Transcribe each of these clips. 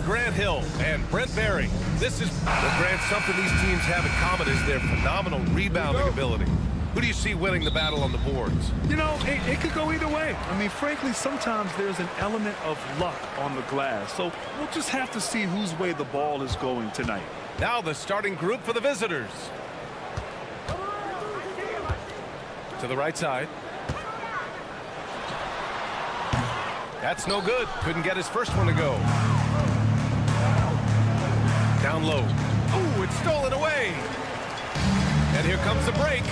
Grant Hill and Brent Berry. This is what Grant, something these teams have in common is their phenomenal rebounding ability. Who do you see winning the battle on the boards? You know, it could go either way. I mean, frankly, sometimes there's an element of luck on the glass. So we'll just have to see whose way the ball is going tonight. Now the starting group for the visitors. To the right side. That's no good. Couldn't get his first one to go. Down low. Oh, it's stolen away. And here comes the break.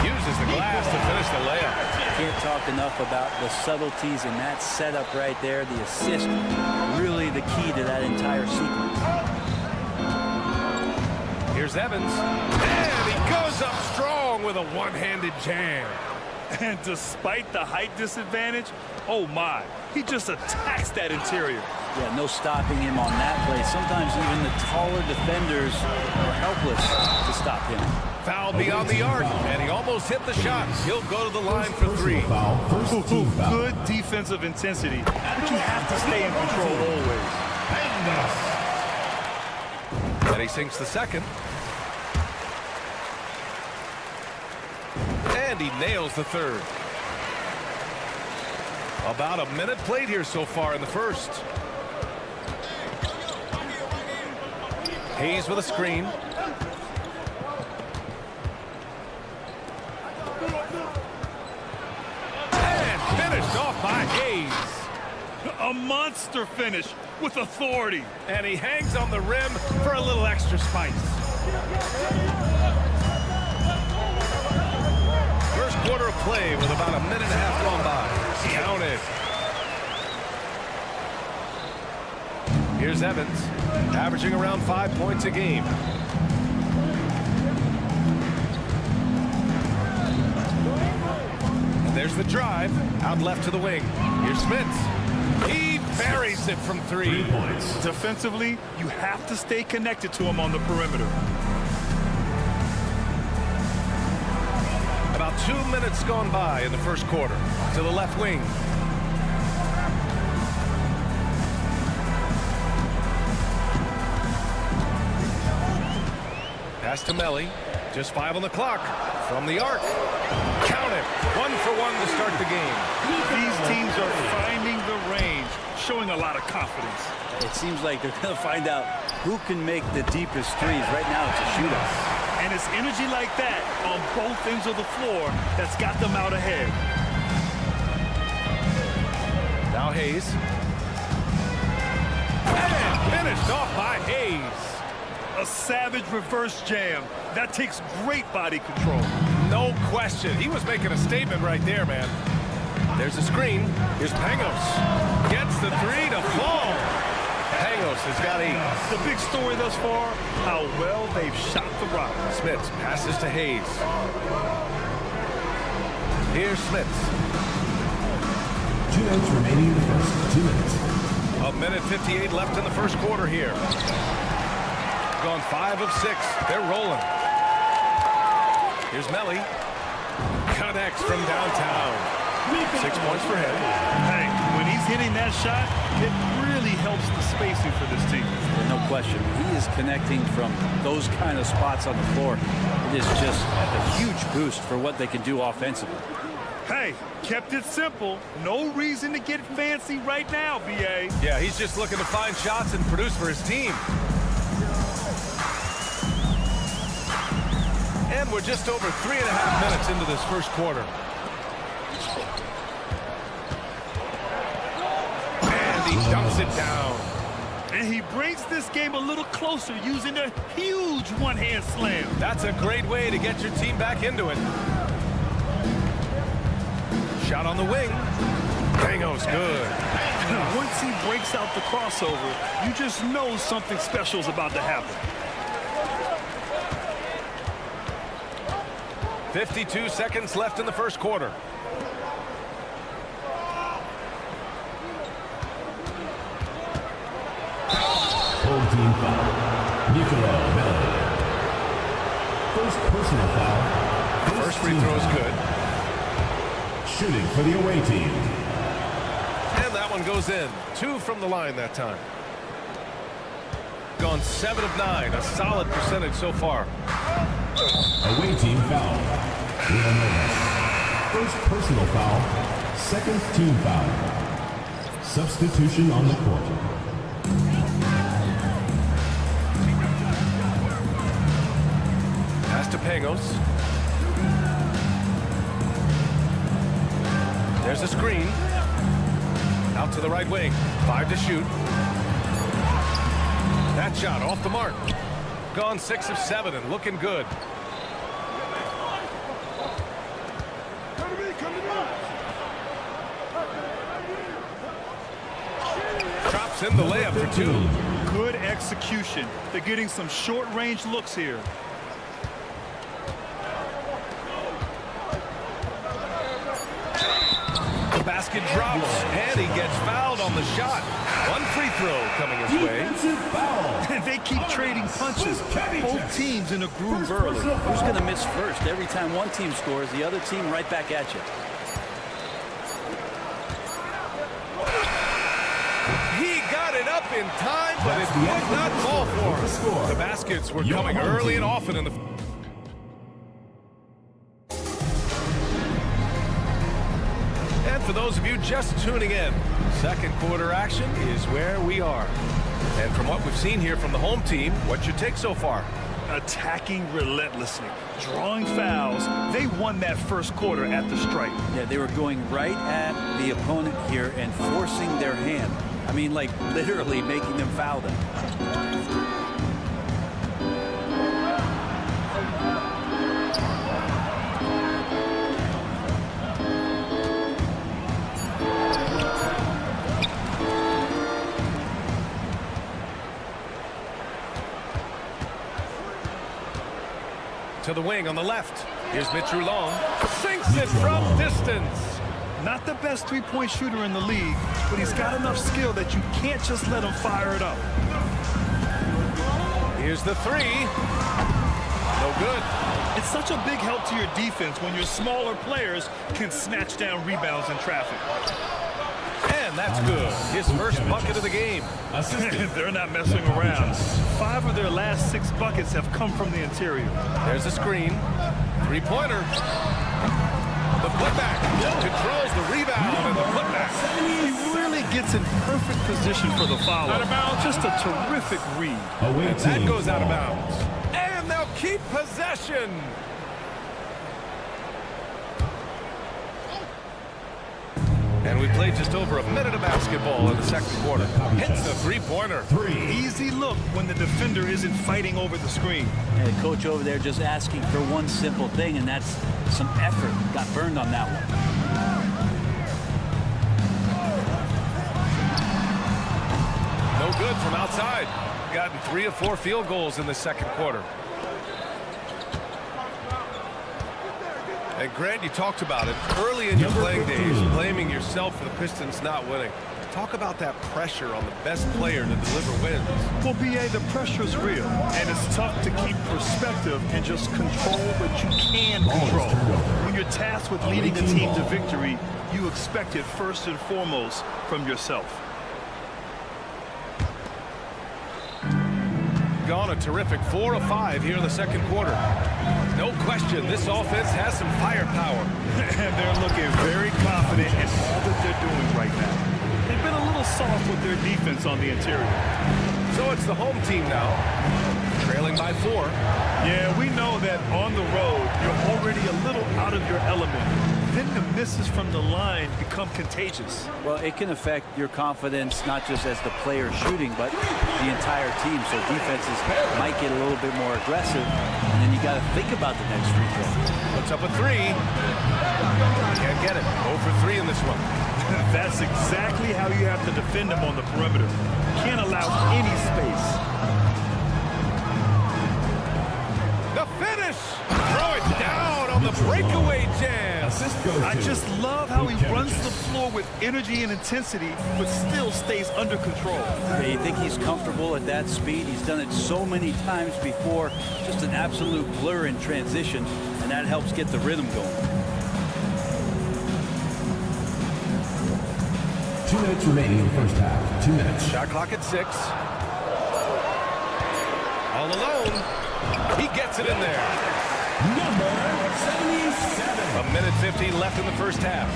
Uses the glass to finish the layup. Can't talk enough about the subtleties in that setup right there. The assist, really the key to that entire sequence. Here's Evans. And he goes up strong with a one-handed jam. And despite the height disadvantage, oh my, he just attacks that interior. Yeah, no stopping him on that play. Sometimes even the taller defenders are helpless to stop him. Foul beyond the arc, and he almost hit the shot. He'll go to the line for three. Good defensive intensity, but you have to stay in control always. And he sinks the second. And he nails the third. About a minute played here so far in the first. Hayes with a screen. And finished off by Hayes. A monster finish with authority. And he hangs on the rim for a little extra spice. First quarter of play with about a minute and a half gone by. Count it. Here's Evans, averaging around 5 points a game. And there's the drive, out left to the wing. Here's Smith. He buries it from 3 points. Defensively, you have to stay connected to him on the perimeter. About 2 minutes gone by in the first quarter. To the left wing. Pass to Melly. Just 5 on the clock. From the arc. Count it. 1 for 1 to start the game. These teams are finding the range, showing a lot of confidence. It seems like they're going to find out who can make the deepest threes. Right now, it's a shootout. And it's energy like that on both ends of the floor that's got them out ahead. Now Hayes. And finished off by Hayes. A savage reverse jam. That takes great body control. No question. He was making a statement right there, man. There's a screen. Here's Pangos. Gets the 3 to fall. Pangos has got 8. The big story thus far, how well they've shot the rock. Smith passes to Hayes. Here's Smith. 2 minutes remaining in the first. 2 minutes. A minute 58 left in the first quarter here. Gone 5 of 6. They're rolling. Here's Melly. Connects from downtown. 6 points for him. Hey, when he's hitting that shot, it really helps the spacing for this team. No question. He is connecting from those kind of spots on the floor. It is just a huge boost for what they can do offensively. Hey, kept it simple. No reason to get fancy right now, B.A. Yeah, he's just looking to find shots and produce for his team. And we're just over 3.5 minutes into this first quarter. And he dumps it down. And he brings this game a little closer using a huge one-hand slam. That's a great way to get your team back into it. Shot on the wing. Pangos good. Once he breaks out the crossover, you just know something special is about to happen. 52 seconds left in the first quarter. Home team foul. Milan. First personal foul. First free throw is good. Shooting for the away team. And that one goes in. 2 from the line that time. Gone 7 of 9. A solid percentage so far. Away team foul. First personal foul. Second team foul. Substitution on the court. Pass to Pangos. There's a screen. Out to the right wing. 5 to shoot. That shot off the mark. Gone 6 of 7 and looking good. Drops in the layup for 2. Good execution. They're getting some short-range looks here. The basket drops, and he gets fouled on the shot. One free throw coming his way. And they keep trading punches. Both teams in a groove early. Who's going to miss first? Every time one team scores, the other team right back at you. He got it up in time, but it would not fall for him. The baskets were coming early and often in the... And for those of you just tuning in, second quarter action is where we are. And from what we've seen here from the home team, what's your take so far? Attacking relentlessly, drawing fouls. They won that first quarter at the stripe. Yeah, they were going right at the opponent here and forcing their hand. I mean, like literally making them foul them. To the wing on the left. Here's Mitchell Long. Sinks it from distance. Not the best three-point shooter in the league, but he's got enough skill that you can't just let him fire it up. Here's the 3. No good. It's such a big help to your defense when your smaller players can snatch down rebounds in traffic. And that's good. His first bucket of the game. They're not messing around. 5 of their last 6 buckets have come from the interior. There's a screen. Three-pointer. The putback. Controls the rebound and the putback. He really gets in perfect position for the foul. Out of bounds. Just a terrific read. And that goes out of bounds. And they'll keep possession. And we played just over a minute of basketball in the second quarter. Hits a three-pointer. Easy look when the defender isn't fighting over the screen. And the coach over there just asking for one simple thing, and that's some effort. Got burned on that one. No good from outside. Gotten 3 of 4 field goals in the second quarter. And Grant, you talked about it early in your playing days, blaming yourself for the Pistons not winning. Talk about that pressure on the best player to deliver wins. Well, B.A., the pressure's real, and it's tough to keep perspective and just control what you can control. When you're tasked with leading a team to victory, you expect it first and foremost from yourself. Gone a terrific 4 of 5 here in the second quarter. No question, this offense has some firepower. And they're looking very confident in all that they're doing right now. They've been a little soft with their defense on the interior. So it's the home team now, trailing by 4. Yeah, we know that on the road, you're already a little out of your element. then the misses from the line become contagious. Well, it can affect your confidence, not just as the player shooting, but the entire team. So defenses might get a little bit more aggressive, and then you got to think about the next free throw. Puts up a three. Can't get it. 0 for 3 in this one. That's exactly how you have to defend him on the perimeter. Can't allow any space. The finish! Throw it down on the breakaway jam. Assist goes I to just love how he runs the ZzKotaxX. floor with energy and intensity, but still stays under control. Yeah, you think he's comfortable at that speed? He's done it so many times before. Just an absolute blur in transition, and that helps get the rhythm going. 2 minutes remaining in the first half. 2 minutes. Shot clock at 6. All alone. He gets it in there. Number 77. 1:50 left in the first half.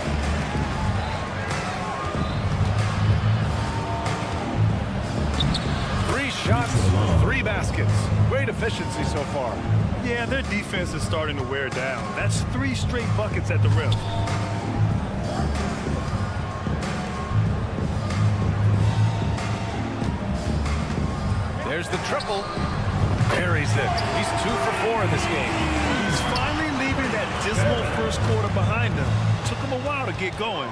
Three shots, 3 baskets. Great efficiency so far. Yeah, their defense is starting to wear down. That's 3 straight buckets at the rim. There's the triple. Buries it. He's 2 for 4 in this game. He's finally leaving that dismal first quarter behind him. Took him a while to get going.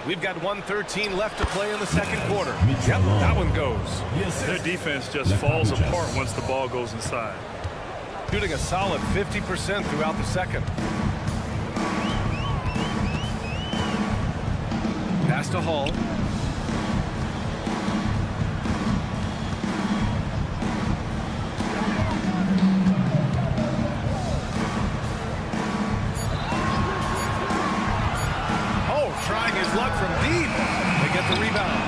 We've got 1:13 left to play in the second quarter. Yep, that one goes. Their defense just falls apart once the ball goes inside. Shooting a solid 50% throughout the second. Pass to Hall. Trying his luck from deep. They get the rebound.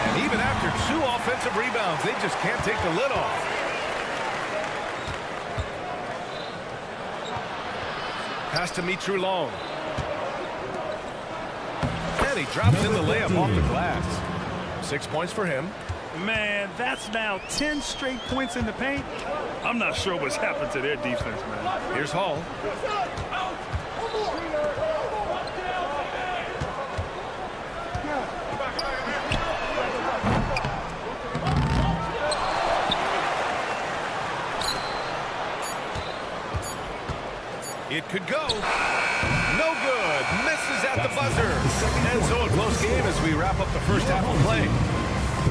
And even after 2 offensive rebounds, they just can't take the lid off. Pass to Mitru Long. And he drops in the layup off the glass. 6 points for him. Man, that's now 10 straight points in the paint. I'm not sure what's happened to their defense, man. Here's Hall. It could go. No good. Misses at the buzzer. And so a close game as we wrap up the first half of play.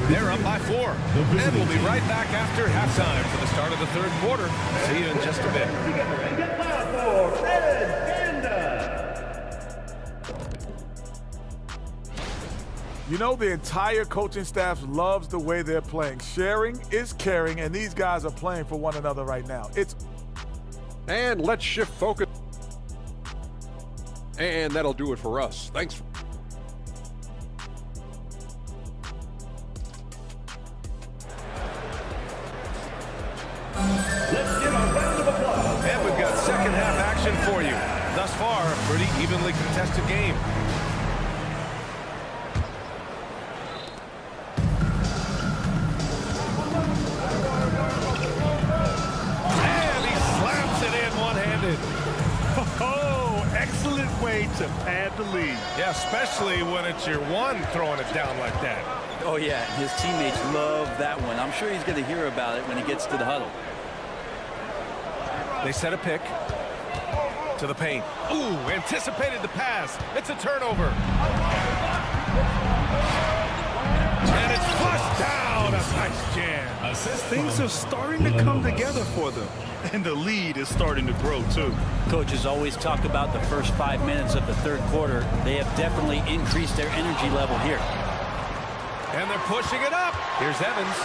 They're up by 4. And we'll be right back after halftime for the start of the third quarter. See you in just a bit. You know, the entire coaching staff loves the way they're playing. Sharing is caring, and these guys are playing for one another right now. And let's shift focus. And that'll do it for us. Thanks. And we've got second half action for you. Thus far, a pretty evenly contested game. And he slams it in one-handed. Oh, excellent way to pad the lead. Yeah, especially when it's your one throwing it down like that. Oh, yeah, his teammates love that one. I'm sure he's going to hear about it when he gets to the huddle. They set a pick to the paint. Ooh, anticipated the pass. It's a turnover. And it's flushed down. A nice jam. Things are starting to come together for them. And the lead is starting to grow, too. Coaches always talk about the first 5 minutes of the third quarter. They have definitely increased their energy level here. And they're pushing it up. Here's Evans.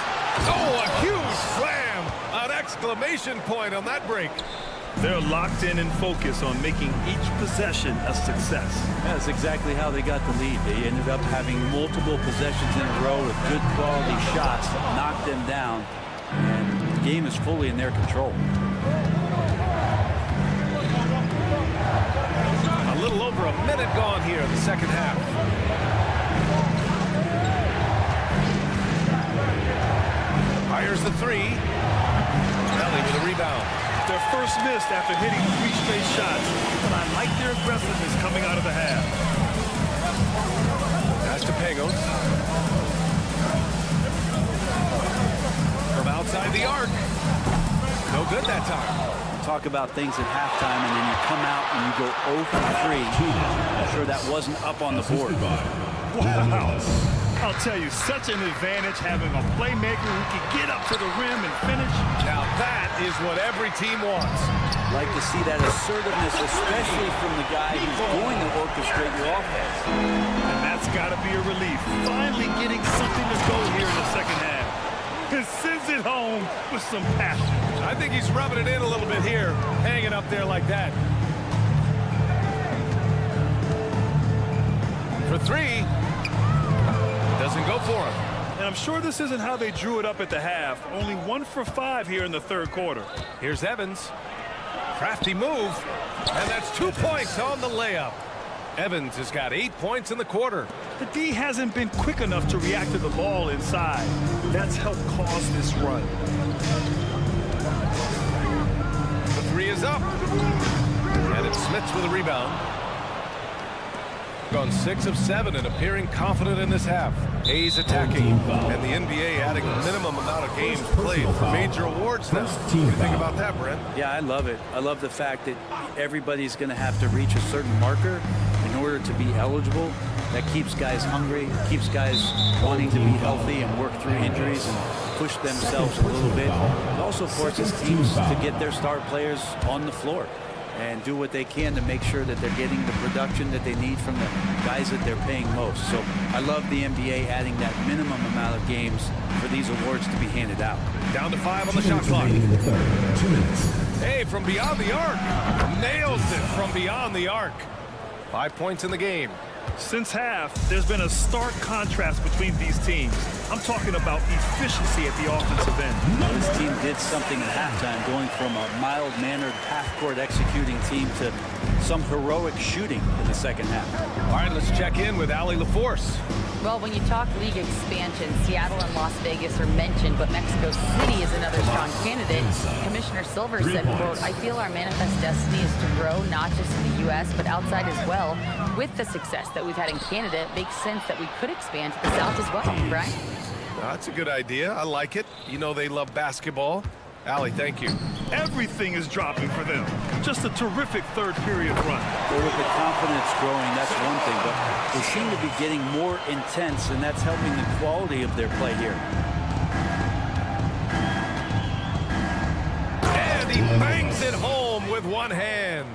Oh, a huge slam. An exclamation point on that break. They're locked in and focused on making each possession a success. That's exactly how they got the lead. They ended up having multiple possessions in a row with good quality shots that knocked them down. And the game is fully in their control. A little over a minute gone here in the second half. three. Melly with a rebound. Their first miss after hitting 3 straight shots, but I like their aggressiveness coming out of the half. Pass to Pangos. From outside the arc. No good that time. Talk about things at halftime, and then you come out and you go 0 for 3. I'm sure that wasn't up on the board. Wow. I'll tell you, such an advantage having a playmaker who can get up to the rim and finish. Now that is what every team wants. Like to see that assertiveness, especially from the guy who's going to orchestrate your offense. And that's got to be a relief. Finally getting something to go here in the second half. And sends it home with some passion. I think he's rubbing it in a little bit here, hanging up there like that. For three. Doesn't go for him. And I'm sure this isn't how they drew it up at the half. Only 1 for 5 here in the third quarter. Here's Evans. Crafty move. And that's 2 points on the layup. Evans has got 8 points in the quarter. The D hasn't been quick enough to react to the ball inside. That's helped cause this run. The three is up. And it's Smits with a rebound. Gone 6 of 7 and appearing confident in this half. Hayes attacking, and the NBA adding a minimum amount of games played for major awards now. What do you think about that, Brent? Yeah, I love it. I love the fact that everybody's going to have to reach a certain marker in order to be eligible. That keeps guys hungry, keeps guys wanting to be healthy and work through injuries and push themselves a little bit. It also forces teams to get their star players on the floor and do what they can to make sure that they're getting the production that they need from the guys that they're paying most. So I love the NBA adding that minimum amount of games for these awards to be handed out. Down to 5 on the shot clock. Hey, from beyond the arc. Nails it from beyond the arc. 5 points in the game. Since half, there's been a stark contrast between these teams. I'm talking about efficiency at the offensive end. This team did something at halftime, going from a mild-mannered half-court executing team to some heroic shooting in the second half. All right, let's check in with Allie LaForce. Well, when you talk league expansion, Seattle and Las Vegas are mentioned, but Mexico City is another strong candidate. Commissioner Silver said, quote, "I feel our manifest destiny is to grow not just in the U.S., but outside as well. With the success that we've had in Canada, it makes sense that we could expand to the South as well." Brian? That's a good idea. I like it. You know they love basketball. Allie, thank you. Everything is dropping for them. Just a terrific third period run. Well, with the confidence growing, that's one thing, but they seem to be getting more intense, and that's helping the quality of their play here. And he bangs it home with one hand.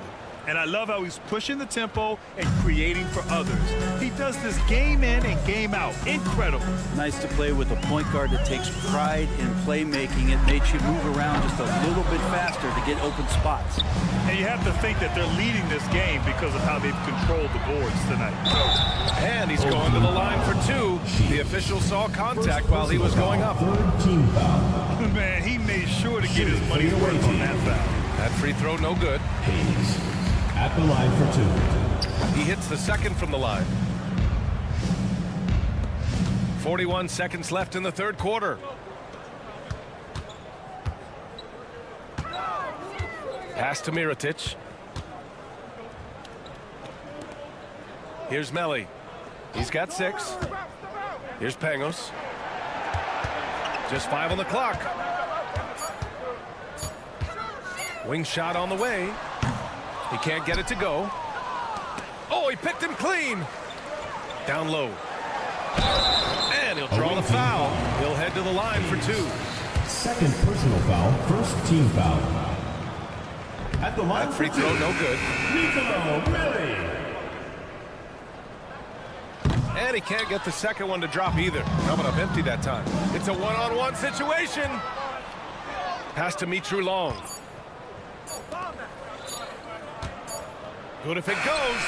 And I love how he's pushing the tempo and creating for others. He does this game in and game out. Incredible. Nice to play with a point guard that takes pride in playmaking. It makes you move around just a little bit faster to get open spots. And you have to think that they're leading this game because of how they've controlled the boards tonight. And he's going to the line for 2. The official saw contact while he was going up. Third team foul. Man, he made sure to get his money's worth on that foul. That free throw no good. Hayes at the line for 2. He hits the second from the line. 41 seconds left in the third quarter. Pass to Mirotic. Here's Melly. He's got 6. Here's Pangos. Just 5 on the clock. Wing shot on the way. He can't get it to go. Oh, he picked him clean. Down low. And he'll draw the foul. He'll head to the line for 2. Second personal foul, first team foul. At the line That free throw no good. And he can't get the second one to drop either. Coming up empty that time. It's a one-on-one situation. Pass to Mitru Long. Good if it goes.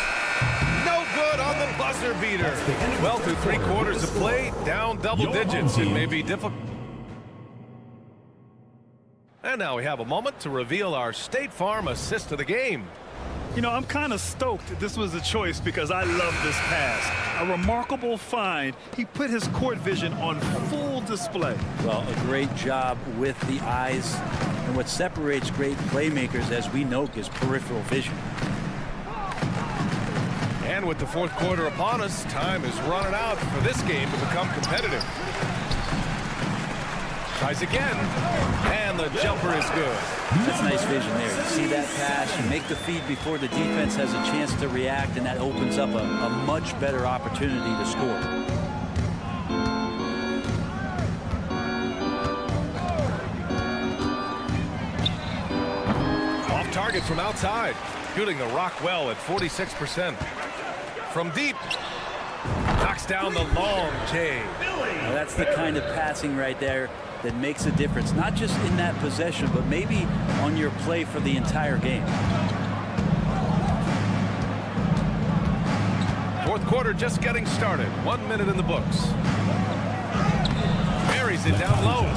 No good on the buzzer beater. Well, through 3 quarters of play, down double digits. It may be difficult. And now we have a moment to reveal our State Farm assist of the game. You know, I'm kind of stoked this was a choice because I love this pass. A remarkable find. He put his court vision on full display. Well, a great job with the eyes. And what separates great playmakers, as we know, is peripheral vision. And with the fourth quarter upon us, time is running out for this game to become competitive. Tries again, and the jumper is good. That's nice vision there. You see that pass, you make the feed before the defense has a chance to react, and that opens up a much better opportunity to score. Off target from outside, shooting the rock well at 46%. From deep, knocks down the long J. Now that's the kind of passing right there that makes a difference, not just in that possession, but maybe on your play for the entire game. Fourth quarter just getting started. 1 minute in the books. Buries it down low.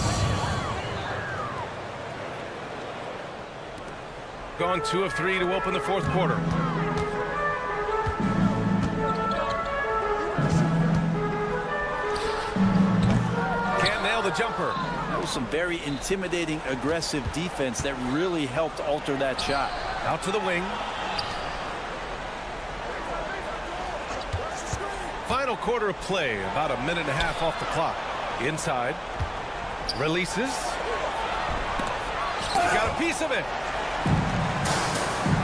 Gone 2 of 3 to open the fourth quarter. Can't nail the jumper. That was some very intimidating, aggressive defense that really helped alter that shot. Out to the wing. Final quarter of play, about a minute and a half off the clock. Inside. Releases. Got a piece of it.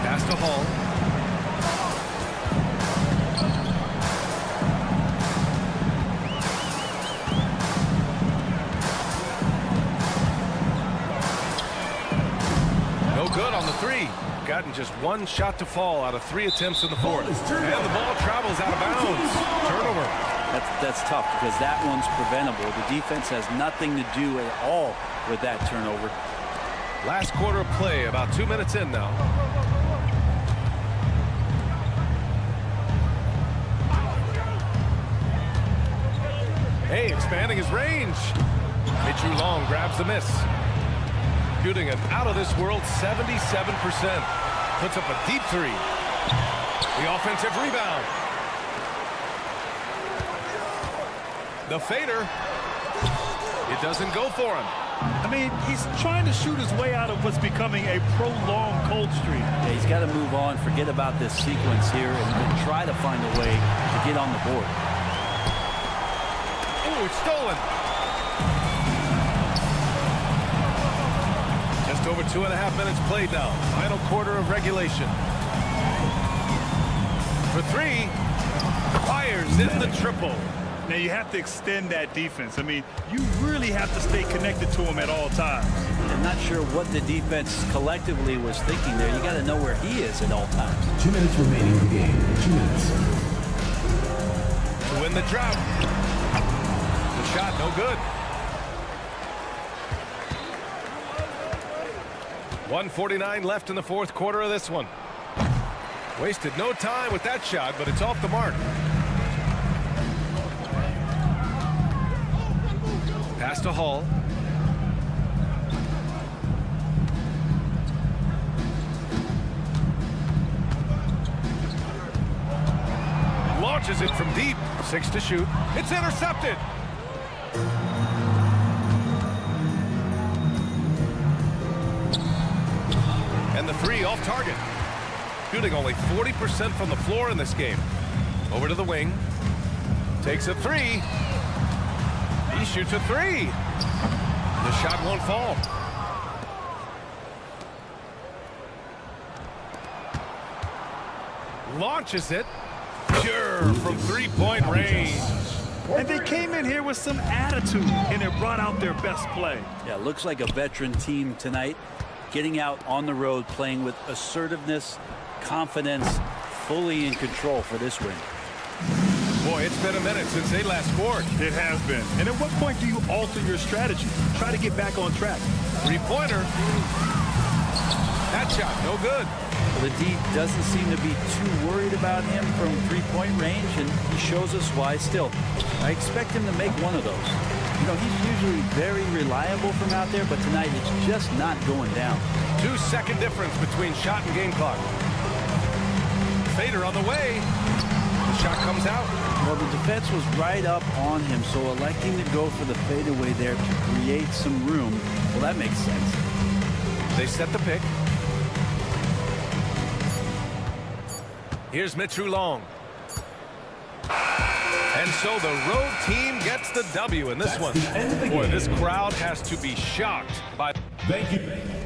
Pass to Hall. No good on the three. Gotten just one shot to fall out of 3 attempts in the fourth. And the ball travels out of bounds. Turnover. That's tough because that one's preventable. The defense has nothing to do at all with that turnover. Last quarter of play, about 2 minutes in now. Hey, expanding his range. Mitchell Long grabs the miss. Shooting an out-of-this-world 77%. Puts up a deep three. The offensive rebound. The fader. It doesn't go for him. I mean, he's trying to shoot his way out of what's becoming a prolonged cold streak. Yeah, he's got to move on, forget about this sequence here, and try to find a way to get on the board. Ooh, it's stolen. Just over 2.5 minutes played now. Final quarter of regulation. For three, fires in the triple. Now, you have to extend that defense. I mean, you really have to stay connected to him at all times. I'm not sure what the defense collectively was thinking there. You got to know where he is at all times. 2 minutes remaining in the game. 2 minutes. To win the drought. The shot, no good. 1:49 left in the fourth quarter of this one. Wasted no time with that shot, but it's off the mark. Pass to Hall. Launches it from deep. 6 to shoot. It's intercepted. And the three off target. Shooting only 40% from the floor in this game. Over to the wing. Takes a three. He shoots a three. The shot won't fall. Launches it. Sure, from three-point range. And they came in here with some attitude, and it brought out their best play. Yeah, looks like a veteran team tonight, getting out on the road, playing with assertiveness, confidence, fully in control for this win. Boy, it's been a minute since they last scored. It has been. And at what point do you alter your strategy? Try to get back on track. Three-pointer. That shot, no good. The D doesn't seem to be too worried about him from three-point range, and he shows us why. Still, I expect him to make one of those. You know, he's usually very reliable from out there, but tonight it's just not going down. 2-second difference between shot and game clock. fader on the way. The shot comes out. Well, the defense was right up on him, so electing to go for the fadeaway there to create some room, well, that makes sense. They set the pick. Here's Mitru Long. And so the road team gets the W in this one. Boy, this crowd has to be shocked by... Thank you.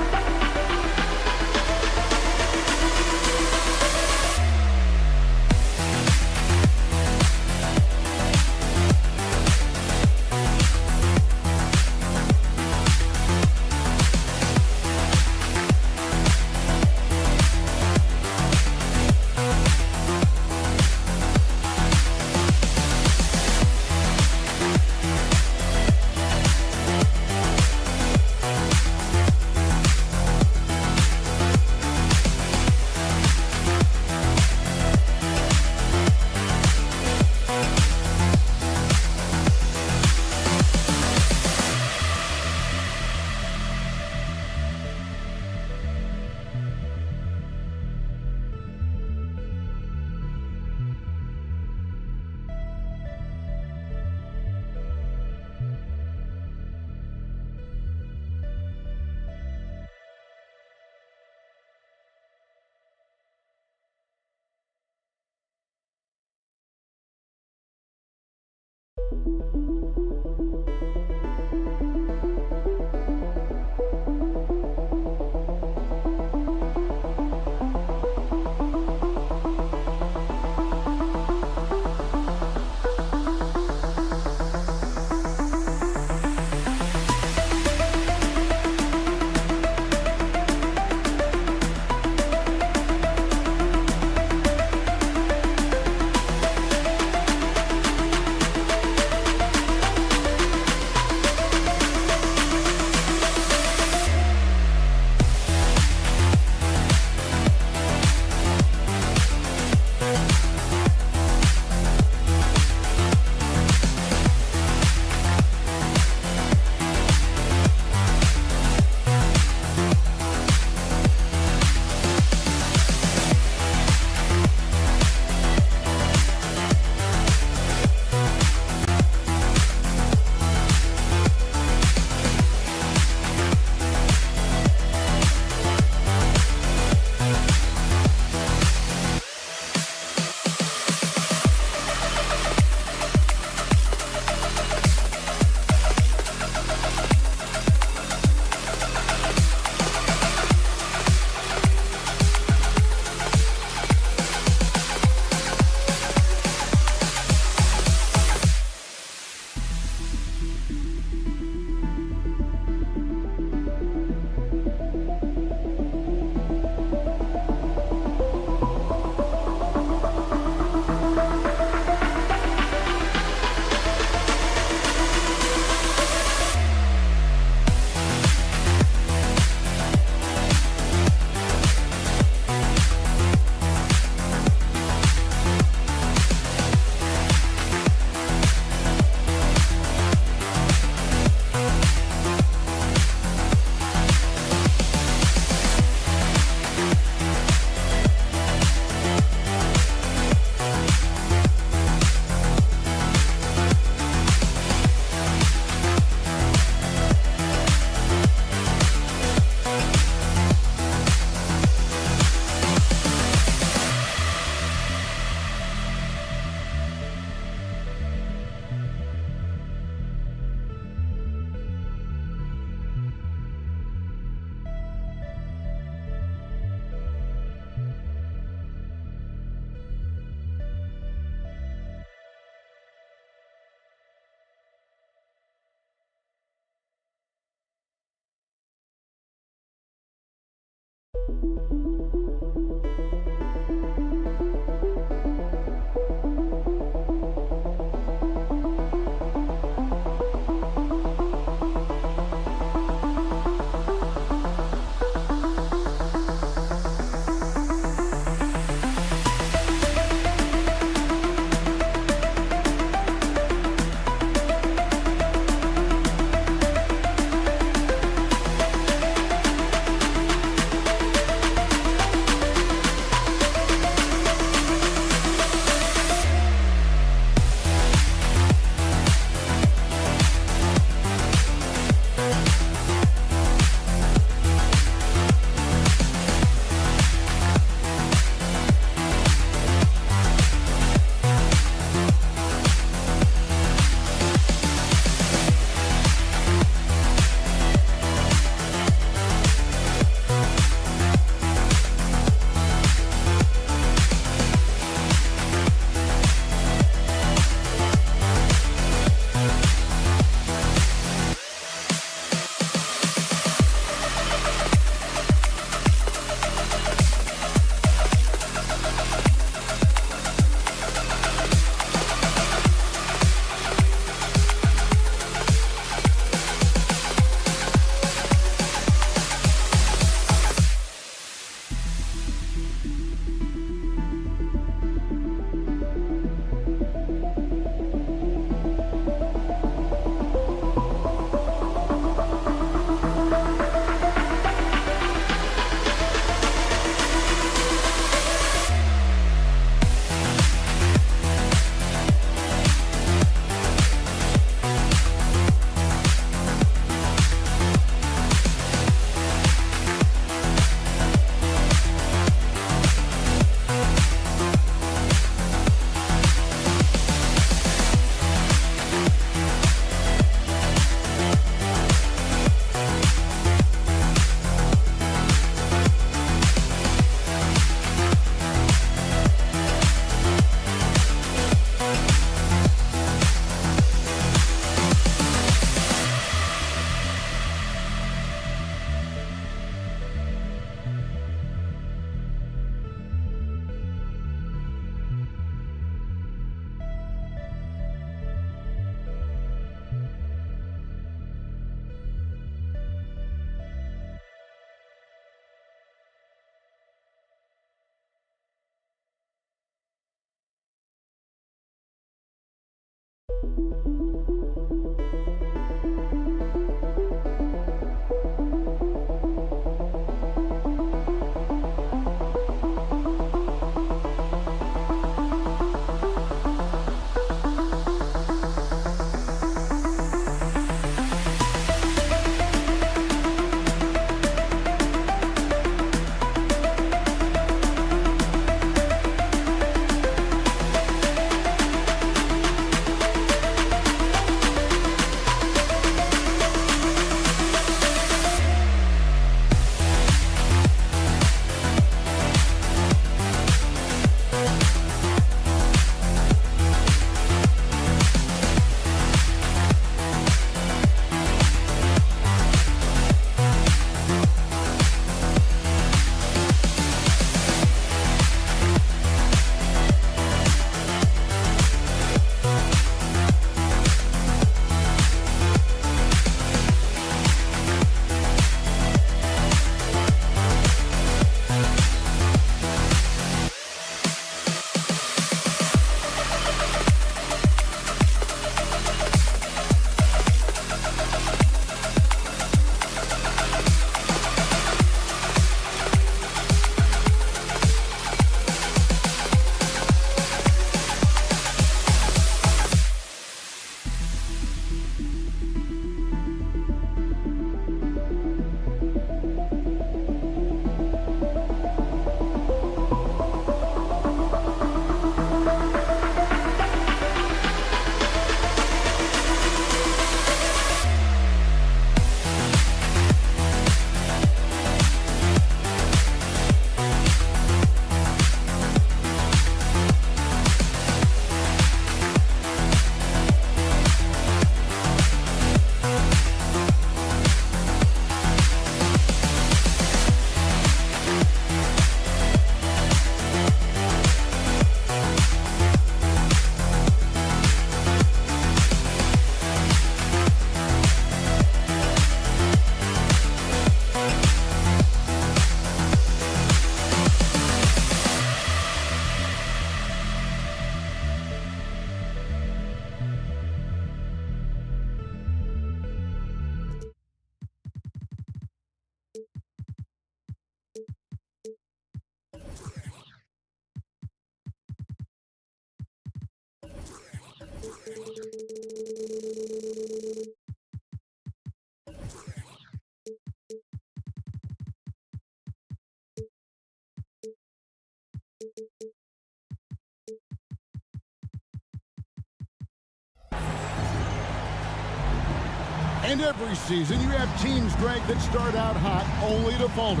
And every season you have teams, Greg, that start out hot only to falter.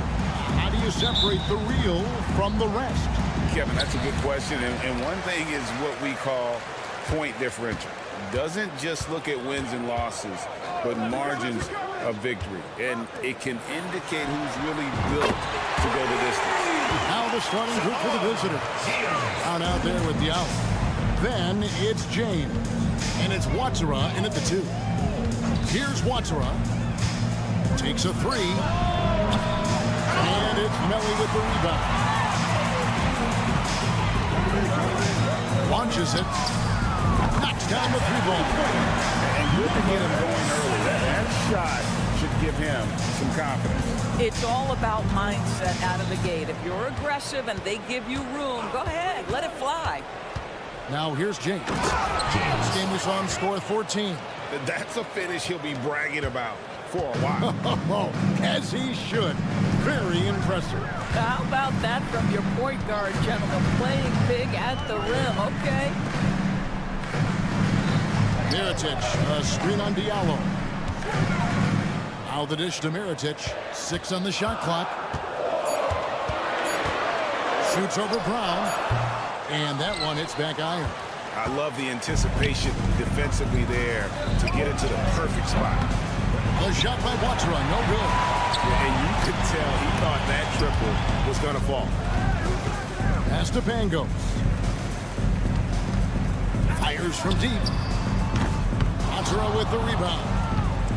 How do you separate the real from the rest? Kevin, that's a good question. And one thing is what we call point differential. Doesn't just look at wins and losses, but margins of victory. And it can indicate who's really built to go the distance. Now the starting group for the visitors. Out there with Diallo. Then it's James. And it's Watsara in at the 2. Here's Watsara. Takes a 3. And it's Melly with the rebound. Launches it. Knocks down the 3-ball. And good to get him going early. That shot should give him some confidence. It's all about mindset out of the gate. If you're aggressive and they give you room, go ahead, let it fly. Now here's James. This game we saw him score 14. That's a finish he'll be bragging about for a while. As he should. Very impressive. How about that from your point guard, gentlemen? Playing big at the rim, okay? Mirotic, a screen on Diallo. Now the dish to Mirotic. 6 on the shot clock. Shoots over Brown. And that one hits back iron. I love the anticipation defensively there to get it to the perfect spot. The shot by Watsara, no good. And you could tell he thought that triple was going to fall. Pass to Pangos. Fires from deep. Watsara with the rebound.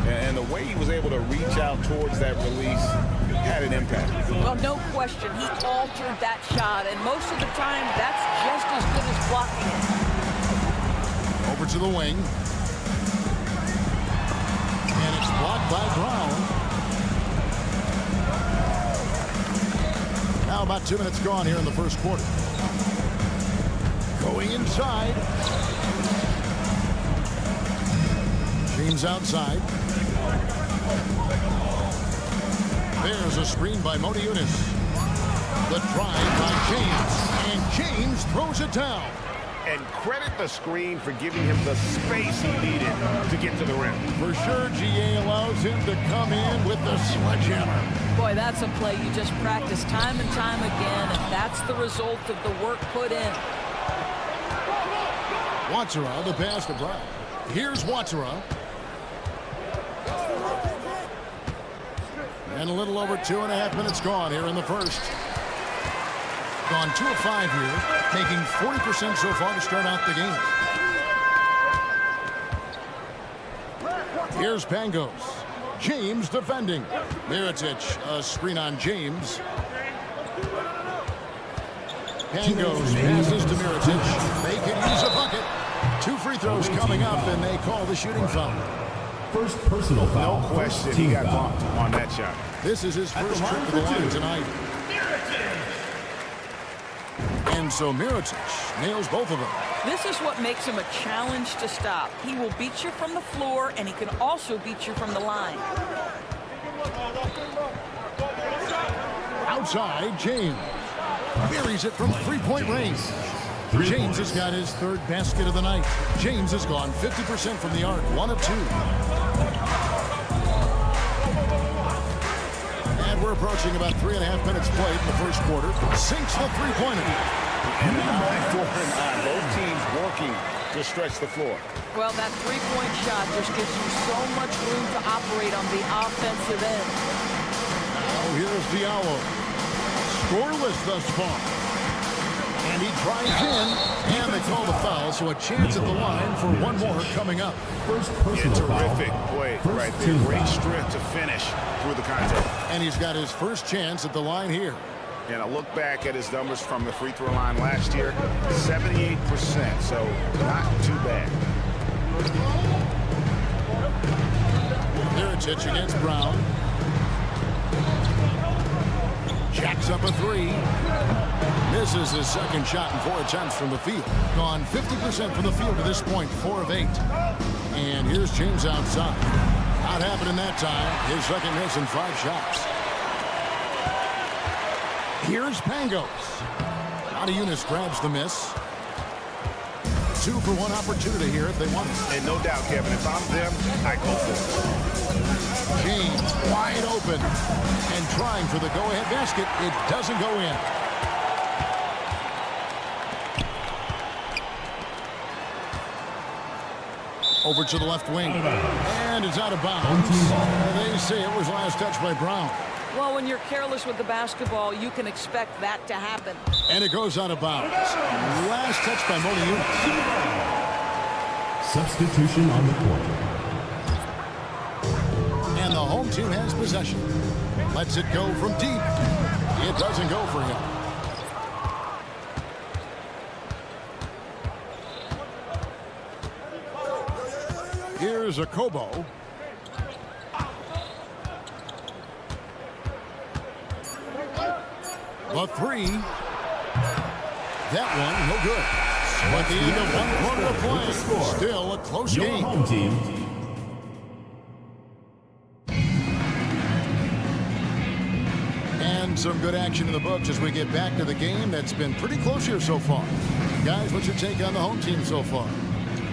And the way he was able to reach out towards that release had an impact. Well, no question. He altered that shot, and most of the time, that's just as good as blocking it. Over to the wing. And it's blocked by Brown. Now about 2 minutes gone here in the first quarter. Going inside. James outside. There's a screen by Modiunas. The drive by James. And James throws it down. And credit the screen for giving him the space he needed to get to the rim. For sure, GA allows him to come in with the sledgehammer. Boy, that's a play you just practice time and time again, and that's the result of the work put in. Watsara, the pass to Brown. Here's Watsara. And a little over 2.5 minutes gone here in the first. Gone 2 of 5 here, taking 40% so far to start out the game. Here's Pangos. James defending. Mirotic, a screen on James. Pangos passes to Mirotic. They could use a bucket. 2 free throws coming up, and they call the shooting foul. First personal foul. No question, he got bumped on that shot. This is his first trip to the line tonight. And so Mirotic nails both of them. This is what makes him a challenge to stop. He will beat you from the floor, and he can also beat you from the line. Outside, James. Buries it from three-point range. James has got his 3rd basket of the night. James has gone 50% from the arc, 1 of 2. And we're approaching about 3.5 minutes played in the first quarter. Sinks the three-pointer. And the 9-4-9, both teams working to stretch the floor. Well, that three-point shot just gives you so much room to operate on the offensive end. Now here's Diallo. Scoreless thus far. And he drives in, and they call the foul, so a chance at the line for one more coming up. First personal Terrific foul. play First right there. team Great foul. strength to finish through the contest. And he's got his first chance at the line here. And I look back at his numbers from the free throw line last year, 78%, so not too bad. Mirotic against Brown. Jacks up a 3. Misses his second shot in 4 attempts from the field. Gone 50% from the field to this point, 4 of 8. And here's James outside. Not happening that time. His second miss in 5 shots. Here's Pangos. Modiunas grabs the miss. 2 for 1 opportunity here if they want it. And no doubt, Kevin, if I'm them, I go for it. James wide open and trying for the go-ahead basket. It doesn't go in. Over to the left wing. And it's out of bounds. They say it was last touched by Brown. Well, when you're careless with the basketball, you can expect that to happen. And it goes out of bounds. Last touch by Monaco. Substitution on the court. And the home team has possession. Lets it go from deep. It doesn't go for him. Here's a Kobo. The three. That one, no good. At the end of one quarter of play, still a close Your game. home team. And some good action in the books as we get back to the game that's been pretty close here so far. Guys, what's your take on the home team so far?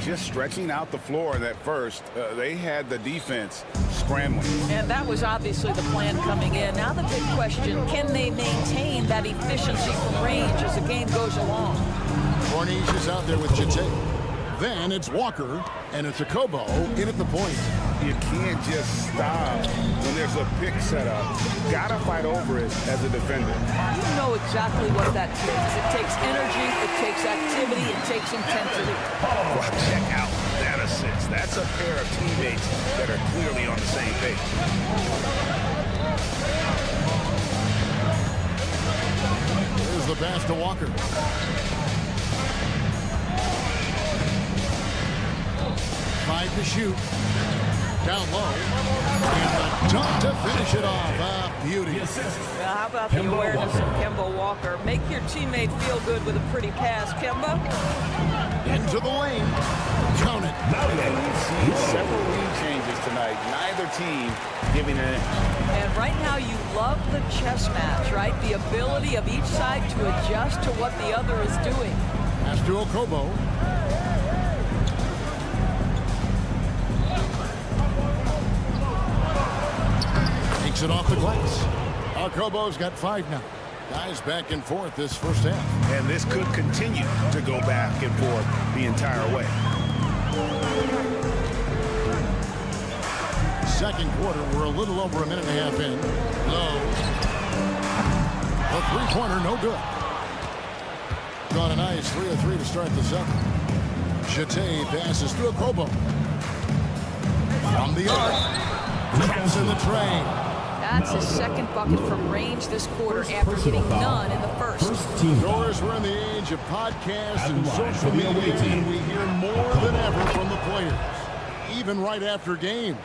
Just stretching out the floor in that first. They had the defense scrambling. And that was obviously the plan coming in. Now the big question, can they maintain that efficiency from range as the game goes along? Corniche is out there with Chite. Then it's Walker, and it's a Kobo in at the point. You can't just stop when there's a pick set up. You gotta fight over it as a defender. You know exactly what that takes. It takes energy, it takes activity, it takes intensity. Wow, check out that assist. That's a pair of teammates that are clearly on the same page. Here's the pass to Walker. Five to shoot. Down low. And the dunk to finish it off. Beauty. Well, how about the awareness of Kemba Walker? Make your teammate feel good with a pretty pass, Kemba. Into the lane. Count it. And we've seen several lead changes tonight. Neither team giving an inch. And right now you love the chess match, right? The ability of each side to adjust to what the other is doing. Pass to Okobo. Takes it off the glass. Okobo's got 5 now. Guys back and forth this first half. And this could continue to go back and forth the entire way. Second quarter, we're a little over a minute and a half in. Low. The three-pointer, no good. Got a nice 3 of 3 to start the second. Chite passes to Okobo. From the arc. Drops in the train. That's his second bucket from range this quarter after getting none in the first. Doris, we're in the age of podcasts and social media, and we hear more than ever from the players, even right after games.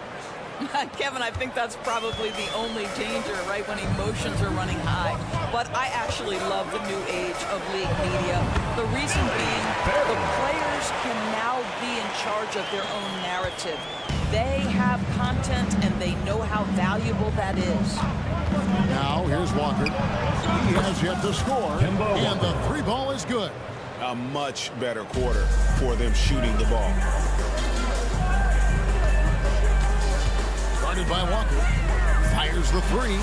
Kevin, I think that's probably the only danger, right, when emotions are running high. But I actually love the new age of league media. The reason being, the players can now be in charge of their own narrative. They have content, and they know how valuable that is. Now, here's Walker. He has yet to score, and the three ball is good. A much better quarter for them shooting the ball. Guarded by Walker. Fires the three.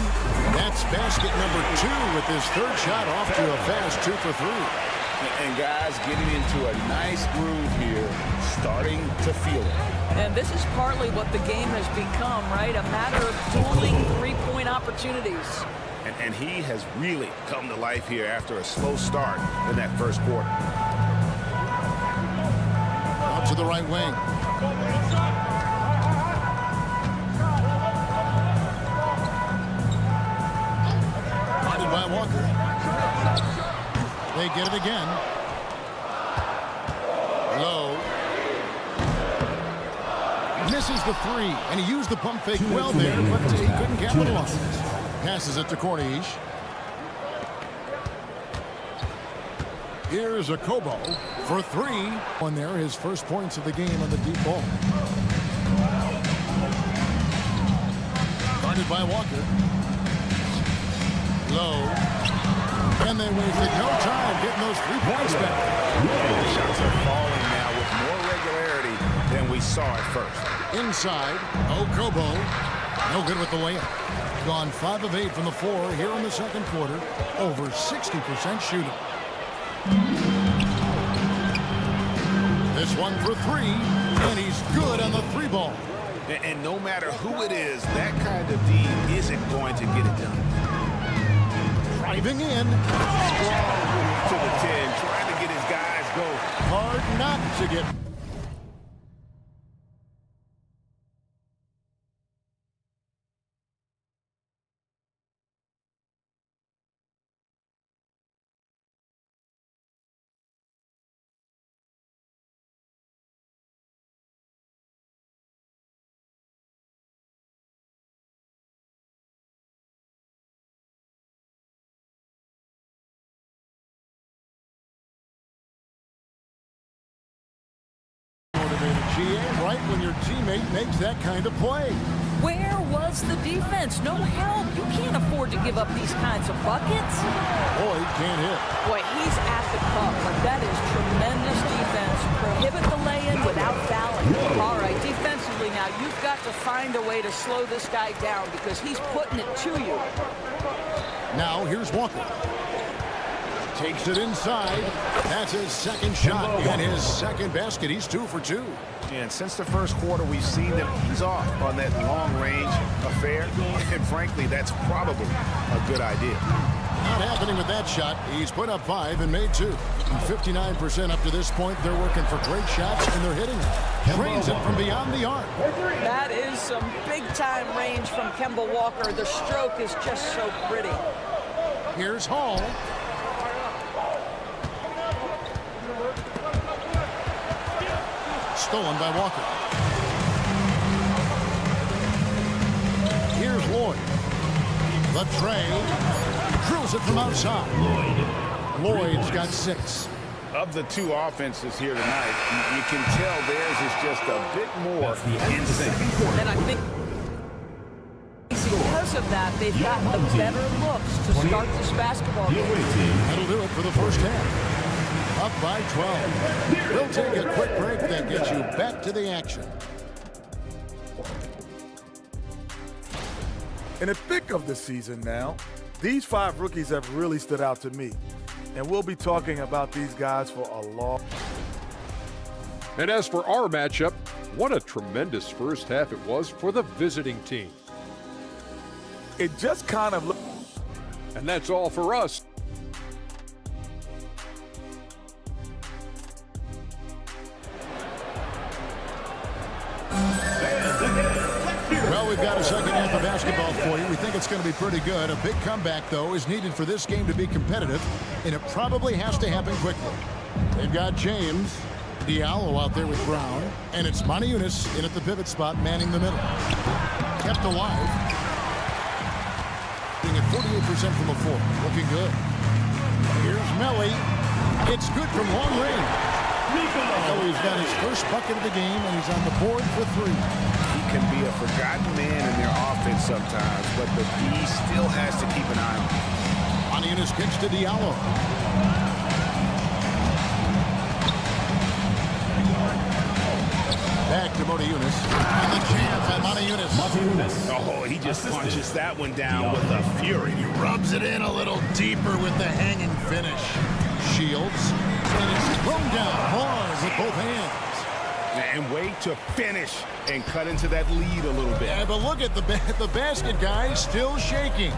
That's basket number 2 with his third shot off to a fast 2 for 3. And guys getting into a nice groove here, starting to feel it. And this is partly what the game has become, right? A matter of dueling three-point opportunities. And he has really come to life here after a slow start in that first quarter. Out to the right wing. Guarded by Walker. They get it again. Low. Misses the 3, and he used the pump fake well there, but he couldn't capitalize. Passes it to Corniche. Here's a Kobo for 3. On there, his first points of the game on the deep ball. Guarded by Walker. Low. And they wasted no time getting those 3 points back. The shots are falling now with more regularity than we saw at first. Inside, Okobo. No good with the layup. Gone 5 of 8 from the floor here in the second quarter. Over 60% shooting. This one for 3, and he's good on the 3 ball. And no matter who it is, that kind of D isn't going to get it done. Driving in. To the 10, trying to get his guys going. Hard not to get. Right when your teammate makes that kind of play. Where was the defense? No help. You can't afford to give up these kinds of buckets. Boyd can't hit. Boy, he's at the cup, but that is tremendous defense. Prohibit the lay-in without fouling. All right, defensively now, you've got to find a way to slow this guy down because he's putting it to you. Now here's Walker. Takes it inside. That's his second shot and his second basket. He's 2 for 2. And since the first quarter, we've seen them ease off on that long-range affair. And frankly, that's probably a good idea. Not happening with that shot. He's put up 5 and made 2. 59% up to this point. They're working for great shots, and they're hitting them. Drains it from beyond the arc. That is some big-time range from Kemba Walker. The stroke is just so pretty. Here's Hall. Stolen by Walker. Here's Lloyd. The tray. Drills it from outside. Lloyd's got 6. Of the 2 offenses here tonight, you can tell theirs is just a bit more in sync. And I think because of that, they've got the better looks to start this basketball game. That'll do it for the first half. Up by 12. We'll take a quick break, then get you back to the action. In the thick of the season now, these 5 rookies have really stood out to me. And we'll be talking about these guys for a long. And as for our matchup, what a tremendous first half it was for the visiting team. It just kind of looked. And that's all for us. Well, we've got a second half of basketball for you. We think it's going to be pretty good. A big comeback, though, is needed for this game to be competitive, and it probably has to happen quickly. They've got James, Diallo out there with Brown, and it's Moniunas in at the pivot spot, manning the middle. Kept alive. Being at 48% from the floor. Looking good. Here's Melly. It's good from long range. Oh, he's got his first bucket of the game, and he's on the board for 3. Can be a forgotten man in their offense sometimes, but the D still has to keep an eye on him. Moniunas kicks to Diallo. Back to Moniunas. And the jam by Moniunas. Oh, he just punches that one down with a fury. He rubs it in a little deeper with the hanging finish. Shields. And it's thrown down hard with both hands. And wait to finish and cut into that lead a little bit. Yeah, but look at the basket guy still shaking.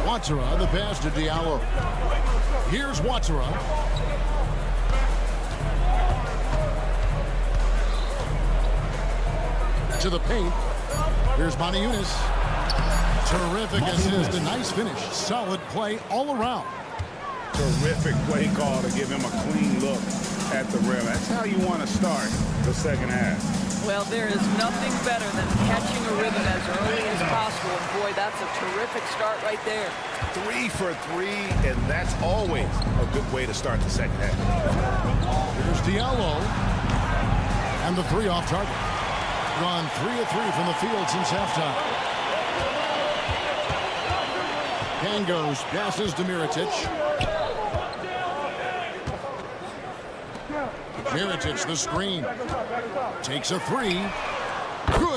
Watsara, the pass to Diallo. Here's Watsara. To the paint. Here's Moniunas. Terrific assist. A nice finish. Solid play all around. Terrific play call to give him a clean look at the rim. That's how you want to start the second half. Well, there is nothing better than catching a rhythm as early as possible. And boy, that's a terrific start right there. 3 for 3, and that's always a good way to start the second half. Here's Diallo. And the 3 off target. Gone 3 of 3 from the field since halftime. Pangos passes to Mirotic. Mirotic, the screen. Takes a 3.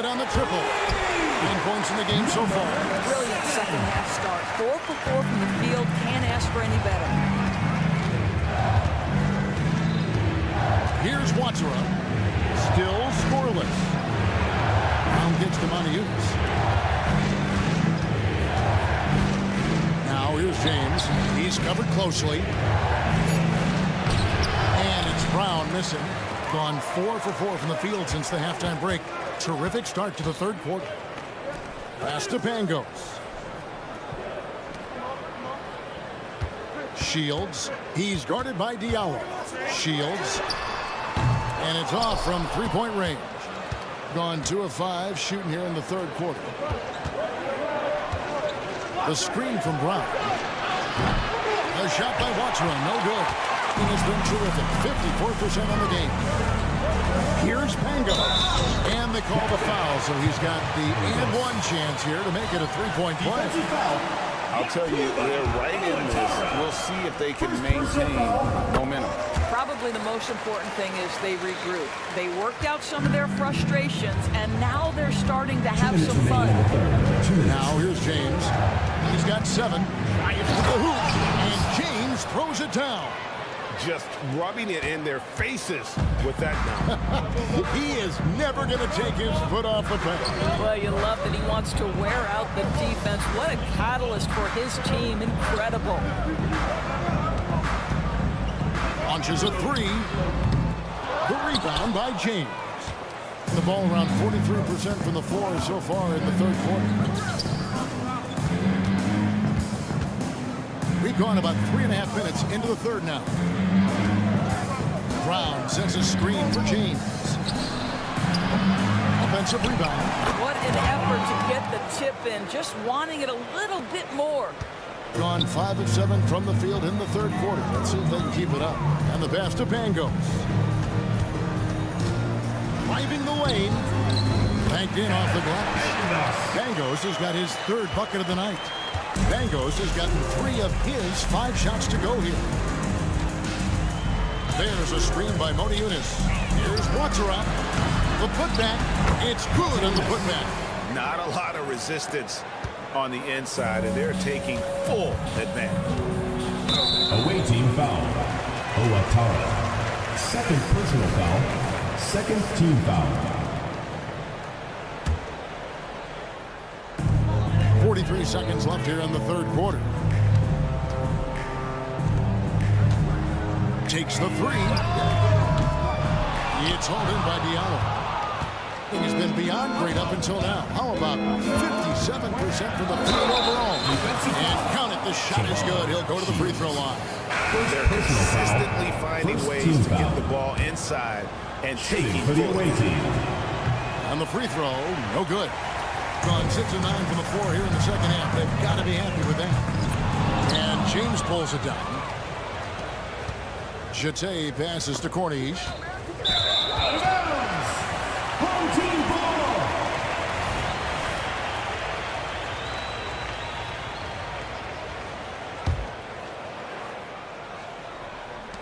good on the triple. 10 points in the game so far. Brilliant second half start. 4 for 4 from the field. Can't ask for any better. Here's Watsura. Still scoreless. Brown gets to Monaco. Now here's James. He's covered closely. And it's Brown missing. Gone 4 for 4 from the field since the halftime break. Terrific start to the third quarter. Pass to Pangos. Shields. He's guarded by Diallo. Shields. And it's off from three-point range. Gone 2 of 5 shooting here in the third quarter. The screen from Brown. A shot by Watsura. No good. He has been terrific. 54% on the game. Here's Pangos. And they call the foul, so he's got the and one chance here to make it a three-point play. I'll tell you, they're right in this. We'll see if they can maintain momentum. Probably the most important thing is they regroup. They worked out some of their frustrations, and now they're starting to have some fun. Now here's James. He's got 7. Drives to the hoop, and James throws it down. Just rubbing it in their faces with that now. He is never going to take his foot off the pedal. Well, you love that he wants to wear out the defense. What a catalyst for his team. Incredible. Launches a 3. The rebound by James. The ball around 43% from the floor so far in the third quarter. We've gone about 3.5 minutes into the third now. Brown sends a screen for James. Offensive rebound. What an effort to get the tip in. Just wanting it a little bit more. Gone 5 of 7 from the field in the third quarter. Let's see if they can keep it up. And the pass to Pangos. Driving the lane. Banked in off the glass. Pangos has got his third bucket of the night. Pangos has gotten 3 of his 5 shots to go here. There's a screen by Mona Eunice. Here's Watsura. The putback. It's good on the putback. Not a lot of resistance on the inside, and they're taking full advantage. Away team foul. Owatara. Second personal foul. Second team foul. 43 seconds left here in the third quarter. Takes the 3. It's hauled in by Diallo. He's been beyond great up until now. How about 57% from the field overall? And count it, the shot is good. He'll go to the free throw line. They're consistently finding ways to get the ball inside and taking for the away team. And the free throw, no good. Gone 6 of 9 from the floor here in the second half. They've got to be happy with that. And James pulls it down. Jete passes to Corniche. Home team ball.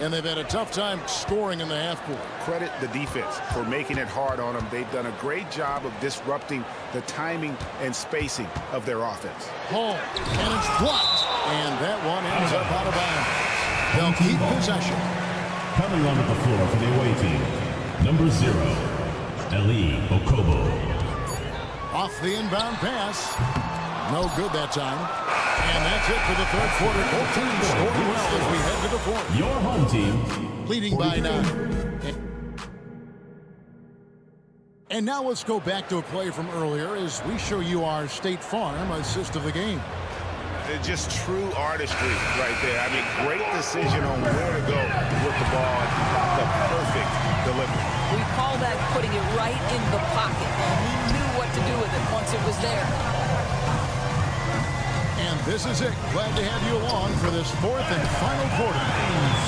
And they've had a tough time scoring in the half court. Credit the defense for making it hard on them. They've done a great job of disrupting the timing and spacing of their offense. Home, and it's blocked. And that one ends up out of bounds. They'll keep possession. Coming onto the floor for the away team, number 0, Eli Okobo. Off the inbound pass. No good that time. And that's it for the third quarter. Both teams scoring well as we head to the fourth. Your home team leading by 9. And now let's go back to a play from earlier as we show you our State Farm assist of the game. Just true artistry right there. I mean, great decision on where to go with the ball. The perfect delivery. We call that putting it right in the pocket, and he knew what to do with it once it was there. And this is it. Glad to have you along for this fourth and final quarter.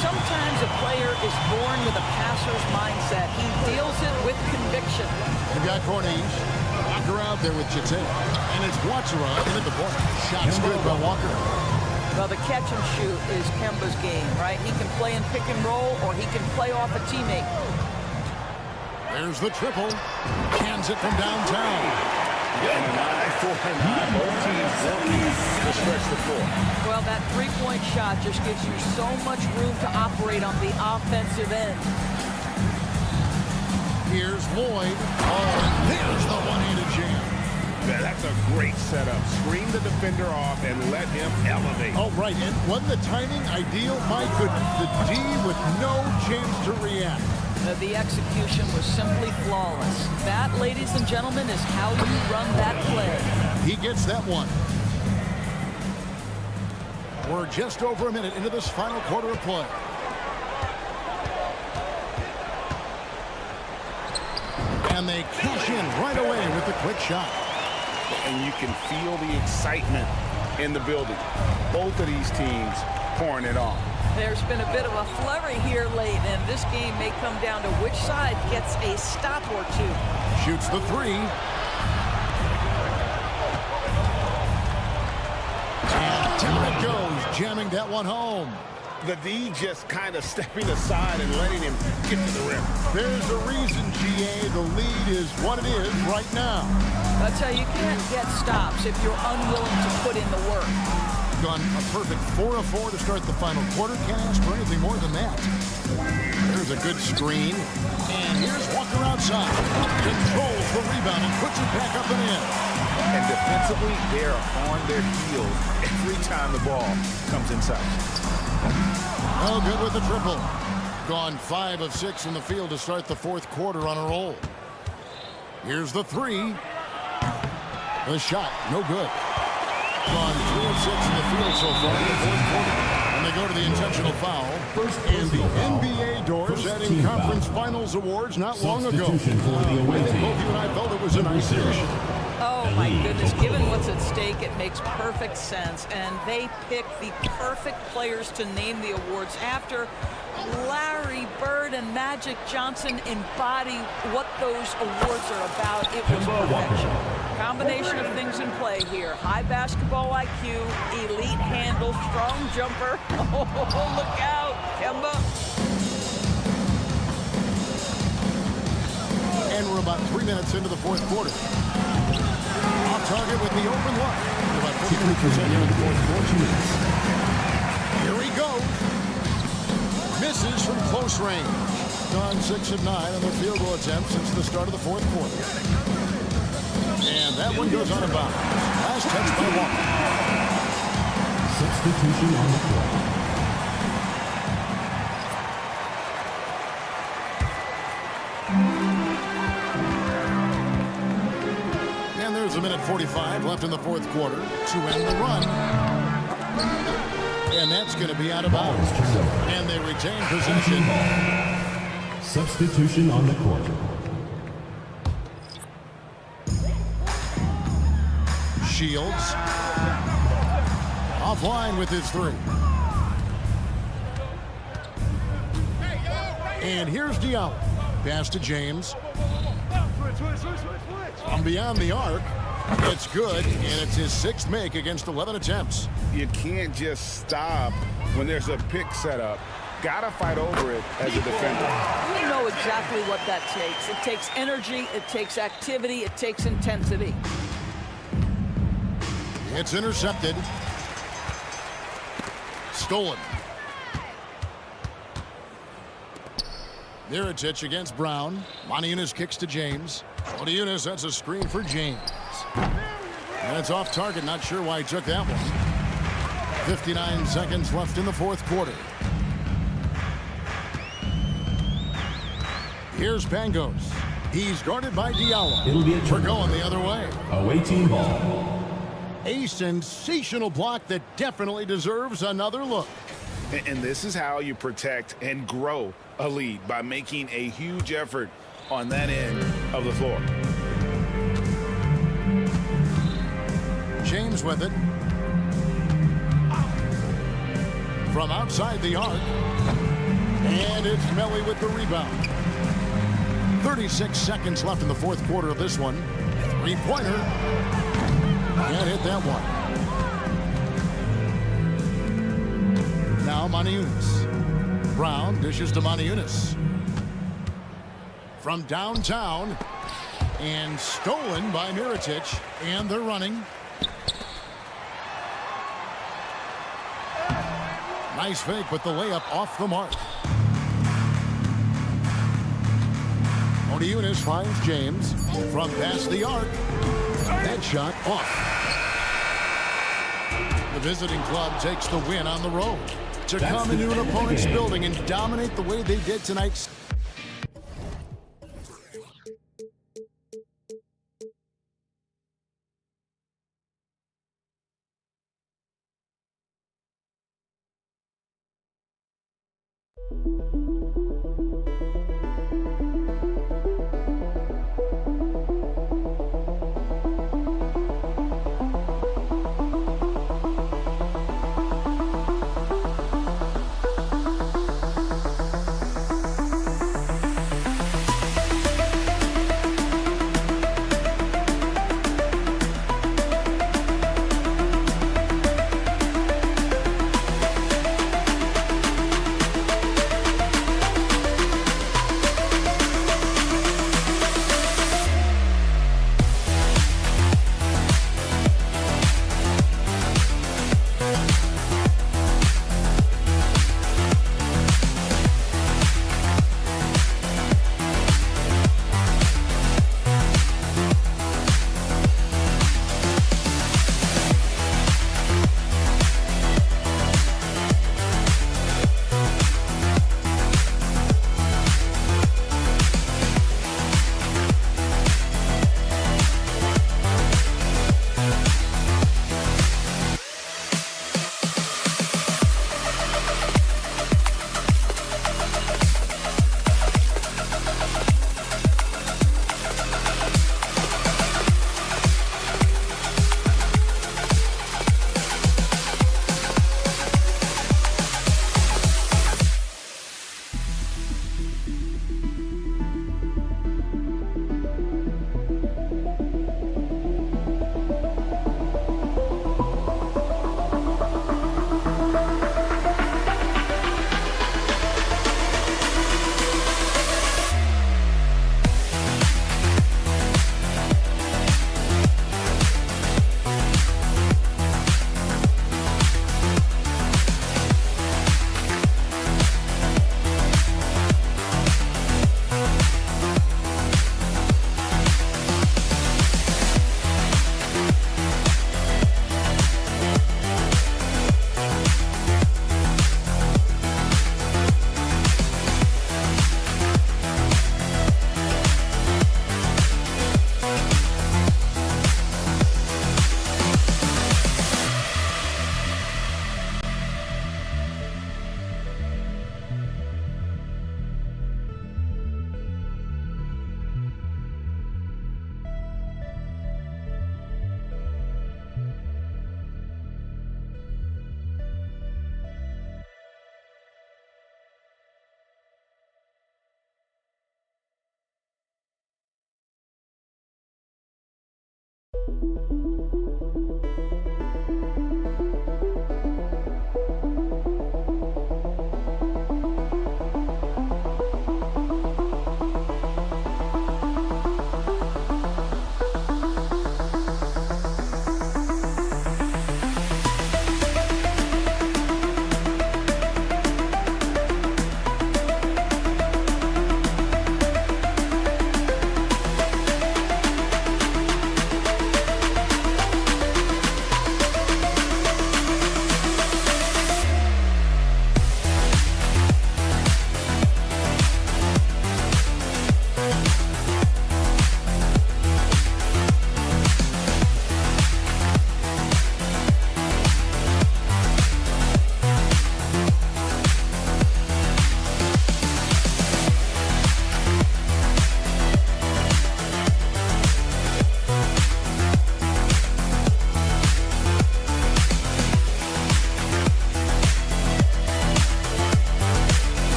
Sometimes a player is born with a passer's mindset. He deals it with conviction. They've got Corniche. Walker out there with Jete. And it's Watsura in at the point. Shot's good by Walker. Well, the catch and shoot is Kemba's game, right? He can play in pick and roll, or he can play off a teammate. There's the triple. Cans it from downtown. And an eye for an eye. Both teams working to stretch the floor. Well, that three-point shot just gives you so much room to operate on the offensive end. Here's Lloyd. Oh, and there's the one-handed jam. That's a great setup. Screen the defender off and let him elevate. Oh, right. And wasn't the timing ideal? My goodness. The D with no chance to react. The execution was simply flawless. That, ladies and gentlemen, is how you run that play. He gets that one. We're just over a minute into this final quarter of play. And they cash in right away with the quick shot. And you can feel the excitement in the building. Both of these teams pouring it on. There's been a bit of a flurry here late, and this game may come down to which side gets a stop or two. Shoots the three. And down it goes, jamming that one home. The D just kind of stepping aside and letting him get to the rim. There's a reason, GA, the lead is what it is right now. That's how you can't get stops if you're unwilling to put in the work. Gone a perfect 4 of 4 to start the final quarter. Can't ask for anything more than that. There's a good screen. And here's Walker outside. Controls the rebound and puts it back up and in. And defensively, they're on their heels every time the ball comes inside. Oh, good with the triple. Gone 5 of 6 in the field to start the fourth quarter on a roll. Here's the three. The shot, no good. Gone 3 of 6 in the field so far in the fourth quarter. And they go to the intentional foul. And the NBA doors adding conference finals awards not long ago. I think both you and I felt it was a nice addition. Oh my goodness, given what's at stake, it makes perfect sense. And they pick the perfect players to name the awards after. Larry Bird and Magic Johnson embody what those awards are about. It was perfection. Combination of things in play here. High basketball IQ, elite handle, strong jumper. Oh, look out, Kemba. And we're about 3 minutes into the fourth quarter. Off target with the open look. About 53% here in the fourth quarter. Here he goes. Misses from close range. Gone 6 of 9 on their field goal attempts since the start of the fourth quarter. And that one goes out of bounds. Last touch by Walker. Substitution on the court. And there's a minute 45 left in the fourth quarter to end the run. And that's going to be out of bounds. And they retain possession. Substitution on the court. Shields. Offline with his three. And here's Diallo. Pass to James. From beyond the arc. It's good, and it's his 6th make against 11 attempts. You can't just stop when there's a pick set up. Gotta fight over it as a defender. You know exactly what that takes. It takes energy, it takes activity, it takes intensity. It's intercepted. Stolen. Mirotic against Brown. Moniunas kicks to James. Moniunas, that's a screen for James. And it's off target. Not sure why he took that one. 59 seconds left in the fourth quarter. Here's Pangos. He's guarded by Diallo. It'll be a We're going the other way. Away team ball. A sensational block that definitely deserves another look. And this is how you protect and grow a lead, by making a huge effort on that end of the floor. James with it. From outside the arc. And it's Melly with the rebound. 36 seconds left in the fourth quarter of this one. Three-pointer. Can't hit that one. Now Moniunas. Brown dishes to Moniunas. from downtown. And stolen by Mirotic. And they're running. Nice fake, but the layup off the mark. Oniunas finds James from past the arc. That shot off. The visiting club takes the win on the road to come into an opponent's building and dominate the way they did tonight.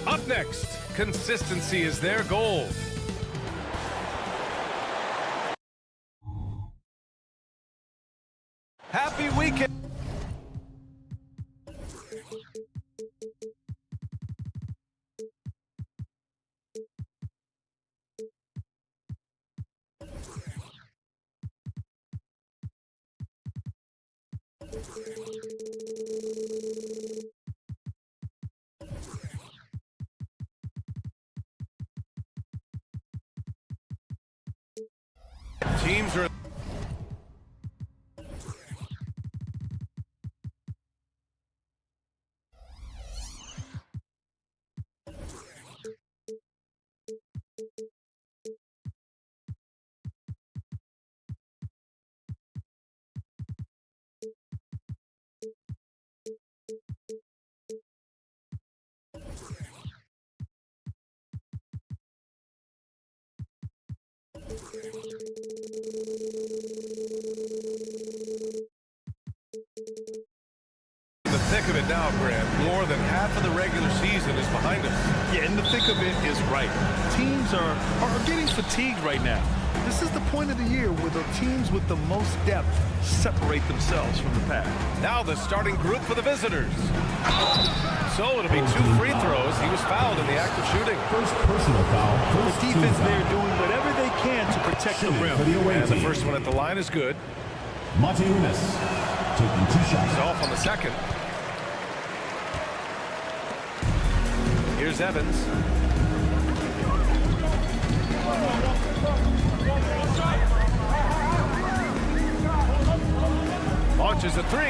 Up next, consistency is their goal. Happy weekend. Teams are the thick of it now, Grant. More than half of the regular season is behind us. Yeah, and the thick of it is right. Teams are getting fatigued right now. This is the point of the year where the teams with the most depth separate themselves from the pack. Now the starting group for the visitors. So it'll be 2 free throws. He was fouled in the act of shooting. First personal foul. The First team defense foul. there doing whatever they can to protect the rim. For the away And the team. first one at the line is good. Martinez taking 2 shots. He's off on the second. Here's Evans. Launches a 3.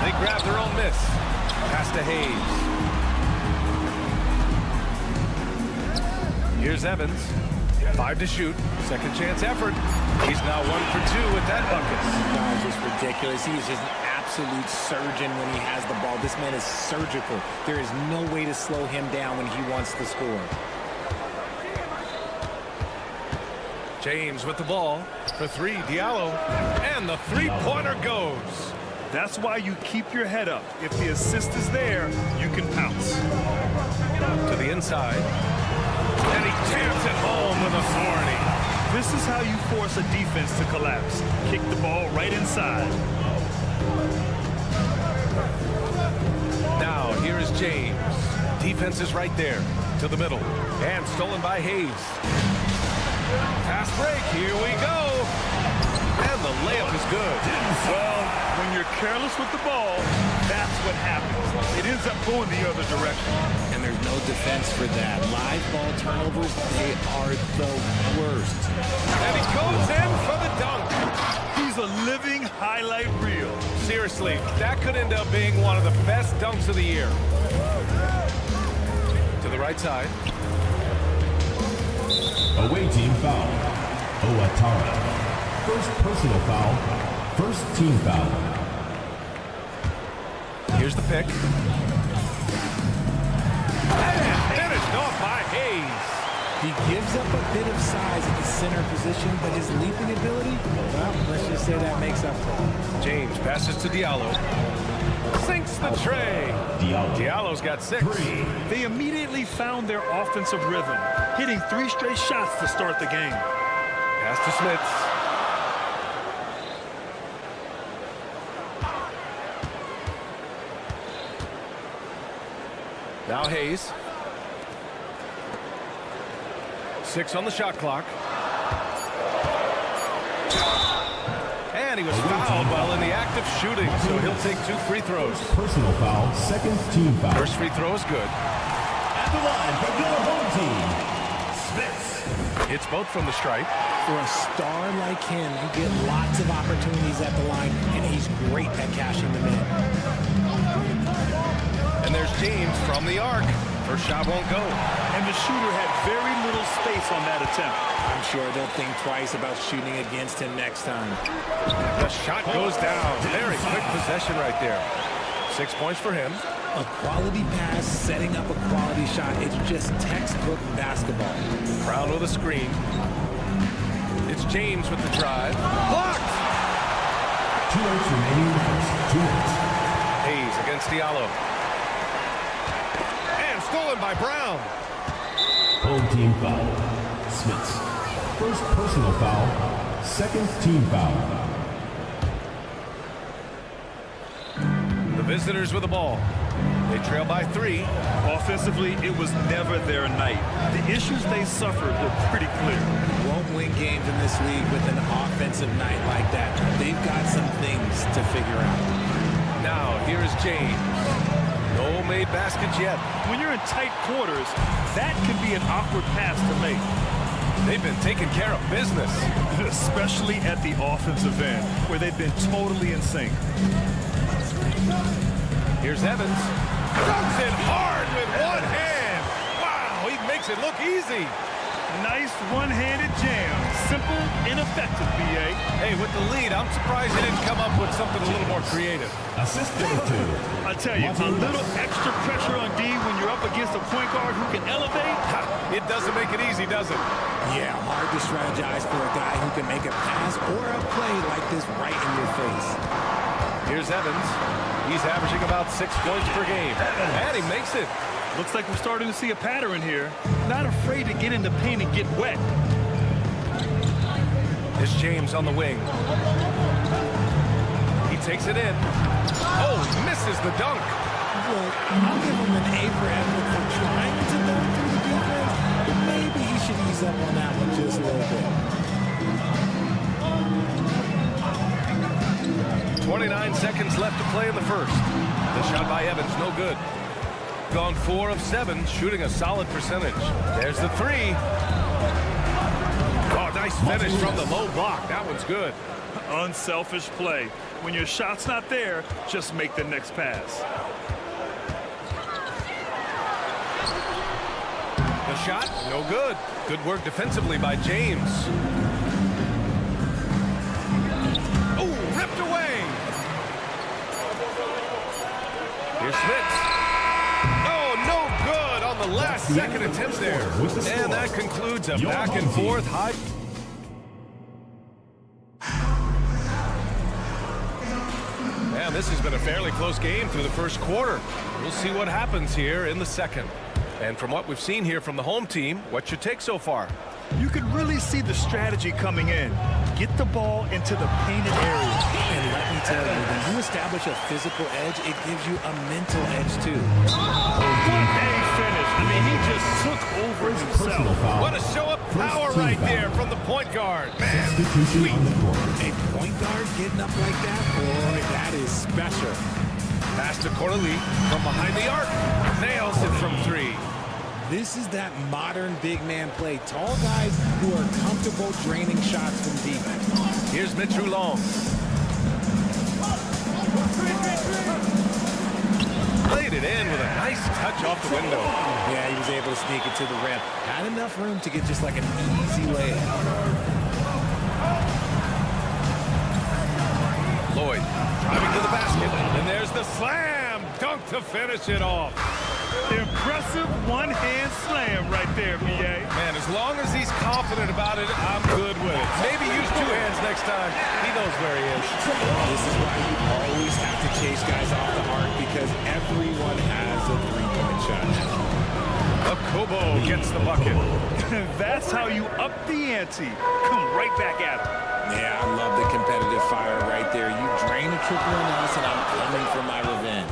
They grab their own miss. Pass to Hayes. Here's Evans. 5 to shoot. Second chance effort. He's now 1 for 2 with that bucket. Guys, just ridiculous. He is just an absolute surgeon when he has the ball. This man is surgical. There is no way to slow him down when he wants to score. James with the ball for 3. Diallo. And the three-pointer goes. That's why you keep your head up. If the assist is there, you can pounce. To the inside. And he jams it home with authority. This is how you force a defense to collapse. Kick the ball right inside. Now, here is James. Defense is right there. To the middle. And stolen by Hayes. Fast break. Here we go. And the layup is good. Well, when you're careless with the ball, that's what happens. It ends up going the other direction. And there's no defense for that. Live ball turnovers, they are the worst. And he goes in for the dunk. He's a living highlight reel. Seriously, that could end up being one of the best dunks of the year. To the right side. Away team foul. Owatara. First personal foul. First team foul. Here's the pick. And finished off by Hayes. He gives up a bit of size at the center position, but his leaping ability, well, let's just say that makes up for it. James passes to Diallo. Sinks the tray. Diallo's got 6. They immediately found their offensive rhythm, hitting 3 straight shots to start the game. Pass to Smits. Now Hayes. 6 on the shot clock. And he was fouled while in the act of shooting, so he'll take 2 free throws. Personal foul, second team foul. First free throw is good. At the line for your home team, Smits. Hits both from the stripe. For a star like him, you get lots of opportunities at the line, and he's great at cashing them in. And there's James from the arc. First shot won't go. And the shooter had very little space on that attempt. I'm sure they'll think twice about shooting against him next time. The shot goes down. Very quick possession right there. 6 points for him. A quality pass, setting up a quality shot. It's just textbook basketball. Brown with a screen. It's James with the drive. Blocked! 2 minutes remaining in the first. 2 minutes. Hayes against Diallo. And stolen by Brown. Home team foul. Smits. First personal foul, second team foul. The visitors with the ball. They trail by 3. Offensively, it was never their night. The issues they suffered were pretty clear. Won't win games in this league with an offensive night like that. They've got some things to figure out. Now, here's James. No made baskets yet. When you're in tight quarters, that can be an awkward pass to make. They've been taking care of business. Especially at the offensive end, where they've been totally in sync. Here's Evans. Dunks it hard with one hand. Wow, he makes it look easy. Nice one-handed jam. Simple and effective, B.A. Hey, with the lead, I'm surprised he didn't come up with something a little more creative. Assist number 2. I tell you, a little extra pressure on D when you're up against a point guard who can elevate. It doesn't make it easy, does it? Yeah, hard to strategize for a guy who can make a pass or a play like this right in your face. Here's Evans. He's averaging about 6 points per game. And he makes it. Looks like we're starting to see a pattern here. Not afraid to get in the paint and get wet. It's James on the wing. He takes it in. Oh, misses the dunk. Well, I'll give him an A for effort for trying to dunk through the defense, but maybe he should ease up on that one just a little bit. 29 seconds left to play in the first. The shot by Evans, no good. Gone 4 of 7, shooting a solid percentage. There's the 3. Oh, nice finish from the low block. That one's good. Unselfish play. When your shot's not there, just make the next pass. The shot, no good. Good work defensively by James. Oh, ripped away. Here's Smits. Oh, no good on the last second attempt there. And that concludes a back and forth high. Man, this has been a fairly close game through the first quarter. We'll see what happens here in the second. And from what we've seen here from the home team, what's your take so far? You can really see the strategy coming in. Get the ball into the painted area. And let me tell you, when you establish a physical edge, it gives you a mental edge too. What a finish. I mean, he just took over himself. What a show of power right there from the point guard. Man, sweet. A point guard getting up like that, boy, that is special. Pass to Corley from behind the arc. Nails it from 3. This is that modern big man play. Tall guys who are comfortable draining shots from deep. Here's Mitchell Long. Played it in with a nice touch off the window. Yeah, he was able to sneak it to the rim. Had enough room to get just like an easy layup. Lloyd driving to the basket. And there's the slam dunk to finish it off. Impressive Aggressive one-hand slam right there, B.A. Man, as long as he's confident about it, I'm good with it. Maybe use two hands next time. He knows where he is. This is why you always have to chase guys off the arc because everyone has a three-point shot. Kobo gets the bucket. That's how you up the ante. Come right back at him. Yeah, I love the competitive fire right there. You drain a triple on us, and I'm coming for my revenge.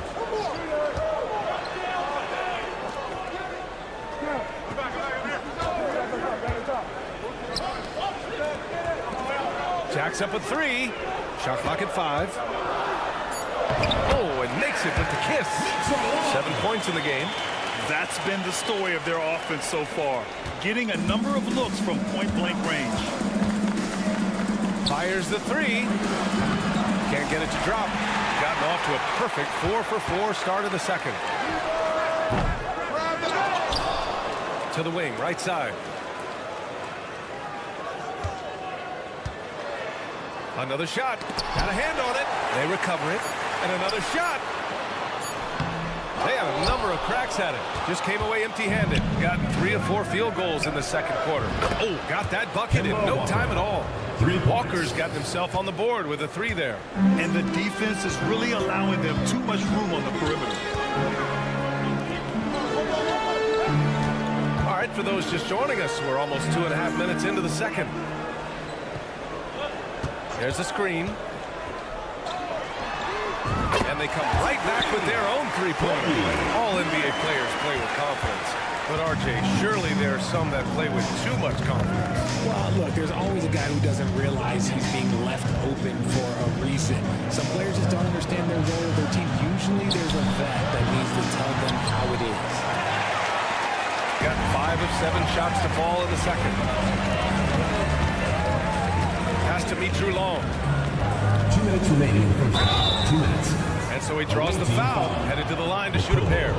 Jacks up a three. Shot clock at 5. Oh, and makes it with the kiss. 7 points in the game. That's been the story of their offense so far. Getting a number of looks from point-blank range. Fires the 3. Can't get it to drop. Gotten off to a perfect 4-for-4 start of the second. To the wing, right side. Another shot. Got a hand on it. They recover it. And another shot. They had a number of cracks at it. Just came away empty-handed. Got 3 or 4 field goals in the second quarter. Oh, got that bucket in no time at all. Walker's got himself on the board with a 3 there. And the defense is really allowing them too much room on the perimeter. All right, for those just joining us, we're almost 2.5 minutes into the second. There's a screen. And they come right back with their own three-pointer. All NBA players play with confidence. But, RJ, surely there are some that play with too much confidence. Well, look, there's always a guy who doesn't realize he's being left open for a reason. Some players just don't understand their role of their team. Usually there's a vet that needs to tell them how it is. Got 5 of 7 shots to fall in the second. Pass to Mitru Long. 2 minutes remaining in the first half. 2 minutes. And so he draws the foul, headed to the line to shoot a pair.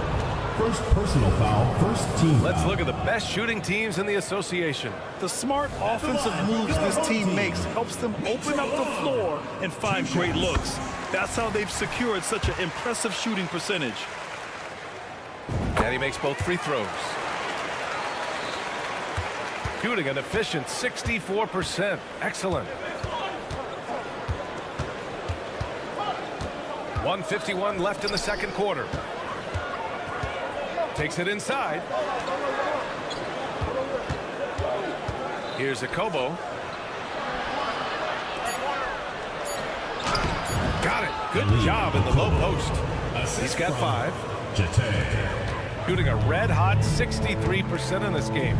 First personal foul, first team foul. Let's look at the best shooting teams in the association. The smart offensive moves this team makes helps them open up the floor and find great looks. That's how they've secured such an impressive shooting percentage. And he makes both free throws. Shooting an efficient 64%. Excellent. 1:51 left in the second quarter. Takes it inside. Here's Kobo. Got it. Good job in the low post. He's got 5. Shooting a red-hot 63% in this game.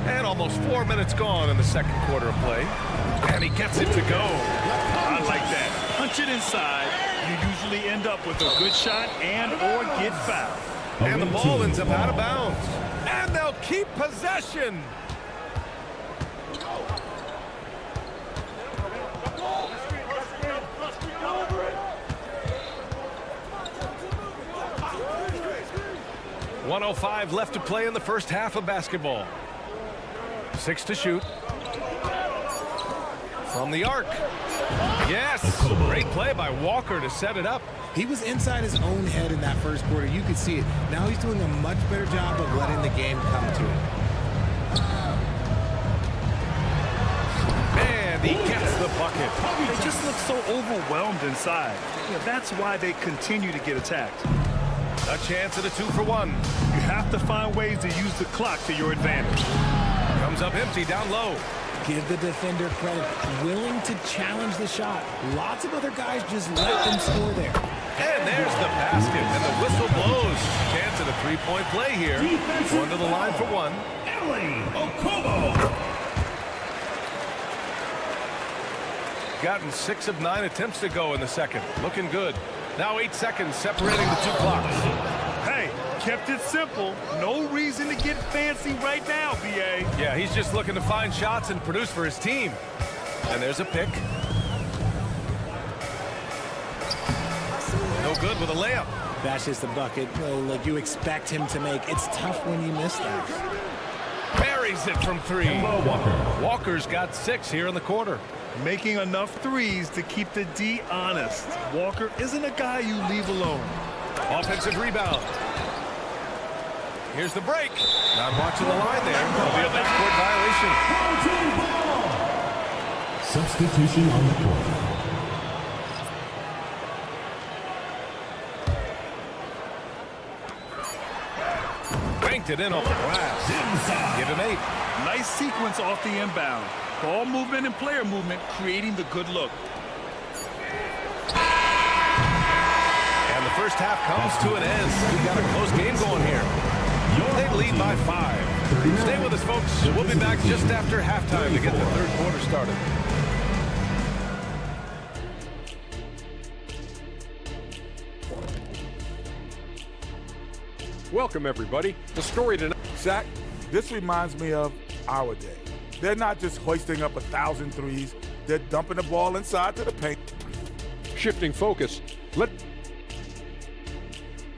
And almost 4 minutes gone in the second quarter of play. And he gets it to go. I like that. Punch it inside. You usually end up with a good shot and or get fouled. And the ball ends up out of bounds. And they'll keep possession. .105 left to play in the first half of basketball. 6 to shoot. From the arc. Yes! Great play by Walker to set it up. He was inside his own head in that first quarter. You could see it. Now he's doing a much better job of letting the game come to him. And he gets the bucket. They just look so overwhelmed inside. That's why they continue to get attacked. A chance at a 2-for-1. You have to find ways to use the clock to your advantage. Comes up empty down low. Give the defender credit. Willing to challenge the shot. Lots of other guys just let them score there. And there's the basket, and the whistle blows. Chance at a 3-point play here. One to the line for 1. Gotten 6 of 9 attempts to go in the second. Looking good. Now 8 seconds separating the 2 clocks. Hey, kept it simple. No reason to get fancy right now, B.A. Yeah, he's just looking to find shots and produce for his team. And there's a pick. No good with a layup. That's just a bucket. Like you expect him to make. It's tough when you miss that. Buries it from 3. Walker's got 6 here in the quarter. Making enough threes to keep the D honest. Walker isn't a guy you leave alone. Offensive rebound. Here's the break. Not watching the line there. That'll be a backcourt violation. Substitution on the court. Banked it in off the glass. Give him 8. Nice sequence off the inbound. Ball movement and player movement creating the good look. And the first half comes to an end. We've got a close game going here. They lead by 5. Stay with us, folks. We'll be back just after halftime to get the third quarter started. Welcome, everybody. The story tonight. Shaq, this reminds me of our day. They're not just hoisting up 1,000 threes. They're dumping the ball inside to the paint. Shifting focus.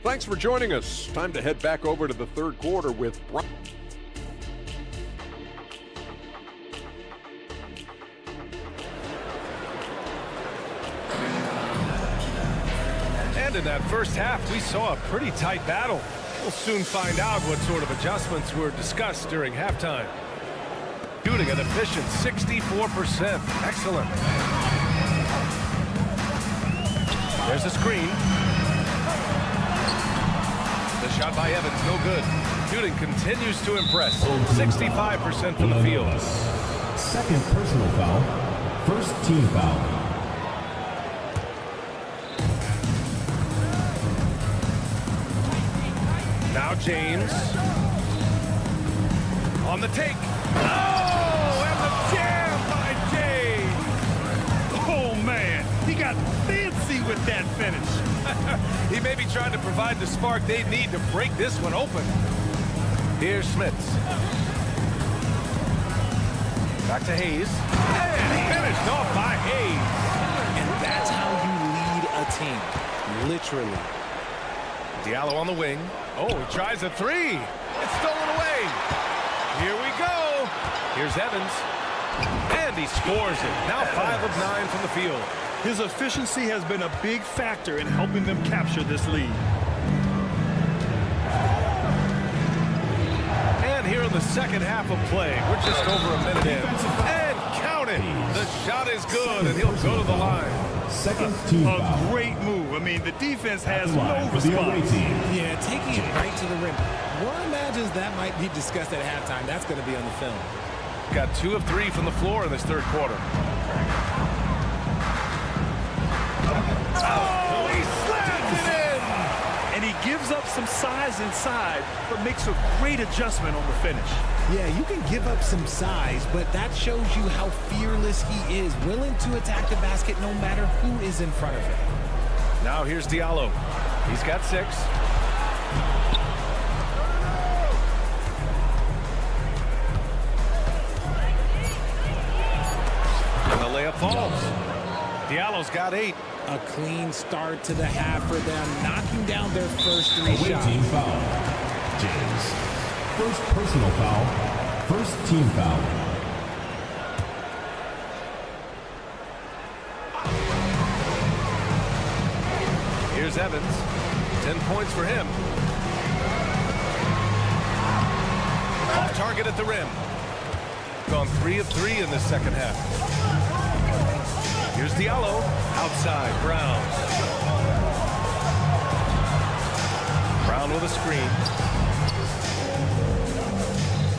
Thanks for joining us. Time to head back over to the third quarter with Brian. And in that first half, we saw a pretty tight battle. We'll soon find out what sort of adjustments were discussed during halftime. Shooting an efficient 64%. Excellent. There's a screen. The shot by Evans, no good. Shooting continues to impress. 65% from the field. Second personal foul. First team foul. Now James. On the take. Oh, and the jam by James. Oh, man. He got fancy with that finish. He may be trying to provide the spark they need to break this one open. Here's Schmitz. Back to Hayes. And finished off by Hayes. And that's how you lead a team. Literally. Diallo on the wing. Oh, he tries a 3. It's stolen away. Here we go. Here's Evans. And he scores it. Now 5 of 9 from the field. His efficiency has been a big factor in helping them capture this lead. And here in the second half of play, we're just over a minute in. And count it. The shot is good, and he'll go to the line. Second team foul. A great move. I mean, the defense has no response. Yeah, taking it right to the rim. One imagines that might be discussed at halftime. That's going to be on the film. Got 2 of 3 from the floor in this third quarter. Oh, he slams it in! And he gives up some size inside, but makes a great adjustment on the finish. Yeah, you can give up some size, but that shows you how fearless he is, willing to attack the basket no matter who is in front of him. Now here's Diallo. He's got 6. And the layup falls. Diallo's got 8. A clean start to the half for them, knocking down their first 3 shots. Team foul. James. First personal foul. First team foul. Here's Evans. 10 points for him. Off target at the rim. Gone 3 of 3 in this second half. Here's Diallo. Outside, Brown. Brown with a screen.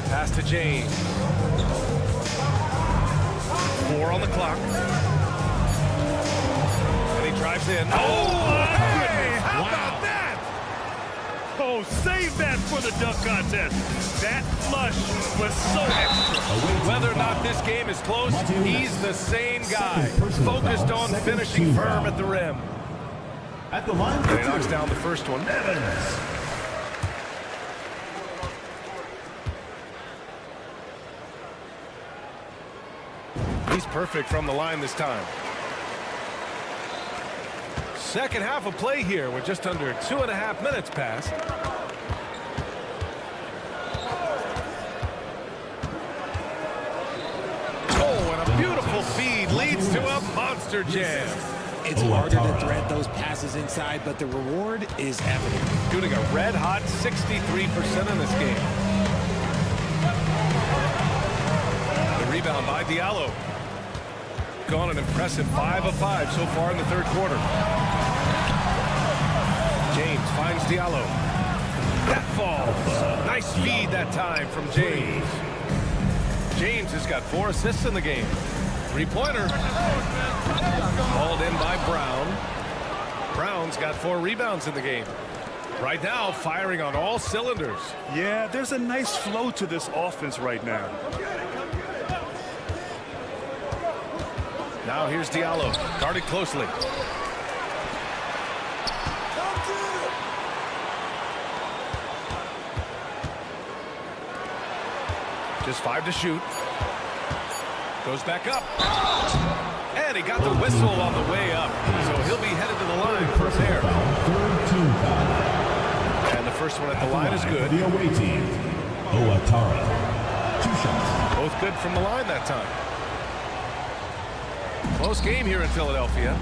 Pass to James. 4 on the clock. And he drives in. Oh, hey, how about that? Oh, save that for the dunk contest. That flush was so extra. Whether or not this game is close, he's the same guy. Focused on finishing firm at the rim. At the line, and he knocks down the first one. He's perfect from the line this time. Second half of play here with just under 2.5 minutes passed. Oh, and a beautiful feed leads to a monster jam. It's harder to thread those passes inside, but the reward is evident. Shooting a red-hot 63% in this game. The rebound by Diallo. Gone an impressive 5 of 5 so far in the third quarter. James finds Diallo. That falls. Nice feed that time from James. James has got 4 assists in the game. Three-pointer. Called in by Brown. Brown's got 4 rebounds in the game. Right now, firing on all cylinders. Yeah, there's a nice flow to this offense right now. Now here's Diallo, guarded closely. Just 5 to shoot. Goes back up. And he got the whistle on the way up. So he'll be headed to the line for a pair. And the first one at the line is good. The away team, Owatara. 2 shots. Both good from the line that time. Close game here in Philadelphia.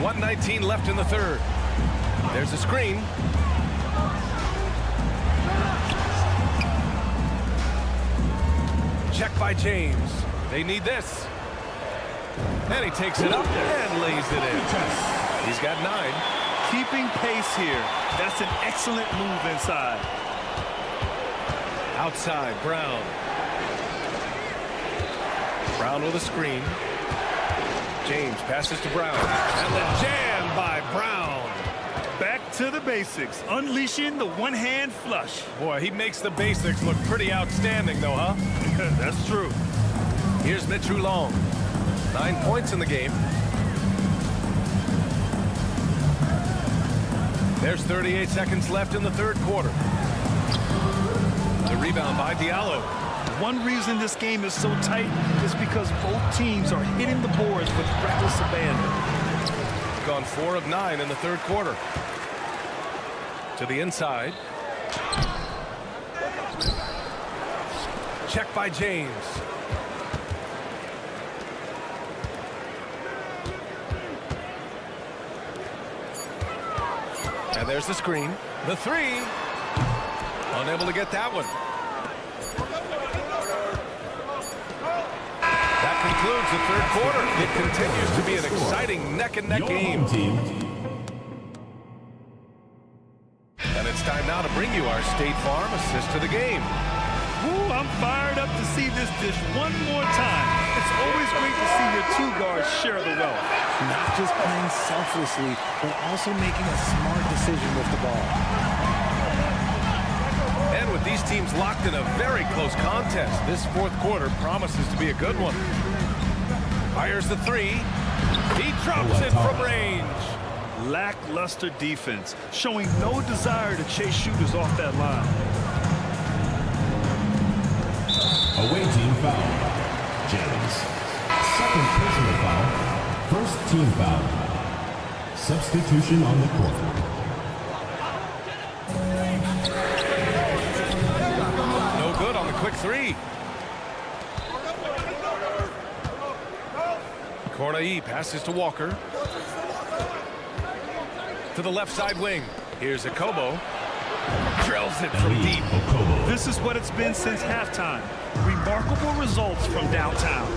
1:19 left in the third. There's a screen. Check by James. They need this. And he takes it up and lays it in. He's got 9. Keeping pace here. That's an excellent move inside. Outside, Brown. Brown with a screen. James passes to Brown. And the jam by Brown. Back to the basics. Unleashing the one-hand flush. Boy, he makes the basics look pretty outstanding, though, huh? That's true. Here's Mitch Long. 9 points in the game. There's 38 seconds left in the third quarter. The rebound by Diallo. One reason this game is so tight is because both teams are hitting the boards with reckless abandon. Gone 4 of 9 in the third quarter. To the inside. Check by James. And there's the screen. The 3. Unable to get that one. That concludes the third quarter. It continues to be an exciting neck-and-neck game. And it's time now to bring you our State Farm assist to the game. Ooh, I'm fired up to see this dish one more time. It's always great to see your 2 guards share the wealth. Not just playing selflessly, but also making a smart decision with the ball. And with these teams locked in a very close contest, this fourth quarter promises to be a good one. Fires the 3. He drops it from range. Lackluster defense, showing no desire to chase shooters off that line. Away team foul. James. Second personal foul. First team foul. Substitution on the court. No good on the quick 3. Cornai passes to Walker. To the left side wing. Here's Okobo. Drills it from deep. This is what it's been since halftime. Remarkable results from downtown.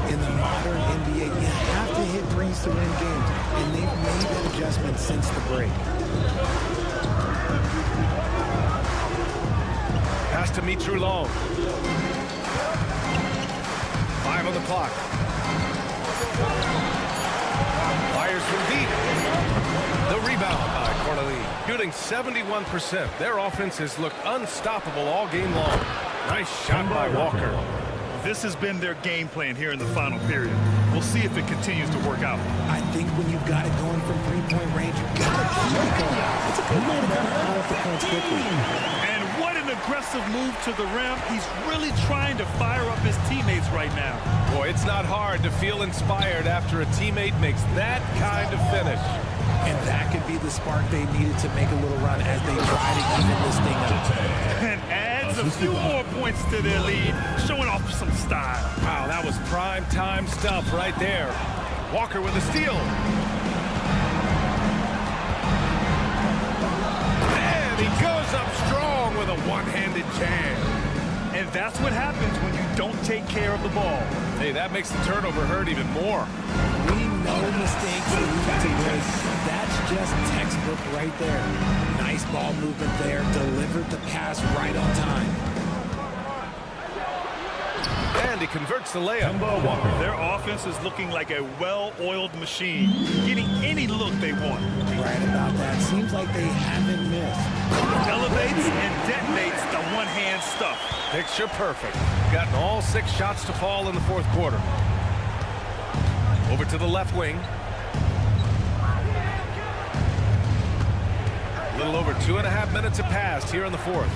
In the modern NBA, you have to hit threes to win games, and they've made that adjustment since the break. Pass to Mitch Long. 5 on the clock. Fires from deep. The rebound by Corneli. Shooting 71%. Their offense has looked unstoppable all game long. Nice shot by Walker. This has been their game plan here in the final period. We'll see if it continues to work out. I think when you've got it going from three-point range, you've got to keep it going. It's a good way to kind of out off the points quickly. And what an aggressive move to the rim. He's really trying to fire up his teammates right now. Boy, it's not hard to feel inspired after a teammate makes that kind of finish. And that could be the spark they needed to make a little run as they try to even this thing up. And adds adds a few more points to their lead, showing off some style. Wow, that was prime time stuff right there. Walker with the steal. And he goes up strong with a one-handed jam. And that's what happens when you don't take care of the ball. Hey, that makes the turnover hurt even more. We know mistakes lead to break. That's just textbook right there. Nice ball movement there. Delivered the pass right on time. And he converts the layup. Their offense is looking like a well-oiled machine, getting any look they want. Right about that. Seems like they haven't missed. Elevates and detonates the one-hand stuff. Picture perfect. Gotten all 6 shots to fall in the fourth quarter. Over to the left wing. A little over 2.5 minutes have passed here in the fourth.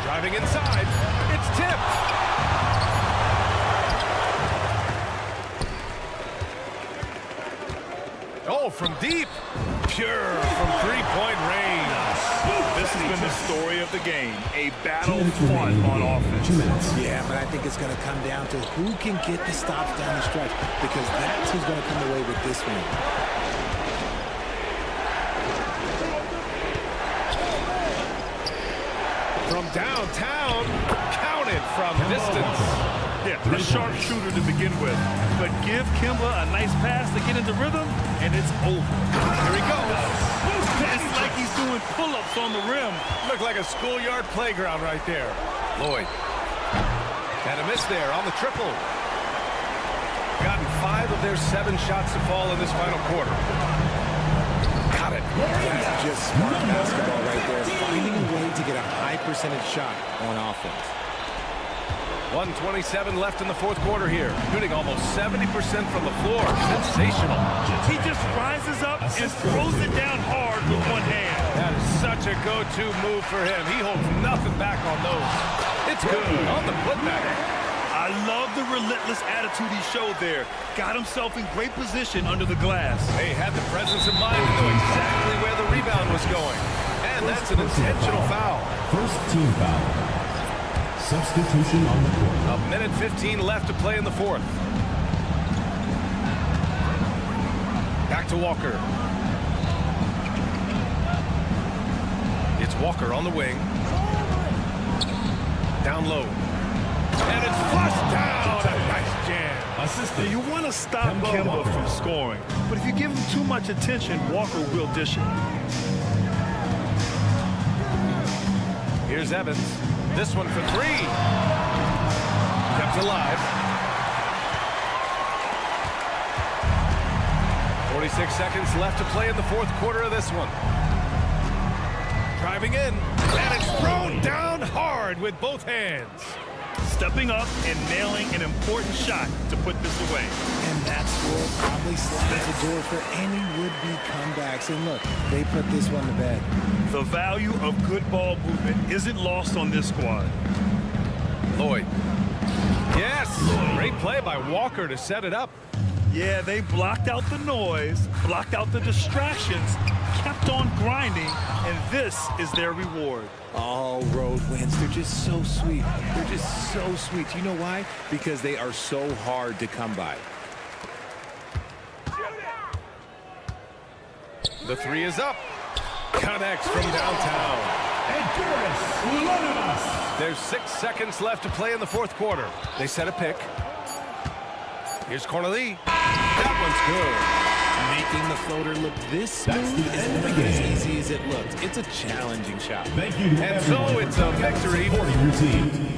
Driving inside. It's tipped. Oh, from deep. Pure from three-point range. This has been the story of the game. A battle fought on offense. Yeah, but I think it's going to come down to who can get the stops down the stretch, because that's who's going to come away with this one. From downtown, counted from distance. Yeah, a sharpshooter to begin with. But give Kimba a nice pass to get into rhythm, and it's over. Here he goes. It's like he's doing pull-ups on the rim. Looked like a schoolyard playground right there. Lloyd. And a miss there on the triple. Gotten 5 of their 7 shots to fall in this final quarter. Got it. That's just smart basketball right there. Finding a way to get a high percentage shot on offense. 1:27 left in the fourth quarter here. Shooting almost 70% from the floor. Sensational. He just rises up and throws it down hard with one hand. That is such a go-to move for him. He holds nothing back on those. It's good on the putback. I love the relentless attitude he showed there. Got himself in great position under the glass. He had the presence of mind to know exactly where the rebound was going. And that's an intentional foul. First team foul. Substitution on the court. 1:15 left to play in the fourth. Back to Walker. It's Walker on the wing. Down low. And it's flushed down. A nice jam. Assistant. You want to stop Kimba from scoring, but if you give him too much attention, Walker will dish it. Here's Evans. This one for 3. Kept alive. 46 seconds left to play in the fourth quarter of this one. Driving in. And it's thrown down hard with both hands. Stepping up and nailing an important shot to put this away. And that score probably slides the door for any would-be comebacks. And look, they put this one to bed. The value of good ball movement isn't lost on this squad. Lloyd. Yes! Great play by Walker to set it up. Yeah, they blocked out the noise, blocked out the distractions, kept on grinding, and this is their reward. All road wins. They're just so sweet. They're just so sweet. You know why? Because they are so hard to come by. The 3 is up. Connects from downtown. There's 6 seconds left to play in the fourth quarter. They set a pick. Here's Cornelie. That one's good. Making the floater look this smooth is not as easy as it looks. It's a challenging shot. Thank you. And so it's a victory. Supporting your team.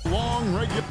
Long regular.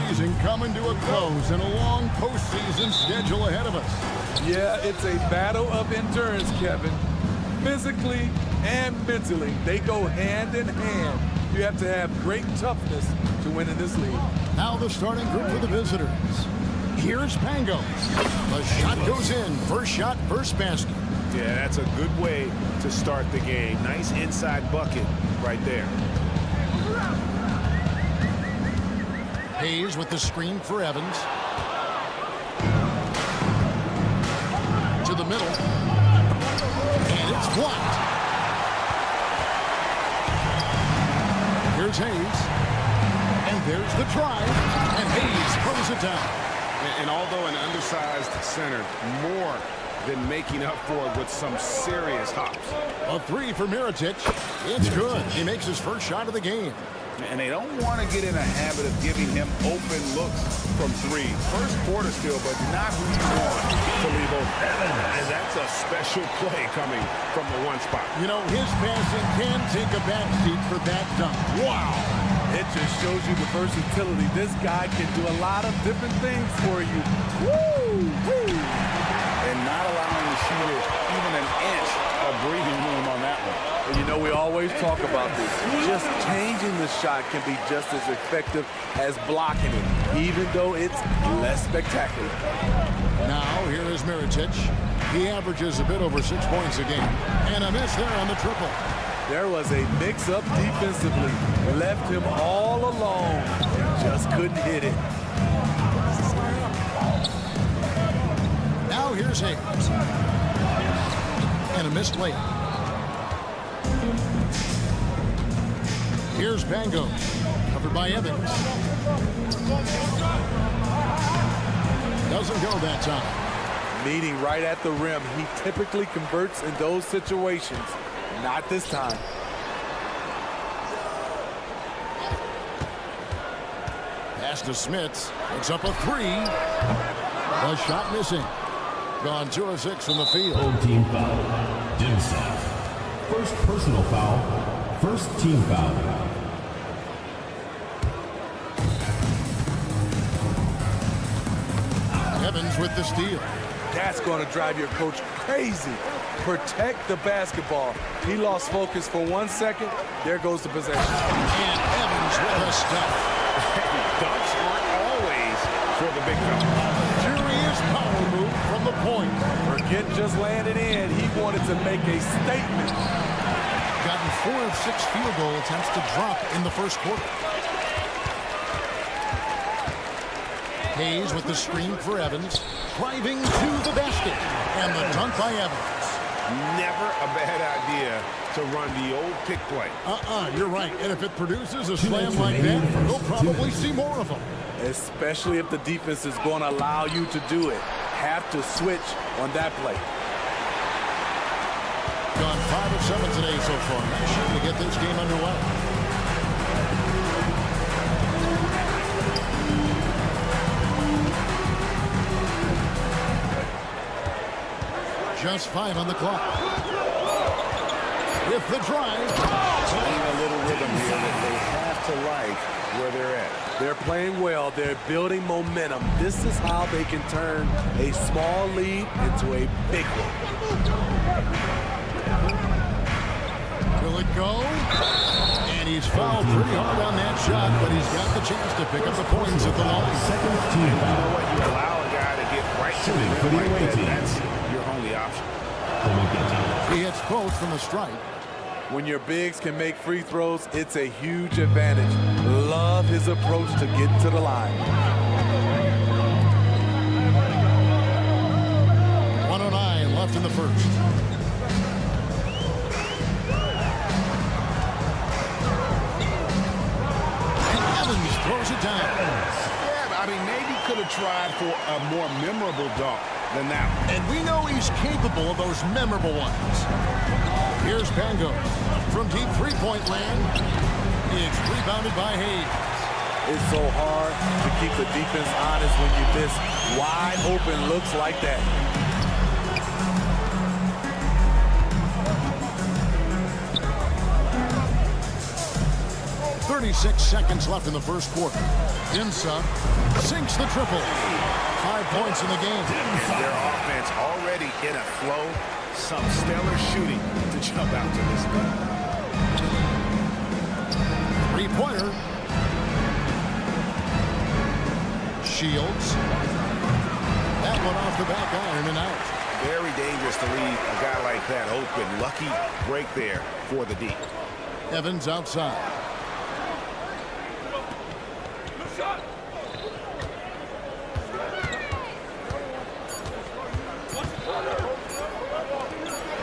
Season coming to a close and a long postseason schedule ahead of us. Yeah, it's a battle of endurance, Kevin. Physically and mentally, they go hand in hand. You have to have great toughness to win in this league. Now the starting group for the visitors. Here's Pango. The shot goes in. First shot, first basket. Yeah, that's a good way to start the game. Nice inside bucket right there. Hayes with the screen for Evans. To the middle. And it's blocked. Here's Hayes. And there's the drive. And Hayes throws it down. And although an undersized center, more than making up for it with some serious hops. A three for Mirotic. It's good. He makes his first shot of the game. And they don't want to get in a habit of giving him open looks from three. First quarter still, but not who you want to leave open. And that's a special play coming from the one spot. You know, his passing can take a backseat for that dunk. Wow. It just shows you the versatility. This guy can do a lot of different things for you. Woo! Woo! And not allowing the shooter even an inch of breathing room on that one. And you know, we always talk about this. Just changing the shot can be just as effective as blocking it, even though it's less spectacular. Now, here is Mirotic. He averages a bit over 6 points a game. And a miss there on the triple. There was a mix-up defensively. Left him all alone. Just couldn't hit it. Now here's Hayes. And a missed layup. Here's Pango. Covered by Evans. Doesn't go that time. Meeting right at the rim. He typically converts in those situations. Not this time. Pass to Smits. It's up a three. A shot missing. Gone 2 of 6 from the field. Old team foul. Dimsack. First personal foul. First team foul. Evans with the steal. That's going to drive your coach crazy. Protect the basketball. He lost focus for 1 second. There goes the possession. And Evans with a step. Dunks aren't always for the big fella. Curious power move from the point. Forget just landing in. He wanted to make a statement. Gotten 4 of 6 field goal attempts to drop in the first quarter. Hayes with the screen for Evans. Driving to the basket. And the dunk by Evans. Never a bad idea to run the old pick play. You're right. And if it produces a slam like that, we'll probably see more of them. Especially if the defense is going to allow you to do it. Have to switch on that play. Gone 5 of 7 today so far. Nice shot to get this game underway. Just 5 on the clock. With the drive. Playing a little rhythm here that they have to like where they're at. They're playing well. They're building momentum. This is how they can turn a small lead into a big one. Will it go? And he's fouled pretty hard on that shot, but he's got the chance to pick up the points at the line. Second team You know foul. what? You allow a guy to get right Serving for the away team. That's your only option. He hits both from the stripe. When your bigs can make free throws, it's a huge advantage. Love his approach to get to the line. 109 left in the first. And Evans throws it down. Yeah, I mean, maybe could have tried for a more memorable dunk than that one. And we know he's capable of those memorable ones. Here's Pango from deep three-point land. It's rebounded by Hayes. It's so hard to keep the defense honest when you miss wide open looks like that. .36 left in the first quarter. Insa sinks the triple. 5 points in the game. And their offense already in a flow. Some stellar shooting to jump out to this game. Three-pointer. Shields. That one off the back iron and out. Very dangerous to leave a guy like that open. Lucky break there for the D. Evans outside.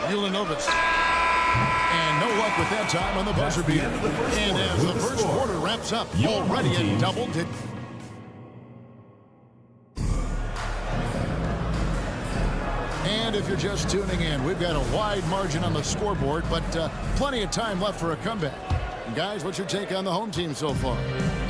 Ulanovitz. And no luck with that time on the buzzer beater. And as the first quarter wraps up, already a double digit. And if you're just tuning in, we've got a wide margin on the scoreboard, but plenty of time left for a comeback. Guys, what's your take on the home team so far?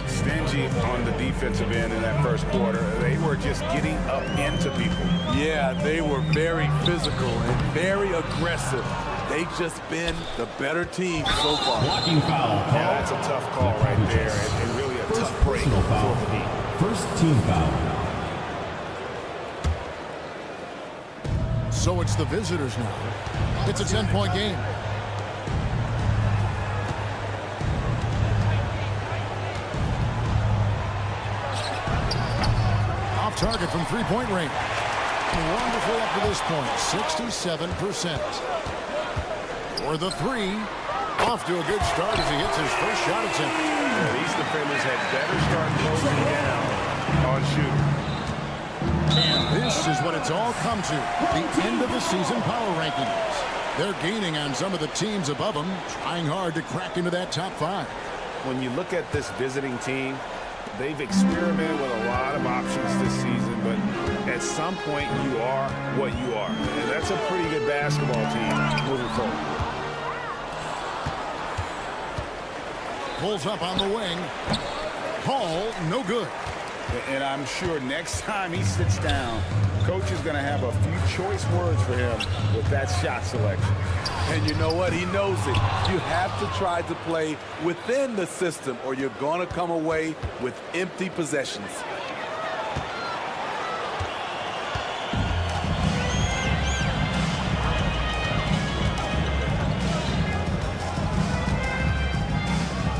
Stingy on the defensive end in that first quarter. They were just getting up into people. Yeah, they were very physical and very aggressive. They've just been the better team so far. Blocking foul. Yeah, that's a tough call right there, and really a tough break for the D. First team foul. So it's the visitors now. It's a 10-point game. Off target from three-point range. Wonderful up to this point, 67%. For the three, off to a good start as he hits his first shot attempt. Yeah, these defenders had better start closing down on shooting. And this is what it's all come to, the end of the season power rankings. They're gaining on some of the teams above them, trying hard to crack into that top 5. When you look at this visiting team, they've experimented with a lot of options this season, but at some point you are what you are. And that's a pretty good basketball team moving forward. Pulls up on the wing. Paul, no good. And I'm sure next time he sits down, coach is going to have a few choice words for him with that shot selection. And you know what? He knows it. You have to try to play within the system or you're going to come away with empty possessions.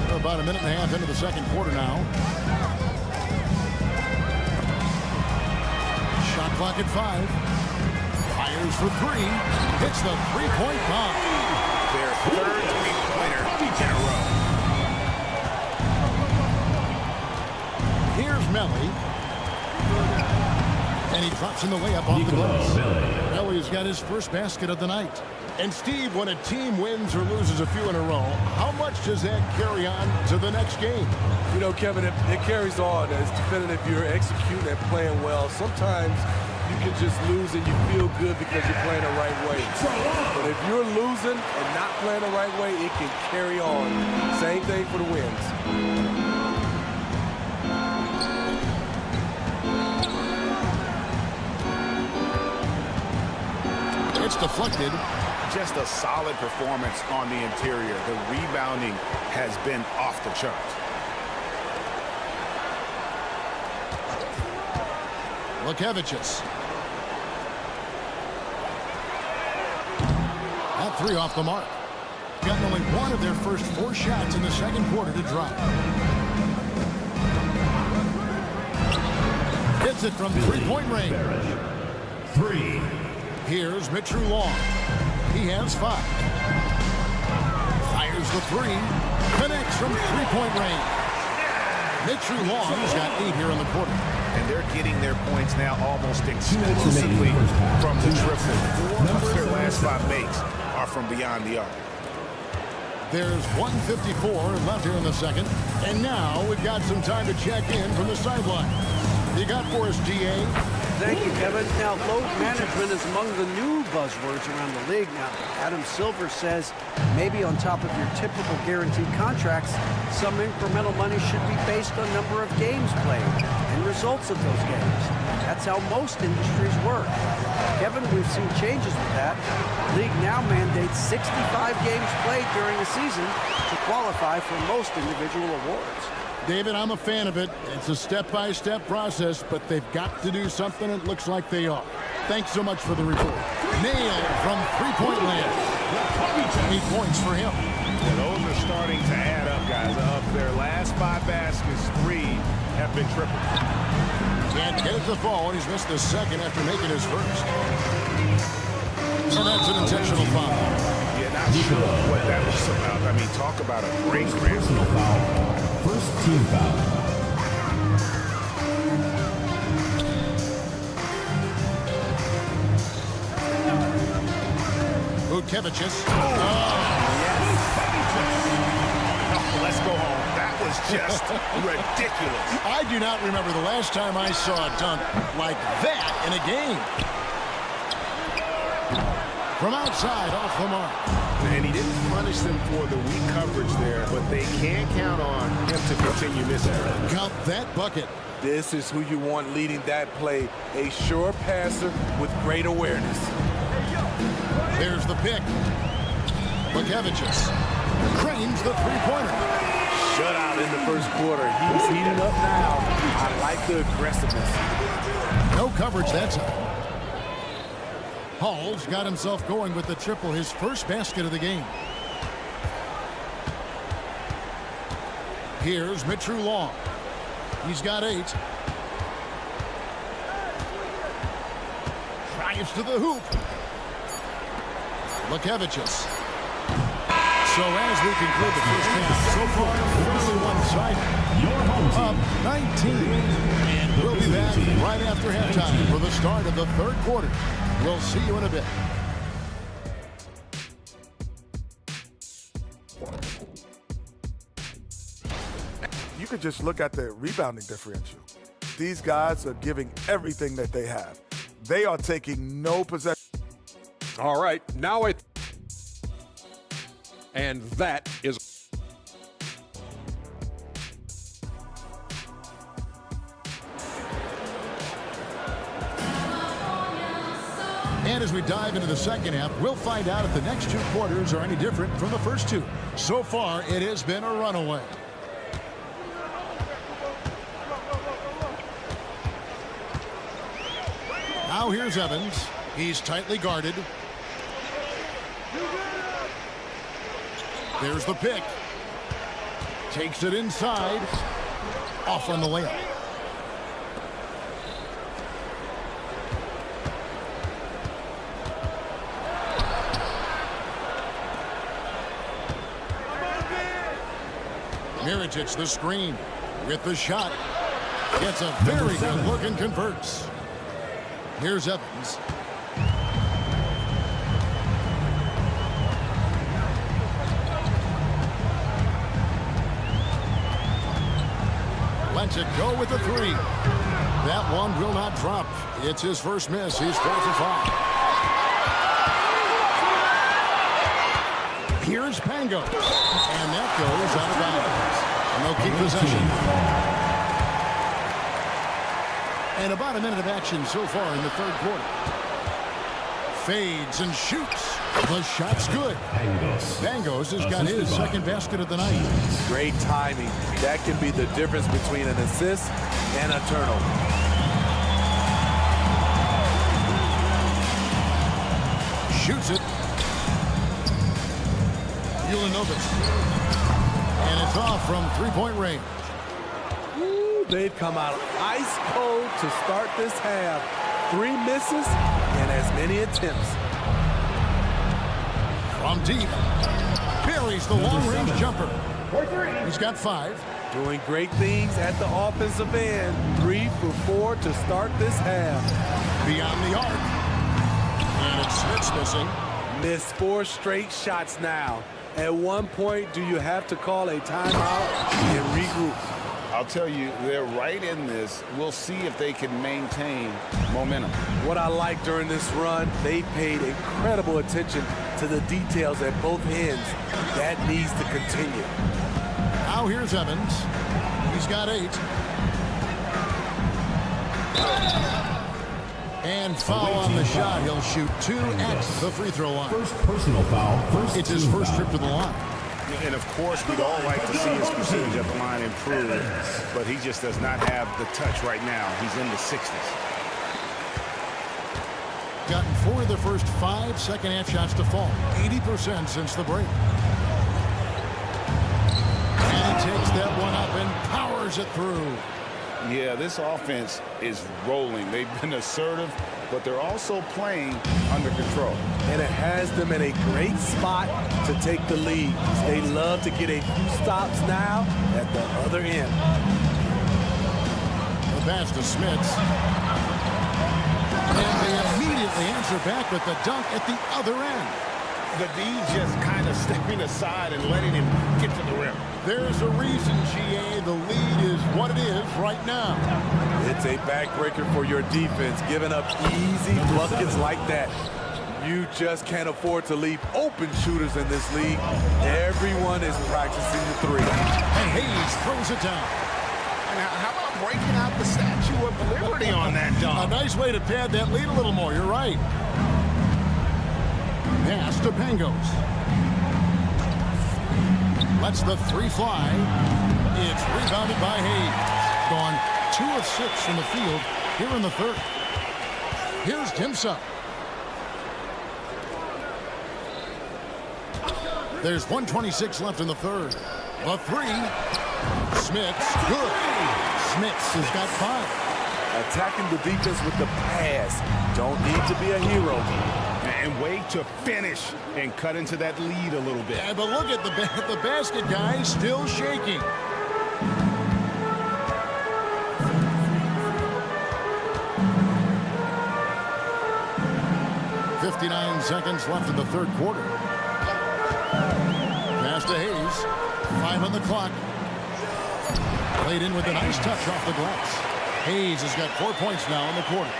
We're about a minute and a half into the second quarter now. Shot clock at 5. Fires for 3. Hits the three-point bomb. Their third three-pointer in a row. Here's Melly. And he drops in the layup off the glass. Melly's got his first basket of the night. And Steve, when a team wins or loses a few in a row, how much does that carry on to the next game? You know, Kevin, it carries on. It's depending if you're executing and playing well. Sometimes you can just lose and you feel good because you're playing the right way. But if you're losing and not playing the right way, it can carry on. Same thing for the wins. It's deflected. Just a solid performance on the interior. The rebounding has been off the charts. Lukevicius. That 3 off the mark. Got only one of their first 4 shots in the second quarter to drop. Hits it from three-point range. 3. Here's Mitchell Long. He has 5. Fires the 3. Connects from three-point range. Mitchell Long's got 8 here in the quarter. And they're getting their points now almost exclusively from the triple. 4 of their last 5 makes are from beyond the arc. There's 1:54 left here in the second. And now we've got some time to check in from the sideline. You got for us, DA? Thank you, Kevin. Now, load management is among the new buzzwords around the league. Now, Adam Silver says maybe on top of your typical guaranteed contracts, some incremental money should be based on number of games played and results of those games. That's how most industries work. Kevin, we've seen changes with that. The league now mandates 65 games played during a season to qualify for most individual awards. David, I'm a fan of it. It's a step-by-step process, but they've got to do something. It looks like they are. Thanks so much for the report. Nailed from three-point land. 8 points for him. Well, those are starting to add up, guys. Of their last 5 baskets, 3 have been triple. Can't get the ball, and he's missed the second after making his first. And that's an intentional foul. Yeah, not sure what that was about. I mean, talk about a brain cramp. Personal foul. First team foul. Vučević. Let's go home. That was just ridiculous. I do not remember the last time I saw a dunk like that in a game. From outside, off the mark. And he didn't punish them for the weak coverage there, but they can't count on him to continue missing. Count that bucket. This is who you want leading that play. A sure passer with great awareness. There's the pick. Vučević cranes the three-pointer. Shutout in the first quarter. He's heating up now. I like the aggressiveness. No coverage that time. Hall's got himself going with the triple, his first basket of the game. Here's Mitchell Long. He's got 8. Drives to the hoop. Vučević. So as we conclude the first half, so far, really one-sided. Your home Up 19. And we'll be back right after halftime for the start of the third quarter. We'll see you in a bit. You could just look at the rebounding differential. These guys are giving everything that they have. They are taking no possession. All right, now it. And that is. And as we dive into the second half, we'll find out if the next 2 quarters are any different from the first 2. So far, it has been a runaway. Now here's Evans. He's tightly guarded. There's the pick. Takes it inside. Off on the layup. Miričić the screen with the shot. Gets a very good look and converts. Here's Evans. Lets it go with the 3. That one will not drop. It's his first miss. He's 4 for 5. Here's Pango. And that goes out of bounds. And they'll keep possession. And about a minute of action so far in the third quarter. Fades and shoots. The shot's good. Bangos has got his second basket of the night. Great timing. That can be the difference between an assist and a turnover. Shoots it. Ulanovich. And it's off from three-point range. Ooh, they've come out ice cold to start this half. 3 misses and as many attempts. From deep, buries the long-range jumper. He's got 5. Doing great things at the offensive end. 3 for 4 to start this half. Beyond the arc. And it's Smith's missing. Missed 4 straight shots now. At one point, do you have to call a timeout and regroup? I'll tell you, they're right in this. We'll see if they can maintain momentum. What I like during this run, they paid incredible attention to the details at both ends. That needs to continue. Now here's Evans. He's got 8. And foul on the shot. He'll shoot 2 at the free throw line. First personal foul. It's his first trip to the line. And of course, we'd all like to see his percentage at the line improve, but he just does not have the touch right now. He's in the 60s. Gotten 4 of the first 5 second-half shots to fall. 80% since the break. And he takes that one up and powers it through. Yeah, this offense is rolling. They've been assertive, but they're also playing under control. And it has them in a great spot to take the lead. They love to get a few stops now at the other end. The pass to Smits. And they immediately answer back with the dunk at the other end. The D just kind of stepping aside and letting him get to the rim. There's a reason, GA, the lead is what it is right now. It's a backbreaker for your defense, giving up easy buckets like that. You just can't afford to leave open shooters in this league. Everyone is practicing the 3. And Hayes throws it down. Now, how about breaking out the Statue of Liberty on that dunk? A nice way to pad that lead a little more. You're right. Pass to Pangos. Lets the 3 fly. It's rebounded by Hayes. Gone 2 of 6 from the field here in the 3rd. Here's Dimsa. There's 1:26 left in the 3rd. The 3. Smits. Good. Smits has got 5. Attacking the defense with the pass. Don't need to be a hero. And wait to finish and cut into that lead a little bit. Yeah, but look at the basket, guys, still shaking. .59 seconds left in the 3rd quarter. Pass to Hayes. 5 on the clock. Played in with a nice touch off the glass. Hayes has got 4 points now in the quarter.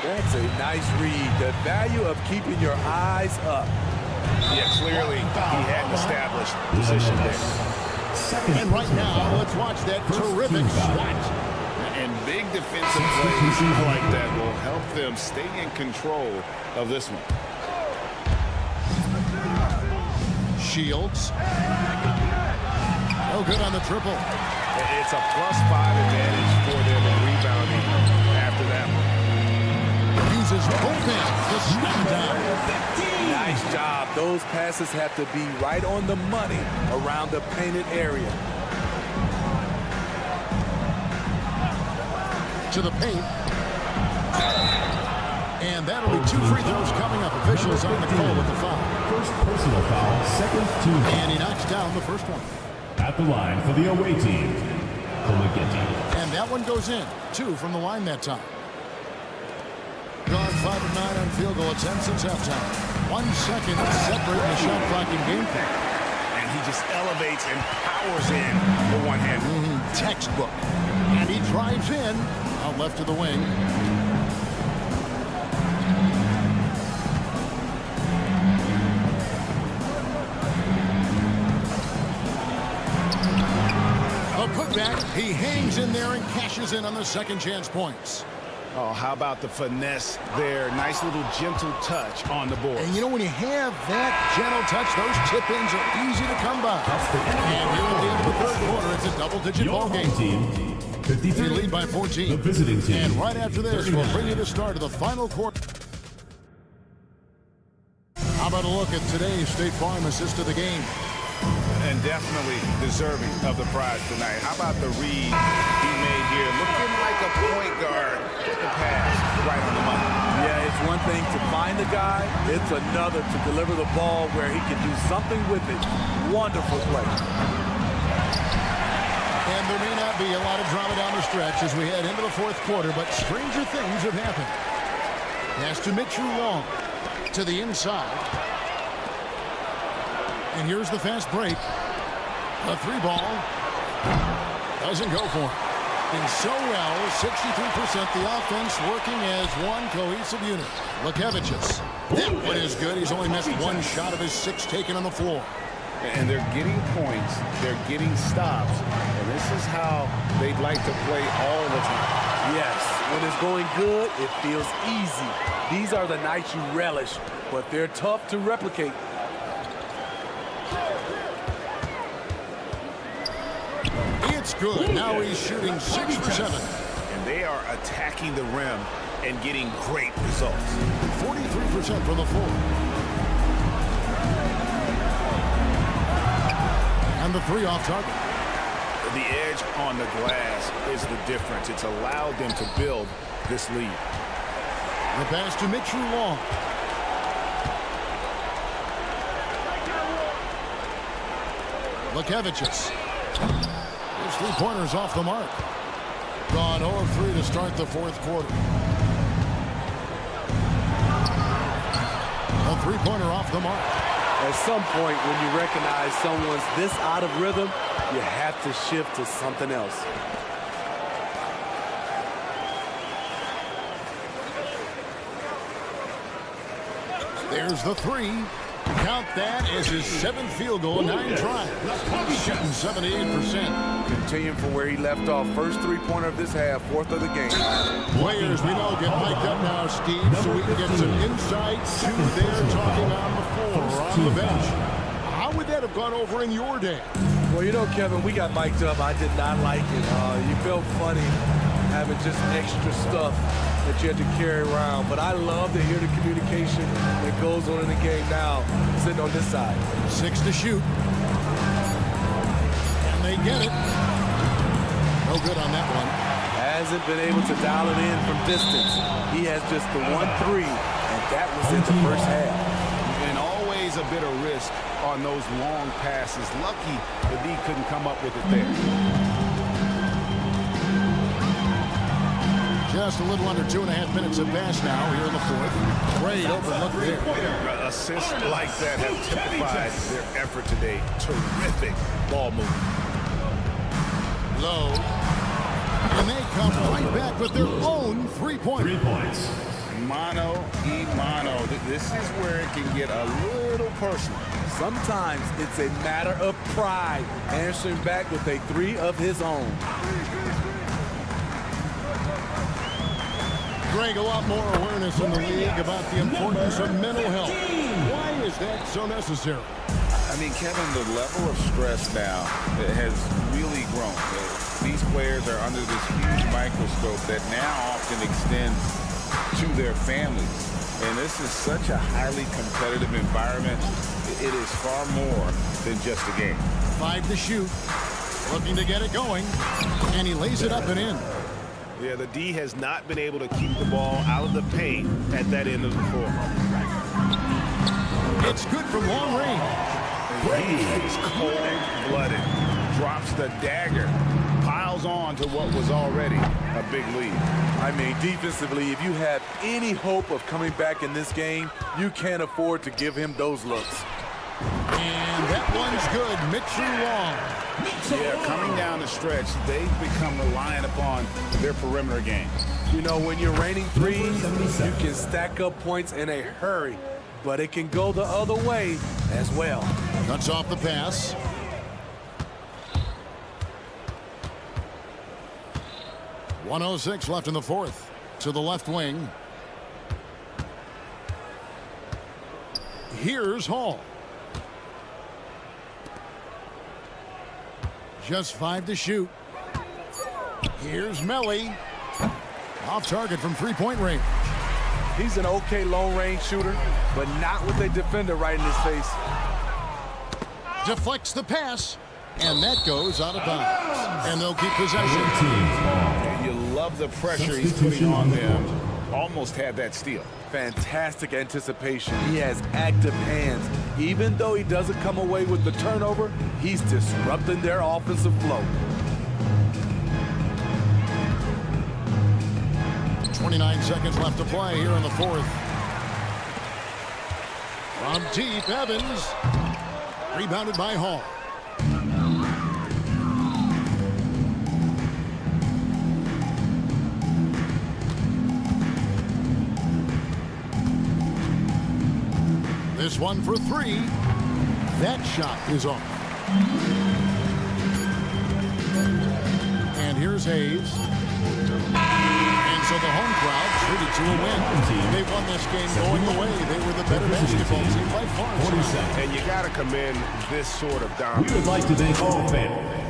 That's a nice read. The value of keeping your eyes up. Yeah, clearly he had an established position there. And right now, let's watch that terrific shot. And big defensive plays like that will help them stay in control of this one. Shields. No good on the triple. It's a +5 advantage for them in rebounding after that one. Uses both hands to snap down. Nice job. Those passes have to be right on the money around the painted area. To the paint. And that'll be 2 free throws coming up. Officials on the call with the foul. First personal foul, second team. And he knocks down the first one. At the line for the away team, Colaghetti. And that one goes in. 2 from the line that time. Gone 5 of 9 on field goal attempts since halftime. 1 second separating the shot clock in game clock. And he just elevates and powers in the one hand. Textbook. And he drives in out left to the wing. A putback. He hangs in there and cashes in on the second chance points. Oh, how about the finesse there? Nice little gentle touch on the board. And you know, when you have that gentle touch, those tip-ins are easy to come by. And here at the end of the 3rd quarter, it's a double-digit ball game. Team, 53. They lead by 14. The visiting team. And right after this, 39. We'll bring you the start of the final quarter. How about a look at today's State Farm assist of the game? And definitely deserving of the prize tonight. How about the read he made here? Looking like a point guard. Get the pass right on the money. Yeah, it's one thing to find the guy. It's another to deliver the ball where he can do something with it. Wonderful play. And there may not be a lot of drama down the stretch as we head into the fourth quarter, but stranger things have happened. Pass to Mitchell Long to the inside. And here's the fast break. A three ball. Doesn't go for him. And so well, 63% the offense working as one cohesive unit. Lekevicius. That one is good. He's only missed one shot of his 6 taken on the floor. And they're getting points. They're getting stops. And this is how they'd like to play all the time. Yes, when it's going good, it feels easy. These are the nights you relish, but they're tough to replicate. It's good. Now he's shooting 6 for 7. And they are attacking the rim and getting great results. 43% from the floor. And the 3 off target. The edge on the glass is the difference. It's allowed them to build this lead. The pass to Mitchell Long. Lekevicius. His 3-pointers off the mark. Gone 0 of 3 to start the fourth quarter. A 3-pointer off the mark. At some point, when you recognize someone's this out of rhythm, you have to shift to something else. There's the 3. Count that as his 7th field goal, 9 tries. Shooting 78%. Continuing from where he left off. First 3-pointer of this half, 4th of the game. Players, we know, get mic'd up now, Steve, so we can get some insight to their talking on the floor, on the bench. How would that have gone over in your day? Well, you know, Kevin, we got mic'd up. I did not like it. You felt funny having just extra stuff that you had to carry around. But I love to hear the communication that goes on in the game now, sitting on this side. 6 to shoot. And they get it. No good on that one. Hasn't been able to dial it in from distance. He has just the 1-3, and that was in the first half. And always a bit of risk on those long passes. Lucky the D couldn't come up with it there. Just a little under 2.5 minutes have passed now here in the fourth. Great open look there. Assists like that have typified their effort today. Terrific ball movement. Low. And they come right back with their own 3-pointer. 3 points. Mano y mano. This is where it can get a little personal. Sometimes it's a matter of pride, answering back with a 3 of his own. Greg, a lot more awareness in the league about the importance of mental health. Why is that so necessary? I mean, Kevin, the level of stress now has really grown. These players are under this huge microscope that now often extends to their families. And this is such a highly competitive environment. It is far more than just a game. 5 to shoot. Looking to get it going. And he lays it up and in. Yeah, the D has not been able to keep the ball out of the paint at that end of the floor. It's good from long range. He's cold-blooded. Drops the dagger. Piles on to what was already a big lead. I mean, defensively, if you have any hope of coming back in this game, you can't afford to give him those looks. And that one's good. Mitchell Long. Yeah, coming down the stretch, they've become reliant upon their perimeter game. You know, when you're raining threes, you can stack up points in a hurry, but it can go the other way as well. Cuts off the pass. .106 left in the fourth. To the left wing. Here's Hall. Just 5 to shoot. Here's Melly. Off target from 3-point range. He's an okay long-range shooter, but not with a defender right in his face. deflects the pass, and that goes out of bounds. And they'll keep possession. And you love the pressure he's putting on them. Almost had that steal. Fantastic anticipation. He has active hands. Even though he doesn't come away with the turnover, he's disrupting their offensive flow. 29 seconds left to play here in the fourth. From deep, Evans. Rebounded by Hall. This one for three. That shot is off. And here's Hayes. And so the home crowd treated to a win. They won this game going away. They were the better basketball team by far. And you got to commend this sort of dominance. We would like to thank all fans.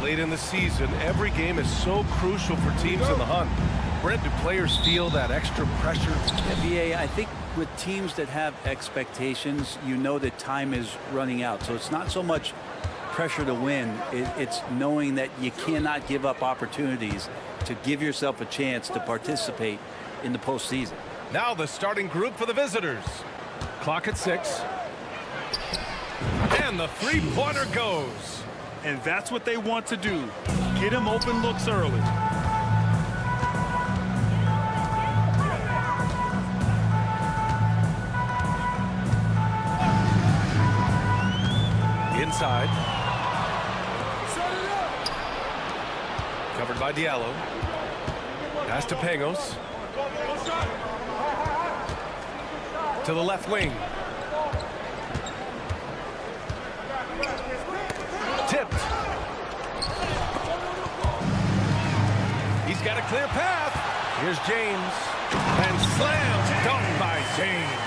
Late in the season, every game is so crucial for teams in the hunt. Brent, do players feel that extra pressure? Yeah, I think with teams that have expectations, you know that time is running out. So it's not so much pressure to win. It's knowing that you cannot give up opportunities to give yourself a chance to participate in the postseason. Now the starting group for the visitors. Clock at 6. And the three-pointer goes. And that's what they want to do. Get him open looks early. Inside. Covered by Diallo. Pass to Pangos. To the left wing. Tipped. He's got a clear path. Here's James. And slam dunked by James.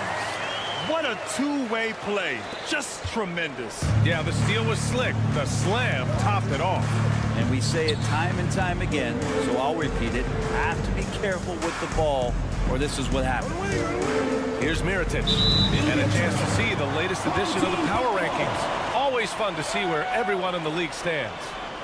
What a two-way play. Just tremendous. Yeah, the steal was slick. The slam topped it off. And we say it time and time again, so I'll repeat it. Have to be careful with the ball, or this is what happens. Here's Mirotic. And a chance to see the latest edition of the power rankings. Always fun to see where everyone in the league stands.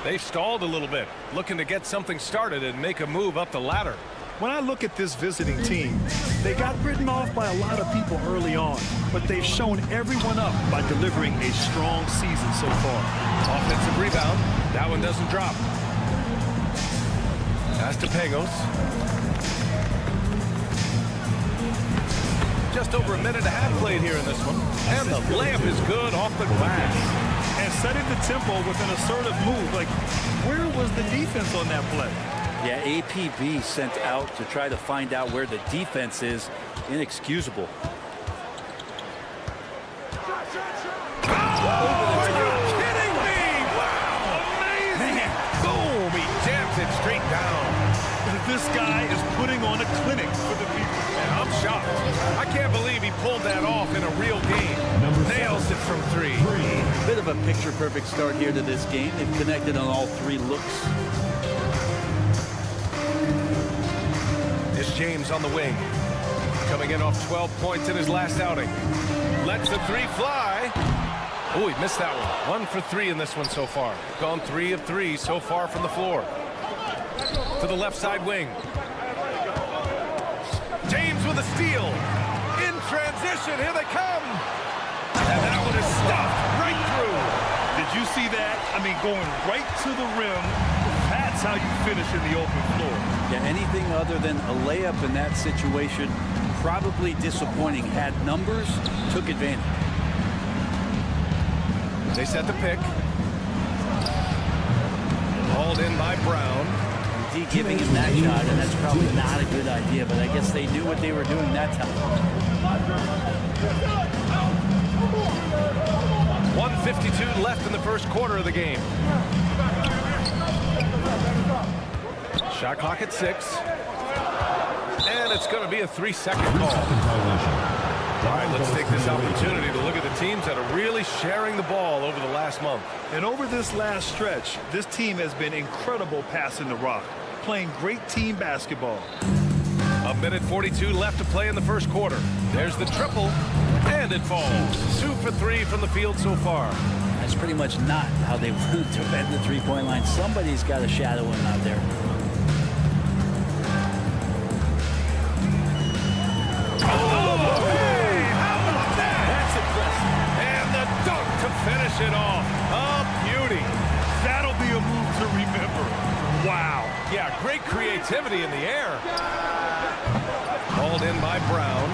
They've stalled a little bit, looking to get something started and make a move up the ladder. When I look at this visiting team, they got written off by a lot of people early on, but they've shown everyone up by delivering a strong season so far. Offensive rebound. That one doesn't drop. Pass to Pangos. Just over a minute and a half played here in this one. And the layup is good off the glass. And setting the tempo with an assertive move. Like, where was the defense on that play? Yeah, APB sent out to try to find out where the defense is. Inexcusable. Are you kidding me? Wow, amazing. Boom, he jams it straight down. This guy is putting on a clinic for the people. And I'm shocked. I can't believe he pulled that off in a real game. Nails it from 3. Bit of a picture-perfect start here to this game. They've connected on all 3 looks. It's James on the wing. Coming in off 12 points in his last outing. Lets the 3 fly. Oh, he missed that one. 1 for 3 in this one so far. Gone 3 of 3 so far from the floor. To the left side wing. James with a steal. In transition, here they come. And that one is stuffed right through. Did you see that? I mean, going right to the rim. That's how you finish in the open floor. Yeah, anything other than a layup in that situation, probably disappointing. Had numbers, took advantage. They set the pick. Hauled in by Brown. D giving him that shot, and that's probably not a good idea, but I guess they knew what they were doing that time. 1:52 left in the first quarter of the game. Shot clock at 6. And it's going to be a 3-second call. All right, let's take this opportunity to look at the teams that are really sharing the ball over the last month. And over this last stretch, this team has been incredible passing the rock, playing great team basketball. 1:42 left to play in the first quarter. There's the triple, and it falls. 2 for 3 from the field so far. I That's pretty much not how they want to defend the three-point line. Somebody's got to shadow him out there. Finish it off. A beauty. That'll be a move to remember. Wow. Yeah, great creativity in the air. Hauled in by Brown.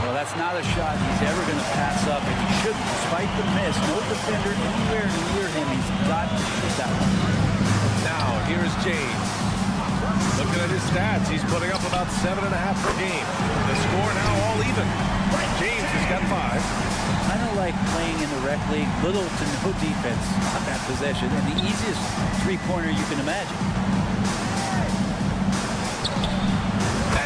Well, that's not a shot he's ever going to pass up, and he shouldn't. Despite the miss, no defender anywhere near him. He's got to shoot that one. Now, here's James. Looking at his stats, he's putting up about 7.5 per game. The score now all even. James has got 5. Kind of like playing in the rec league, little to no defense on that possession, and the easiest three-pointer you can imagine.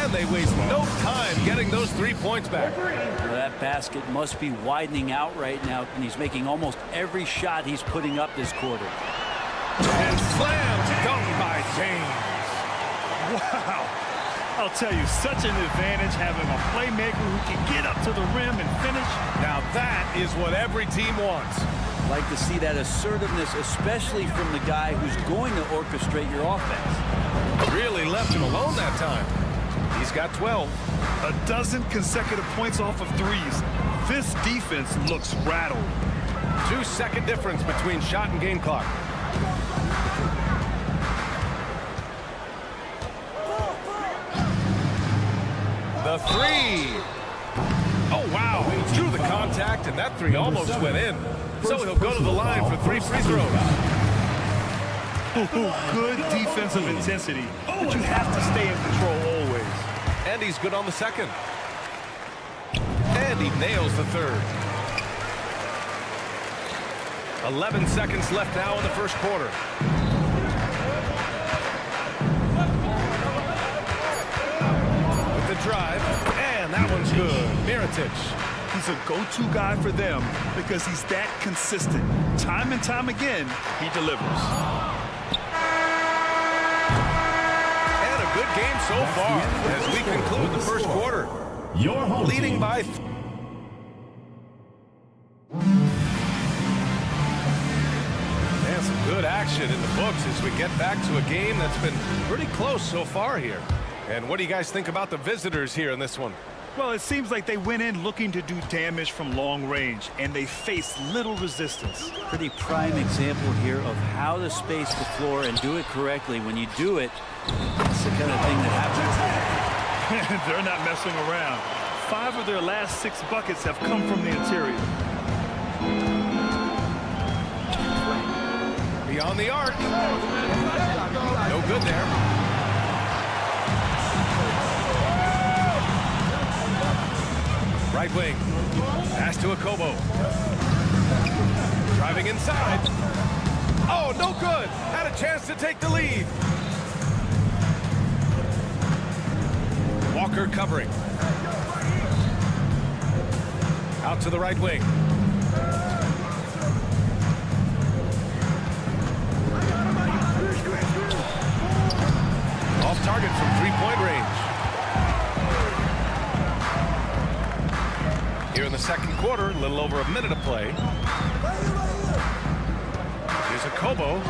And they waste no time getting those 3 points back. Well, that basket must be widening out right now, and he's making almost every shot he's putting up this quarter. And slam dunk by James. Wow. I'll tell you, such an advantage having a playmaker who can get up to the rim and finish. Now that is what every team wants. Like to see that assertiveness, especially from the guy who's going to orchestrate your offense. Really left him alone that time. He's got 12. A dozen consecutive points off of threes. This defense looks rattled. 2-second difference between shot and game clock. The three. Oh, wow. Drew the contact, and that three almost went in. So he'll go to the line for 3 free throws. Good defensive intensity, but you have to stay in control always. And he's good on the second. And he nails the third. 11 seconds left now in the first quarter. The drive, and that one's good. Mirotic. He's a go-to guy for them because he's that consistent. Time and time again, he delivers. And a good game so far as we conclude the first quarter. Your home leading team. by... And some good action in the books as we get back to a game that's been pretty close so far here. And what do you guys think about the visitors here in this one? Well, it seems like they went in looking to do damage from long range, and they faced little resistance. Pretty prime example here of how to space the floor and do it correctly. When you do it, it's the kind of thing that happens. They're not messing around. 5 of their last 6 buckets have come from the interior. Beyond the arc. No good there. Right wing. Pass to Akobo. Driving inside. Oh, no good. Had a chance to take the lead. Walker covering. Out to the right wing. Off target from three-point range. Here in the second quarter, a little over a minute of play. Here's a Kobo,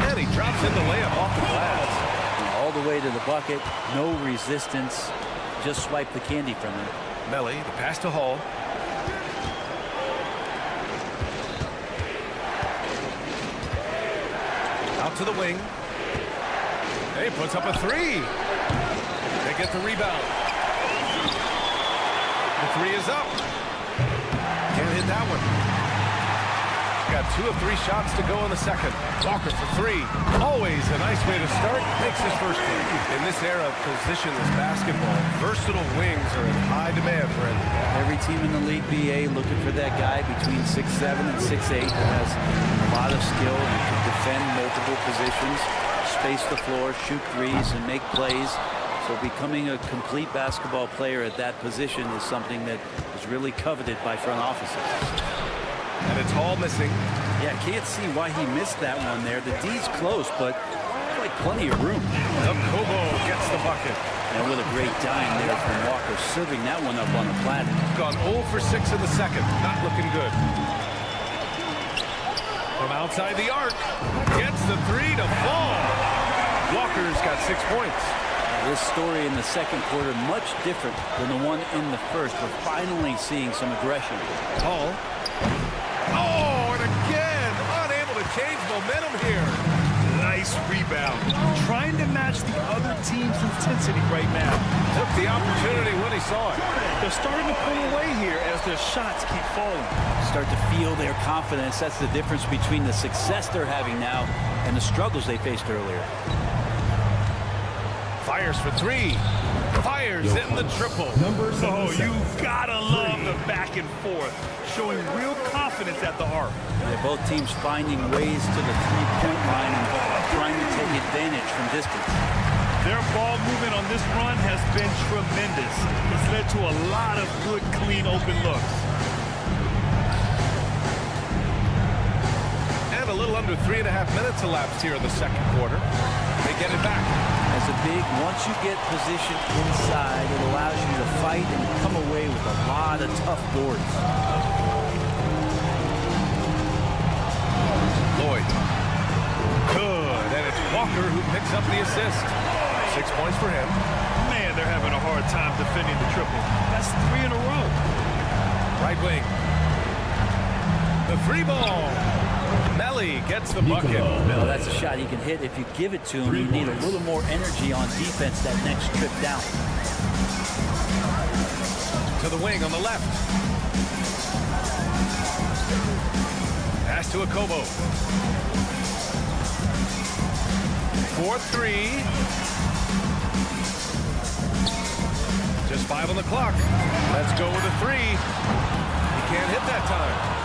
and he drops in the layup off the glass. All the way to the bucket, no resistance, just swipe the candy from him. Melly, the pass to Hall. Out to the wing. He puts up a three. They get the rebound. The three is up. Can't hit that one. Got 2 of 3 shots to go in the second. Walker for 3. Always a nice way to start. Makes his first one. In this era of positionless basketball, versatile wings are in high demand, Brent. Every team in the league BA looking for that guy between 6'7" and 6'8" that has a lot of skill and can defend multiple positions, space the floor, shoot threes, and make plays. So becoming a complete basketball player at that position is something that is really coveted by front offices. And it's Hall missing. Yeah, can't see why he missed that one there. The D's close, but like plenty of room. Kobo gets the bucket. And with a great dime there from Walker, serving that one up on a platter. Gone 0 for 6 in the second. Not looking good. From outside the arc, gets the three to fall. Walker's got 6 points. This story in the second quarter much different than the one in the first. We're finally seeing some aggression. Hall. Oh, and again, unable to change momentum here. Nice rebound. Trying to match the other team's intensity right now. Took the opportunity when he saw it. They're starting to pull away here as their shots keep falling. Start to feel their confidence. That's the difference between the success they're having now and the struggles they faced earlier. Fires for three. Fires in the triple. Oh, you gotta love the back and forth. Showing real confidence at the arc. They're both teams finding ways to the three-point line and trying to take advantage from distance. Their ball movement on this run has been tremendous. It's led to a lot of good, clean, open looks. And a little under 3.5 minutes elapsed here in the second quarter. They get it back. As a big, once you get position inside, it allows you to fight and come away with a lot of tough boards. Lloyd. Good. And it's Walker who picks up the assist. 6 points for him. Man, they're having a hard time defending the triple. That's 3 in a row. Right wing. The three ball. Melly gets the bucket. Well, that's a shot he can hit if you give it to him. You need a little more energy on defense that next trip down. To the wing on the left. Pass to Akobo. 4-3. Just 5 on the clock. Let's go with a three. He can't hit that time.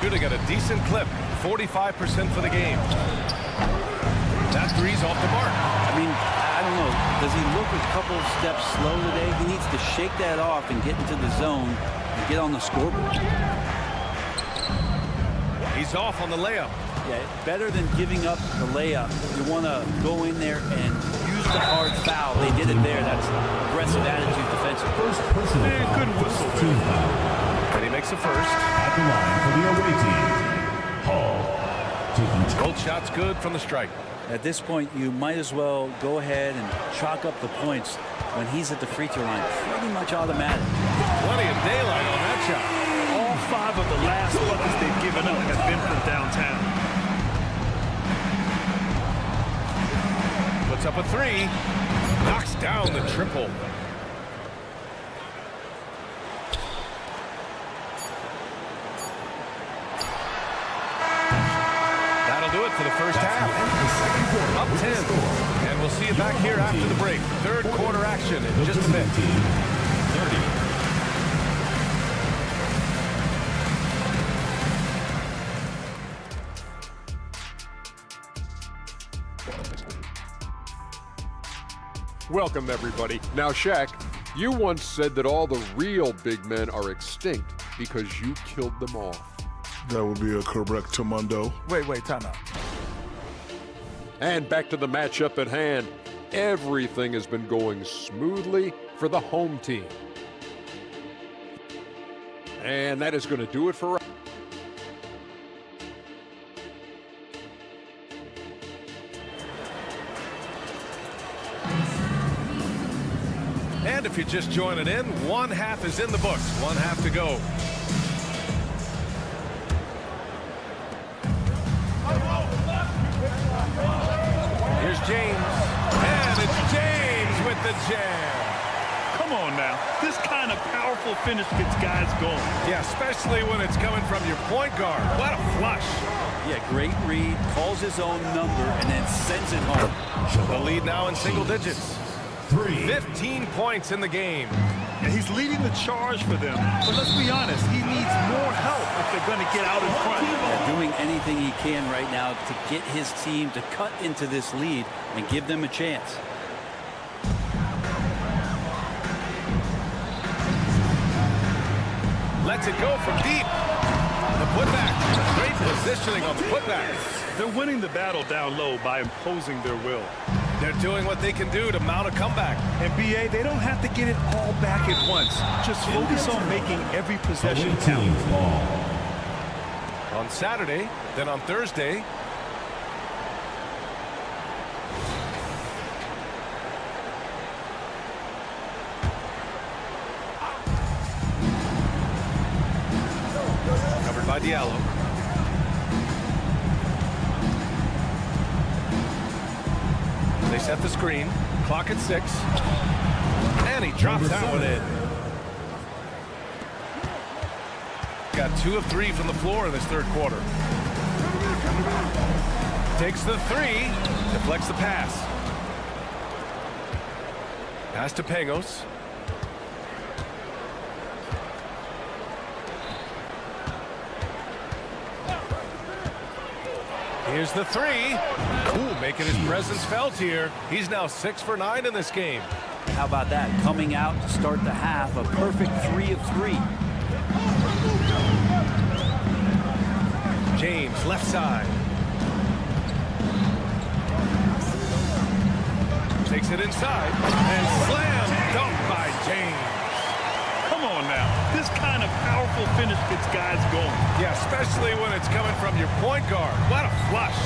Should have got a decent clip. 45% for the game. That three's off the mark. I mean, I don't know. Does he look a couple steps slow today? He needs to shake that off and get into the zone and get on the scoreboard. He's off on the layup. Yeah, better than giving up the layup. You want to go in there and use the hard foul. They did it there. That's aggressive attitude defensively. Good whistle. And he makes the first. At the line for the away team, Hall. Both shots good from the stripe. At this point, you might as well go ahead and chalk up the points when he's at the free throw line. Pretty much automatic. Plenty of daylight on that shot. All 5 of the last buckets they've given up have been from downtown. Puts up a three. Knocks down the triple. That'll do it for the first half. Up 10. And we'll see you back here after the break. Third quarter action in just a bit. 30. Welcome, everybody. Now, Shaq, you once said that all the real big men are extinct because you killed them off. That would be a correct Mundo. Wait, time out. And back to the matchup at hand. Everything has been going smoothly for the home team. And that is going to do it for us. And if you're just joining in, one half is in the books. One half to go. Here's James. And it's James with the jam. Come on now. This kind of powerful finish gets guys going. Yeah, especially when it's coming from your point guard. What a flush. Yeah, great read, calls his own number, and then sends it home. The lead now in single digits. 15 points in the game. And he's leading the charge for them. But let's be honest, he needs more help if they're going to get out in front. Yeah, doing anything he can right now to get his team to cut into this lead and give them a chance. Lets it go from deep. The putback. Great positioning on the putback. They're winning the battle down low by imposing their will. They're doing what they can do to mount a comeback. And BA, they don't have to get it all back at once. Just focus on making every possession count. on Saturday, then on Thursday. Covered by Diallo. They set the screen. Clock at 6. And he drops that one in. Got 2 of 3 from the floor in this third quarter. Takes the 3. Deflects the pass. Pass to Pangos. Here's the 3. Cool, making his presence felt here. He's now 6 for 9 in this game. How about that? Coming out to start the half, a perfect 3 of 3. James, left side. Takes it inside. And slam dunk by James. Come on now. This kind of powerful finish gets guys going. Yeah, especially when it's coming from your point guard. What a flush.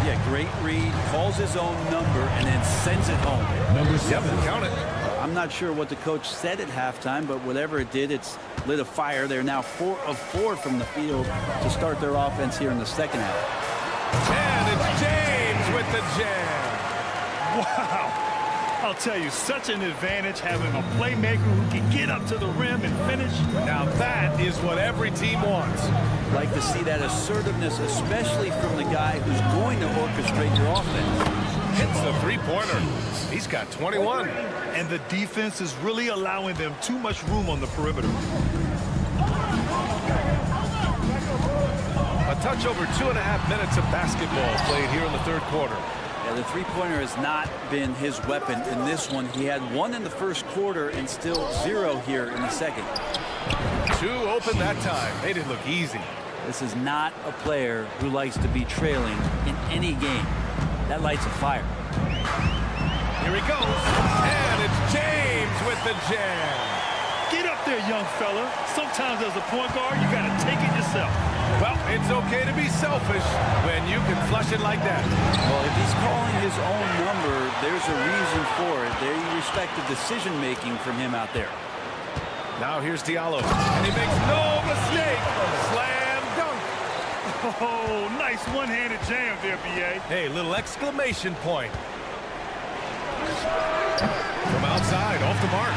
Yeah, great read, calls his own number, and then sends it home. Number 7. Yep, count it. I'm not sure what the coach said at halftime, but whatever it did, it's lit a fire. They're now 4 of 4 from the field to start their offense here in the second half. And it's James with the jam. Wow. I'll tell you, such an advantage having a playmaker who can get up to the rim and finish. Now that is what every team wants. Like to see that assertiveness, especially from the guy who's going to orchestrate your offense. Hits the three-pointer. He's got 21. And the defense is really allowing them too much room on the perimeter. A touch over 2.5 minutes of basketball played here in the third quarter. Yeah, the three-pointer has not been his weapon in this one. He had 1 in the first quarter and still 0 here in the second. 2 open that time. Made it look easy. This is not a player who likes to be trailing in any game. That lights a fire. Here he goes. And it's James with the jam. Get up there, young fella. Sometimes as a point guard, you got to take it yourself. Well, it's okay to be selfish when you can flush it like that. Well, if he's calling his own number, there's a reason for it. They respect the decision-making from him out there. Now here's Diallo. And he makes no mistake. Slam dunk. Oh, nice one-handed jam there, B.A. Hey, little exclamation point. From outside, off the mark.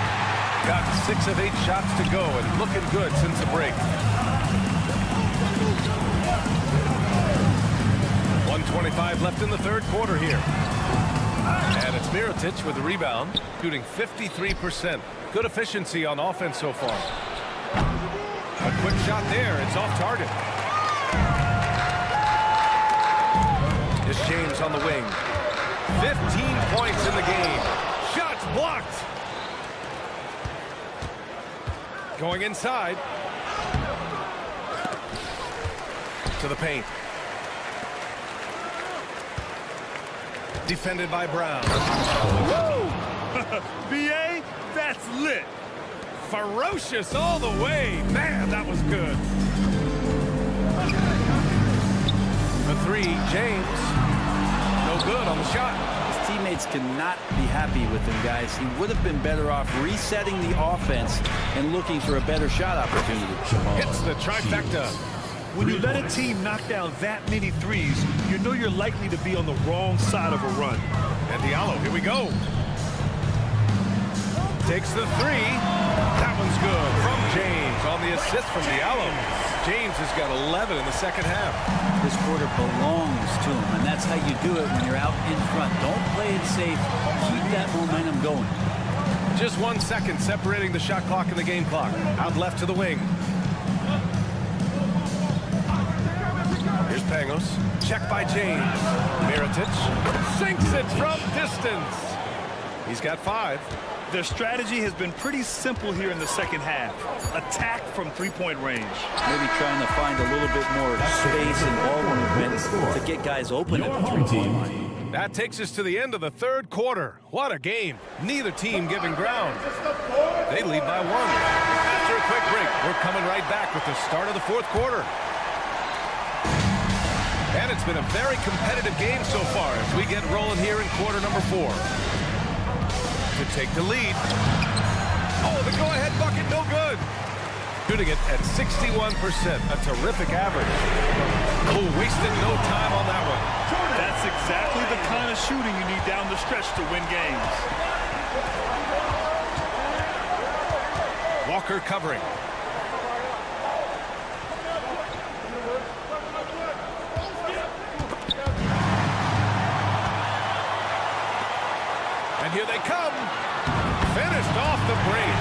Got 6 of 8 shots to go and looking good since the break. 1:25 left in the third quarter here. And it's Mirotic with the rebound, shooting 53%. Good efficiency on offense so far. A quick shot there. It's off target. It's James on the wing. 15 points in the game. Shots blocked. Going inside. To the paint. Defended by Brown. Woo! B.A., that's lit. Ferocious all the way. Man, that was good. The 3, James. No good on the shot. His teammates cannot be happy with him, guys. He would have been better off resetting the offense and looking for a better shot opportunity. Hits the trifecta. When you let a team knock down that many threes, you know you're likely to be on the wrong side of a run. And Diallo, here we go. Takes the 3. That one's good from James on the assist from Diallo. James has got 11 in the second half. This quarter belongs to him, and that's how you do it when you're out in front. Don't play it safe. Keep that momentum going. Just 1 second separating the shot clock and the game clock. Out left to the wing. Here's Pangos. Check by James. Mirotic sinks it from distance. He's got 5. Their strategy has been pretty simple here in the second half. Attack from three-point range. Maybe trying to find a little bit more space and ball movement to get guys open at the three-point line. That takes us to the end of the third quarter. What a game. Neither team giving ground. They lead by 1. After a quick break, we're coming right back with the start of the fourth quarter. And it's been a very competitive game so far as we get rolling here in quarter number 4. To take the lead. Oh, the go-ahead bucket, no good. Shooting it at 61%, a terrific average. Oh, wasted no time on that one. That's exactly the kind of shooting you need down the stretch to win games. Walker covering. And here they come. Finished off the break.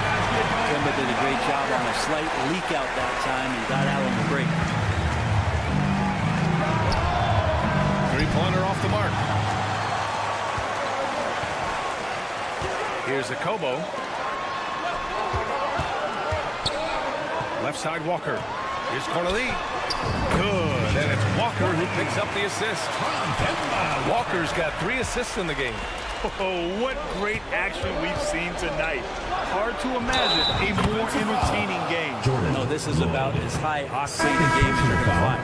Kemba did a great job on a slight leak out that time and got out on the break. Three-pointer off the mark. Here's a Kobo. Left side Walker. Here's Corneli. Good. And it's Walker who picks up the assist. Walker's got 3 assists in the game. Oh, what great action we've seen tonight. Hard to imagine a more entertaining game. No, this is about as high octane a game as you're going to find.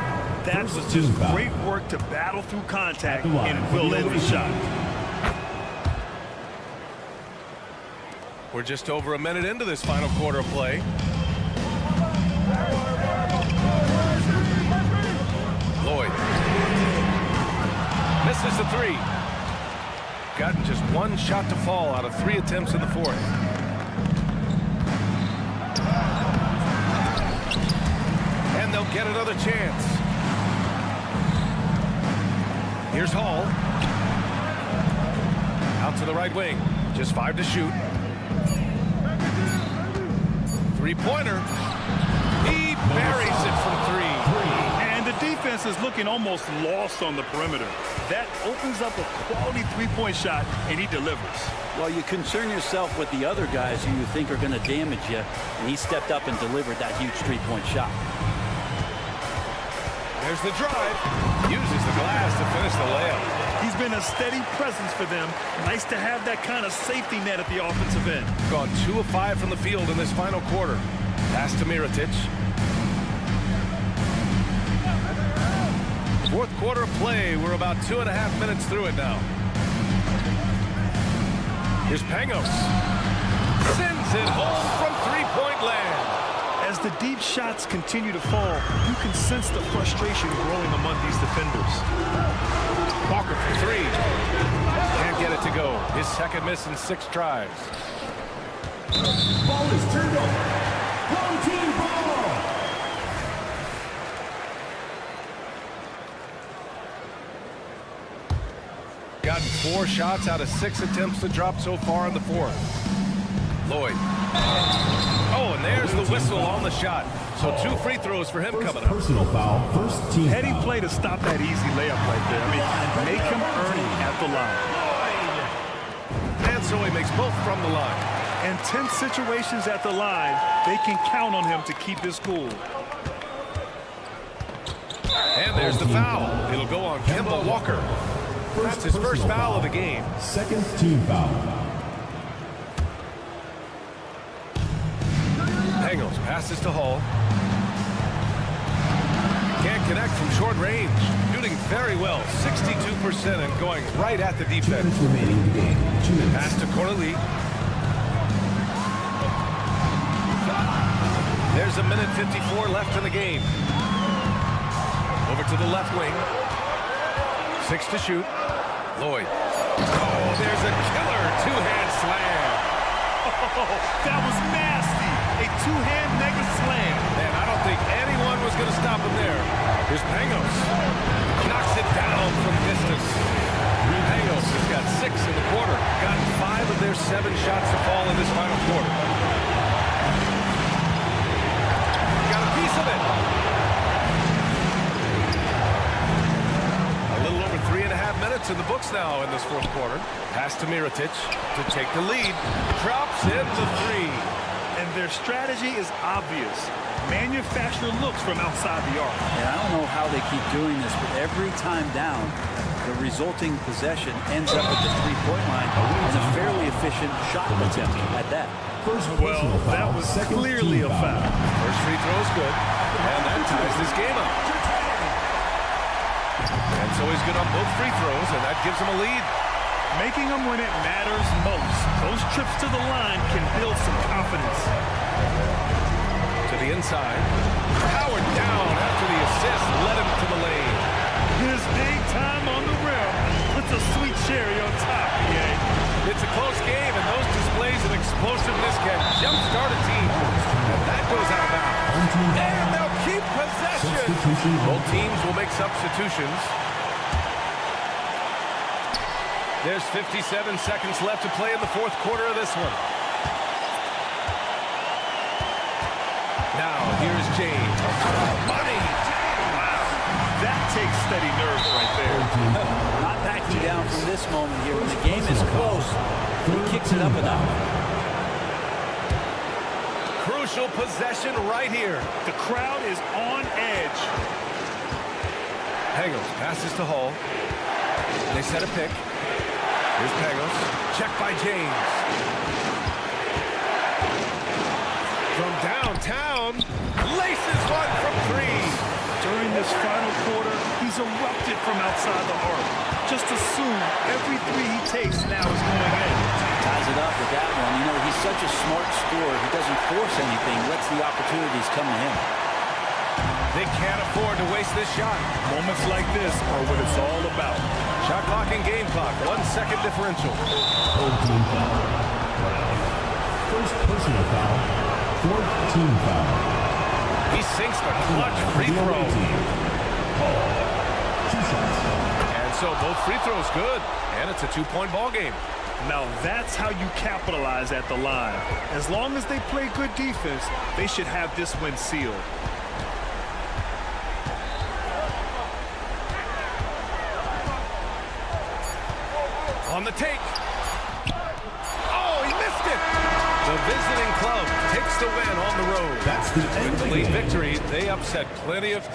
That was just great work to battle through contact and fill in the shot. We're just over a minute into this final quarter of play. Lloyd. Misses the 3. Gotten just 1 shot to fall out of 3 attempts in the 4th. And they'll get another chance. Here's Hall. Out to the right wing. Just 5 to shoot. 3-pointer. He buries it from 3. And the defense is looking almost lost on the perimeter. That opens up a quality 3-point shot, and he delivers. Well, you concern yourself with the other guys who you think are going to damage you, and he stepped up and delivered that huge 3-point shot. There's the drive. Uses the glass to finish the layup. He's been a steady presence for them. Nice to have that kind of safety net at the offensive end. Gone 2 of 5 from the field in this final quarter. Pass to Mirotic. 4th quarter of play. We're about 2.5 minutes through it now. Here's Pangos. Sends it home from 3-point land. As the deep shots continue to fall, you can sense the frustration growing among these defenders. Walker for 3. Can't get it to go. His 2nd miss in 6 tries. Ball is turned over. Wrong team ball. Gotten 4 shots out of 6 attempts to drop so far in the 4th. Lloyd. Oh, and there's the whistle on the shot. So 2 free throws for him coming up. Personal foul. First team Heady foul. play to stop that easy layup right there. I mean, make him earn it at the line. And so he makes both from the line. And tense situations at the line, they can count on him to keep his cool. And there's the foul. It'll go on Kemba Walker. That's his first foul of the game. 2nd team foul. Pangos passes to Hall. Can't connect from short range. Shooting very well, 62% and going right at the defense. 2 minutes remaining in the game. 2 minutes. Pass to Corneli. There's a minute 54 left in the game. Over to the left wing. 6 to shoot. Lloyd. Oh, there's a killer 2-hand slam. Oh, that was nasty. A 2-hand mega slam. Man, I don't think anyone was going to stop him there. Here's Pangos. Knocks it down from distance. Pangos has got 6 in the quarter. Gotten 5 of their 7 shots to fall in this final quarter. Got a piece of it. A little over 3.5 minutes in the books now in this 4th quarter. Pass to Mirotic to take the lead. Drops in the 3. And their strategy is obvious. Manufacture looks from outside the arc. And I don't know how they keep doing this, but every time down, the resulting possession ends up at the 3-point line and a fairly efficient shot attempt at that. Well, that was clearly a foul. First free throw is good, and that ties this game up. so he's good on both free throws, and that gives him a lead. Making them when it matters most. Those trips to the line can build some confidence. To the inside. Howard down after the assist led him to the lane. His big time on the rim puts a sweet cherry on top, It's a close game, and those displays of explosiveness can jumpstart a team. And that goes out of bounds. And they'll keep possession. Both teams will make substitutions. There's 57 seconds left to play in the fourth quarter of this one. Now, here's James. Money! Wow. That takes steady nerves right there. Not backing down from this moment here. When the game is close, he kicks it up enough. Crucial possession right here. The crowd is on edge. Pagos passes to Hall. They set a pick. Here's Pagos. Checked by James. From downtown, laces one from three. During this final quarter, he's erupted from outside the arc. Just assume every three he takes now is going in. Ties it up with that one. You know, he's such a smart scorer. He doesn't force anything, lets the opportunities come to him. They can't afford to waste this shot. Moments like this are what it's all about. Shot clock and game clock, 1 second differential. First personal foul, fourth team foul. He sinks the clutch free throw. And so both free throws good, and it's a 2-point ball game. Now that's how you capitalize at the line. As long as they play good defense, they should have this win sealed. On the take. Oh, he missed it. The visiting club takes the win on the road. That's the end. With the lead victory, they upset plenty of...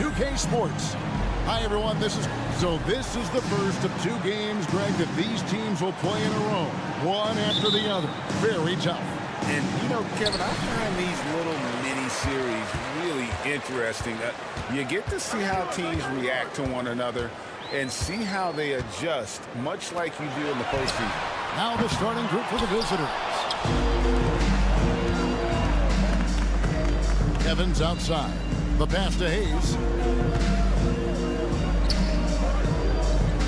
2K Sports. Hi, everyone. This is the first of 2 games, Greg, that these teams will play in a row, one after the other. Very tough. And, you know, Kevin, I find these little mini-series really interesting. You get to see how teams react to one another and see how they adjust, much like you do in the postseason. Now the starting group for the visitors. Evans outside. The pass to Hayes.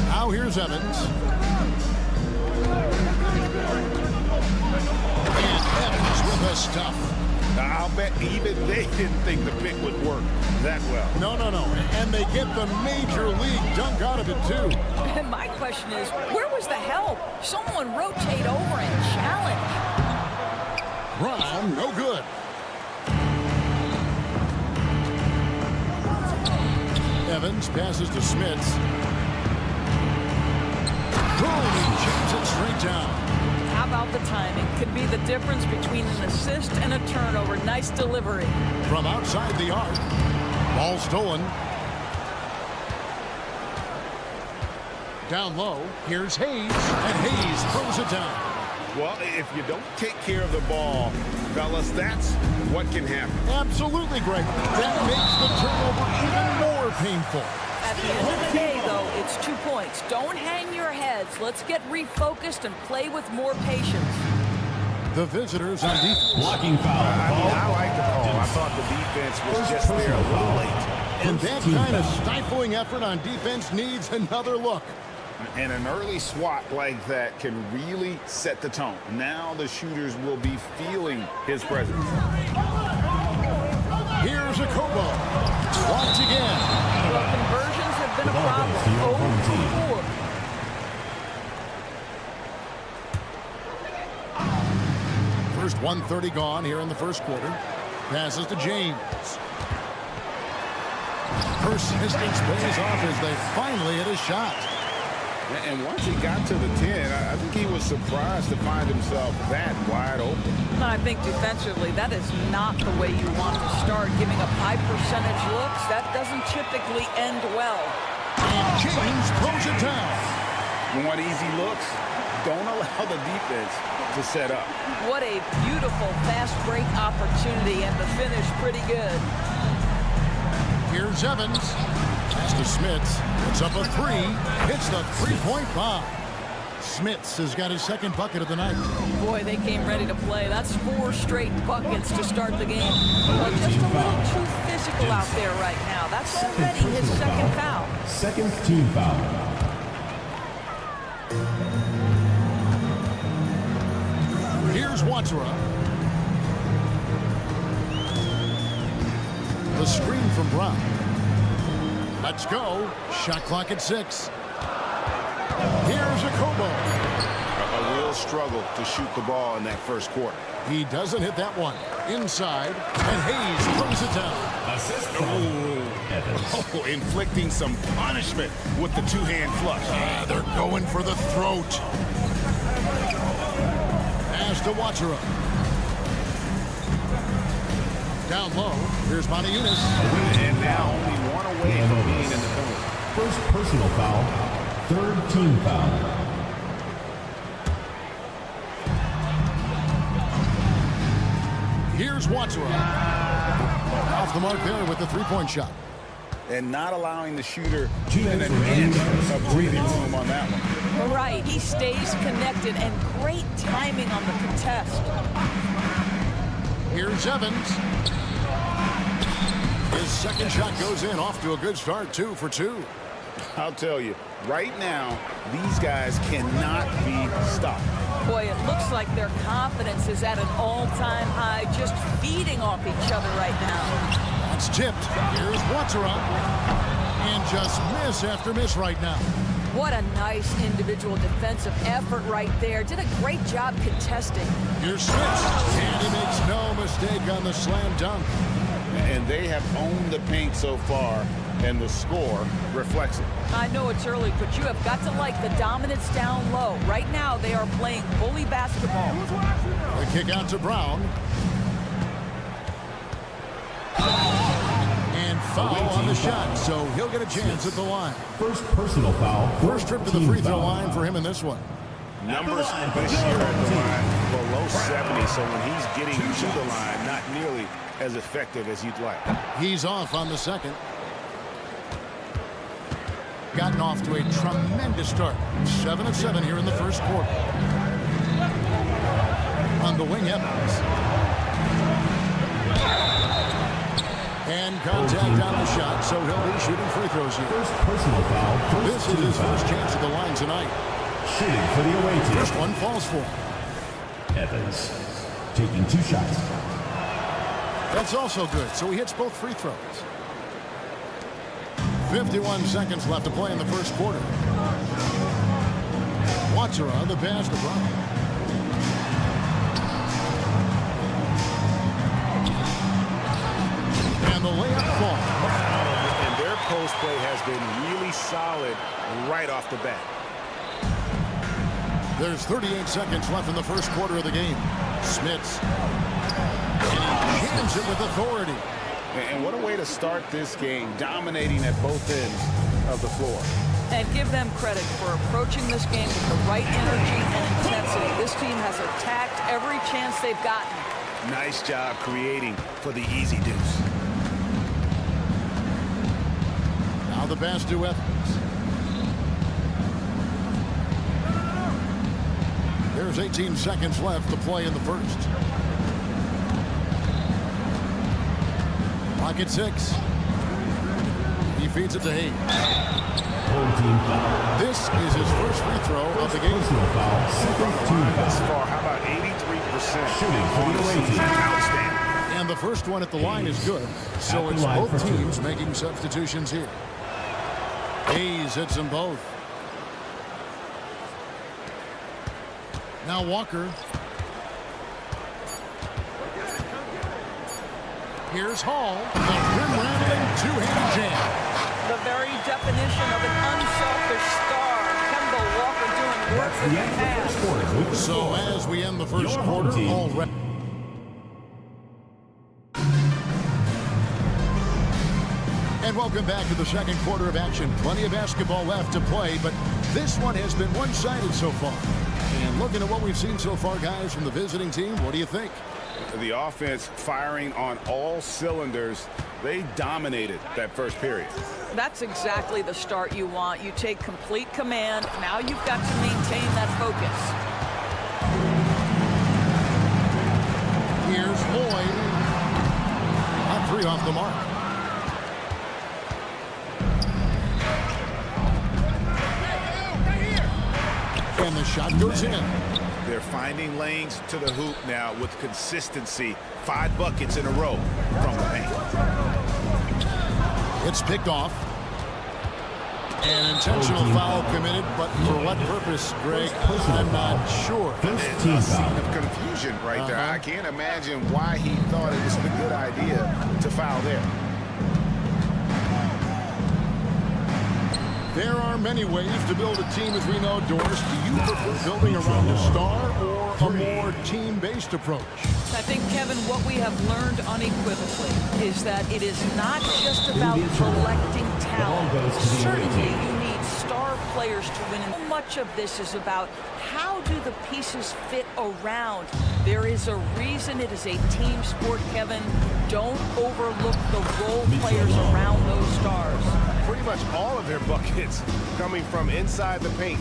Now here's Evans. And Evans with the stuff. I'll bet even they didn't think the pick would work that well. No. And they get the major league dunk out of it, too. And my question is, where was the help? Someone rotate over and challenge. Brown, no good. Evans passes to Smits. Boom, he jams it straight down. How about the timing? Could be the difference between an assist and a turnover. Nice delivery. From outside the arc. Ball stolen. Down low. Here's Hayes. And Hayes throws it down. Well, if you don't take care of the ball, fellas, that's what can happen. Absolutely, Greg. That makes the turnover even more painful. At the end of the day, though, it's 2 points. Don't hang your heads. Let's get refocused and play with more patience. The visitors on defense. Blocking foul. I like the call. I thought the defense was just there a little late. And that kind of stifling effort on defense needs another look. And an early swat like that can really set the tone. Now the shooters will be feeling his presence. Here's a Kobo. Blocked again. Well, conversions have been a problem. 0 for 4. First 1:30 gone here in the first quarter. Passes to James. Persistence pays off as they finally hit a shot. And once he got to the 10, I think he was surprised to find himself that wide open. I think defensively, that is not the way you want to start. Giving up high percentage looks, that doesn't typically end well. And James throws it down. You want easy looks? Don't allow the defense to set up. What a beautiful fast break opportunity, and the finish pretty good. Here's Evans. Pass to Smits. Puts up a 3. Hits the three-point bomb. Smits has got his second bucket of the night. Boy, they came ready to play. That's 4 straight buckets to start the game. Well, just a little too physical out there right now. That's already his second foul. Second team foul. Here's Watsura. The screen from Brown. Let's go. Shot clock at 6. Here's a Kobo. A real struggle to shoot the ball in that first quarter. He doesn't hit that one. Inside, and Hayes throws it down. Assist from Evans. Oh, inflicting some punishment with the two-hand flush. They're going for the throat. Pass to Watsura. Down low. Here's Moniunas. And now only one away from being in the penalty. First personal foul. Third team foul. Here's Watsura. Off the mark there with the three-point shot. And not allowing the shooter even an inch of breathing room on that one. Right, he stays connected, and great timing on the contest. Here's Evans. His second shot goes in, off to a good start, 2 for 2. I'll tell you, right now, these guys cannot be stopped. Boy, it looks like their confidence is at an all-time high, just feeding off each other right now. It's tipped. Here's Watera. And just miss after miss right now. What a nice individual defensive effort right there. Did a great job contesting. Here's Smith. And he makes no mistake on the slam dunk. And they have owned the paint so far, and the score reflects it. I know it's early, but you have got to like the dominance down low. Right now, they are playing bully basketball. The kick out to Brown. And foul on the shot, so he'll get a chance at the line. First personal foul. First trip to the free throw line for him in this one. Numbers this year at the line below 70, so when he's getting to the line, not nearly as effective as you'd like. He's off on the second. Gotten off to a tremendous start. 7 of 7 here in the first quarter. On the wing, Evans. And contact on the shot, so he'll be shooting free throws here. First personal foul. This is his first chance at the line tonight. Shooting for the away team. First one falls for him. Evans taking 2 shots. That's also good, so he hits both free throws. 51 seconds left to play in the first quarter. Watera, the pass to Brown. And the layup falls. And their post play has been really solid right off the bat. There's 38 seconds left in the first quarter of the game. Smits. And he jams it with authority. And what a way to start this game, dominating at both ends of the floor. And give them credit for approaching this game with the right energy and intensity. This team has attacked every chance they've gotten. Nice job creating for the easy deuce. Now the pass to Evans. There's 18 seconds left to play in the first. Clock at 6. He feeds it to Hayes. This is his first free throw of the game. Thus far, how about 83% shooting for the away team? Outstanding. And the first one at the line is good. So it's both teams making substitutions here. Hayes hits them both. Now Walker. Here's Hall. The rim-rattling two-handed jam. The very definition of an unselfish star. Kemba Walker doing work with the pass. So as we end the first quarter, already. And welcome back to the second quarter of action. Plenty of basketball left to play, but this one has been one-sided so far. And looking at what we've seen so far, guys, from the visiting team, what do you think? The offense firing on all cylinders. They dominated that first period. That's exactly the start you want. You take complete command. Now you've got to maintain that focus. Here's Lloyd. A 3 off the mark. And the shot goes in. They're finding lanes to the hoop now with consistency. 5 buckets in a row from the paint. It's picked off. An intentional foul committed, but for what purpose, Greg? I'm not sure. It's a scene of confusion right there. I can't imagine why he thought it was a good idea to foul there. There are many ways to build a team, as we know, Doris. Do you prefer building around a star or a more team-based approach? I think, Kevin, what we have learned unequivocally is that it is not just about collecting talent. Certainly, you need star players to win. And so much of this is about how do the pieces fit around There is a reason it is a team sport, Kevin. Don't overlook the role players around those stars. Pretty much all of their buckets coming from inside the paint.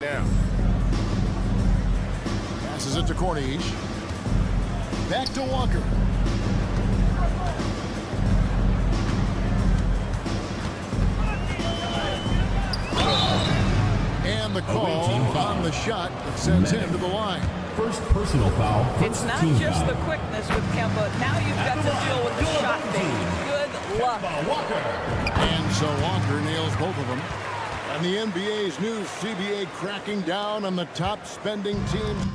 Now. Passes it to Corniche. Back to Walker. And the call on the shot that sends him to the line. First personal foul. It's not just the quickness with Kemba. Now you've got to deal with the shot fake. Good luck. And so Walker nails both of them. And the NBA's new CBA cracking down on the top spending teams.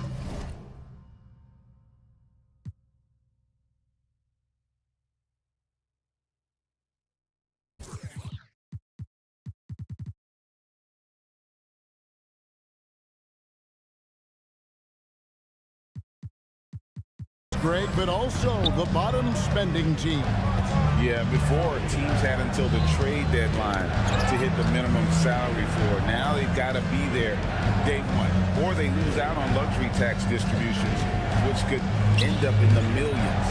Greg, but also the bottom spending team. Yeah, before teams had until the trade deadline to hit the minimum salary floor. Now they've got to be there day one, or they lose out on luxury tax distributions, which could end up in the millions.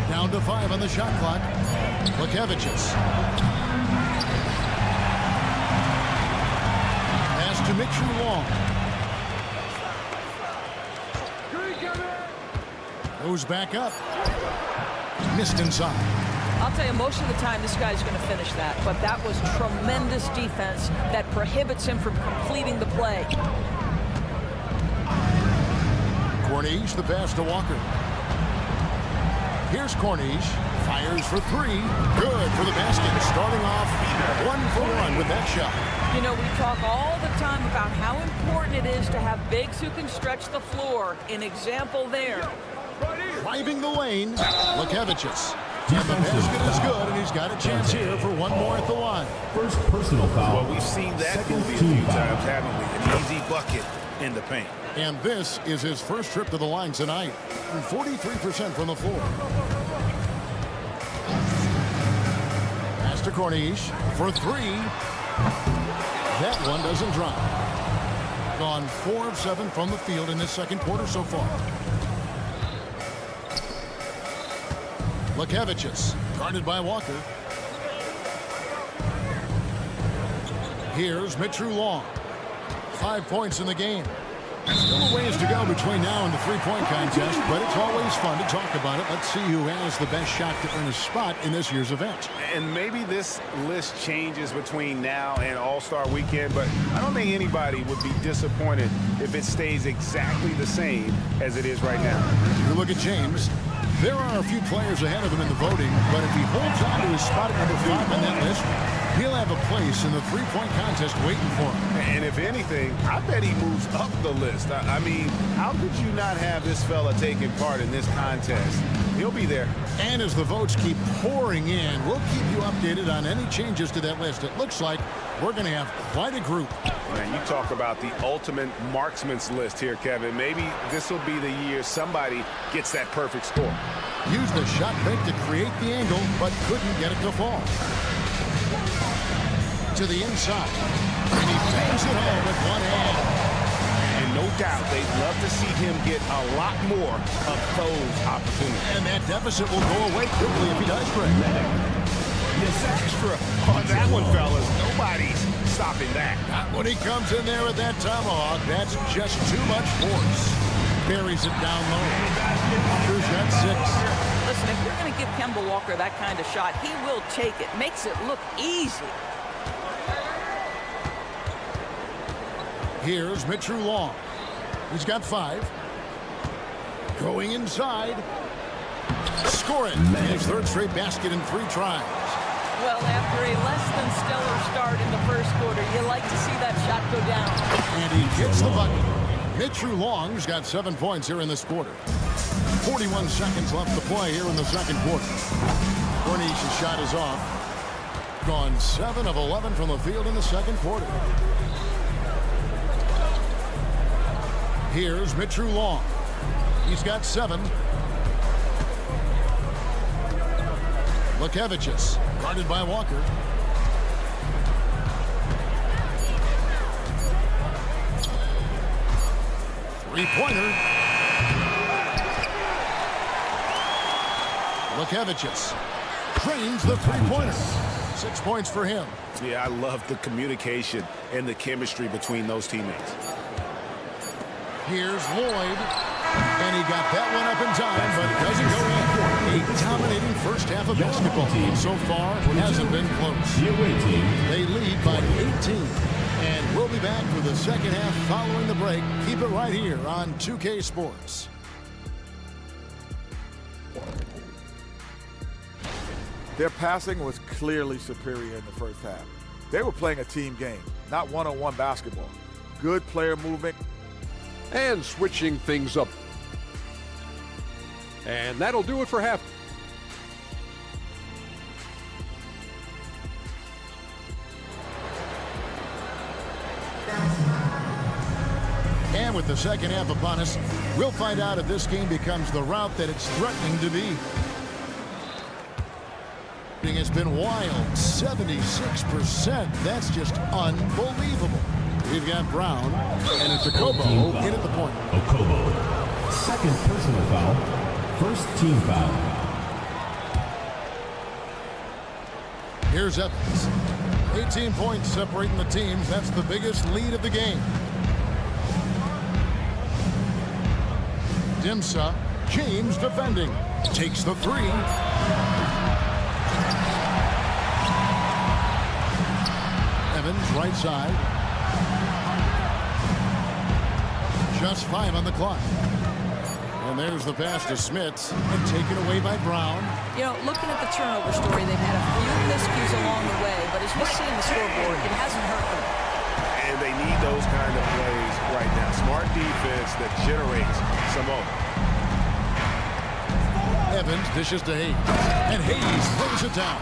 Down to 5 on the shot clock. Lukevicius. Pass to Mitchell Long. Goes back up. Missed inside. I'll tell you, most of the time this guy's going to finish that, but that was tremendous defense that prohibits him from completing the play. Corniche, the pass to Walker. Here's Corniche. Fires for 3. Good for the basket. Starting off 1 for 1 with that shot. You know, we talk all the time about how important it is to have bigs who can stretch the floor. An example there. Driving the lane, Lukevicius. And the basket is good, and he's got a chance here for one more at the line. First personal foul. Well, we've seen that movie a few times, haven't we? An easy bucket in the paint. And this is his first trip to the line tonight. 43% from the floor. Pass to Corniche for 3. That one doesn't drop. Gone 4 of 7 from the field in this second quarter so far. Lukevicius, guarded by Walker. Here's Mitchell Long. 5 points in the game. Still a ways to go between now and the three-point contest, but it's always fun to talk about it. Let's see who has the best shot to earn a spot in this year's event. And maybe this list changes between now and All-Star Weekend, but I don't think anybody would be disappointed if it stays exactly the same as it is right now. You look at James. There are a few players ahead of him in the voting, but if he holds on to his spot at number 5 on that list, he'll have a place in the three-point contest waiting for him. And if anything, I bet he moves up the list. I mean, how could you not have this fella taking part in this contest? He'll be there. And as the votes keep pouring in, we'll keep you updated on any changes to that list. It looks like we're going to have quite a group. Man, you talk about the ultimate marksman's list here, Kevin. Maybe this will be the year somebody gets that perfect score. Used the shot fake to create the angle, but couldn't get it to fall. To the inside. And he bangs it home with one hand. And no doubt they'd love to see him get a lot more of those opportunities. And that deficit will go away quickly if he does, Greg. Yes, extra on that one, fellas. Nobody's stopping that. Not when he comes in there with that tomahawk. That's just too much force. Buries it down low. Walker's got 6. Listen, if you're going to give Kemba Walker that kind of shot, he will take it. Makes it look easy. Here's Mitchell Long. He's got 5. Going inside. Score it. His 3rd straight basket in 3 tries. Well, after a less than stellar start in the first quarter, you like to see that shot go down. And he gets the bucket. Mitchell Long's got 7 points here in this quarter. 41 seconds left to play here in the second quarter. Corniche's shot is off. Gone 7 of 11 from the field in the second quarter. Here's Mitru Long. He's got 7. Lekevicius, guarded by Walker. Three-pointer. Lekevicius drains the three-pointer. 6 points for him. Yeah, I love the communication and the chemistry between those teammates. Here's Lloyd. And he got that one up in time, but doesn't go in. A dominating first half of basketball. So far, it hasn't been close. They lead by 18. And we'll be back for the second half following the break. Keep it right here on 2K Sports. Their passing was clearly superior in the first half. They were playing a team game, not one-on-one basketball. Good player movement. And switching things up. And that'll do it for half. And with the second half upon us, we'll find out if this game becomes the route that it's threatening to be. It's been wild, 76%. That's just unbelievable. We've got Brown, and it's Okobo in at the point. Okobo, second personal foul, first team foul. Here's Evans. 18 points separating the teams. That's the biggest lead of the game. Dimsa, James defending. Takes the three. Evans, right side. Just 5 on the clock. And there's the pass to Smits, and taken away by Brown. You know, looking at the turnover story, they've had a few miscues along the way, but as we see in the scoreboard, it hasn't hurt them. And they need those kind of plays right now. Smart defense that generates some open. Evans dishes to Hayes, and Hayes throws it down.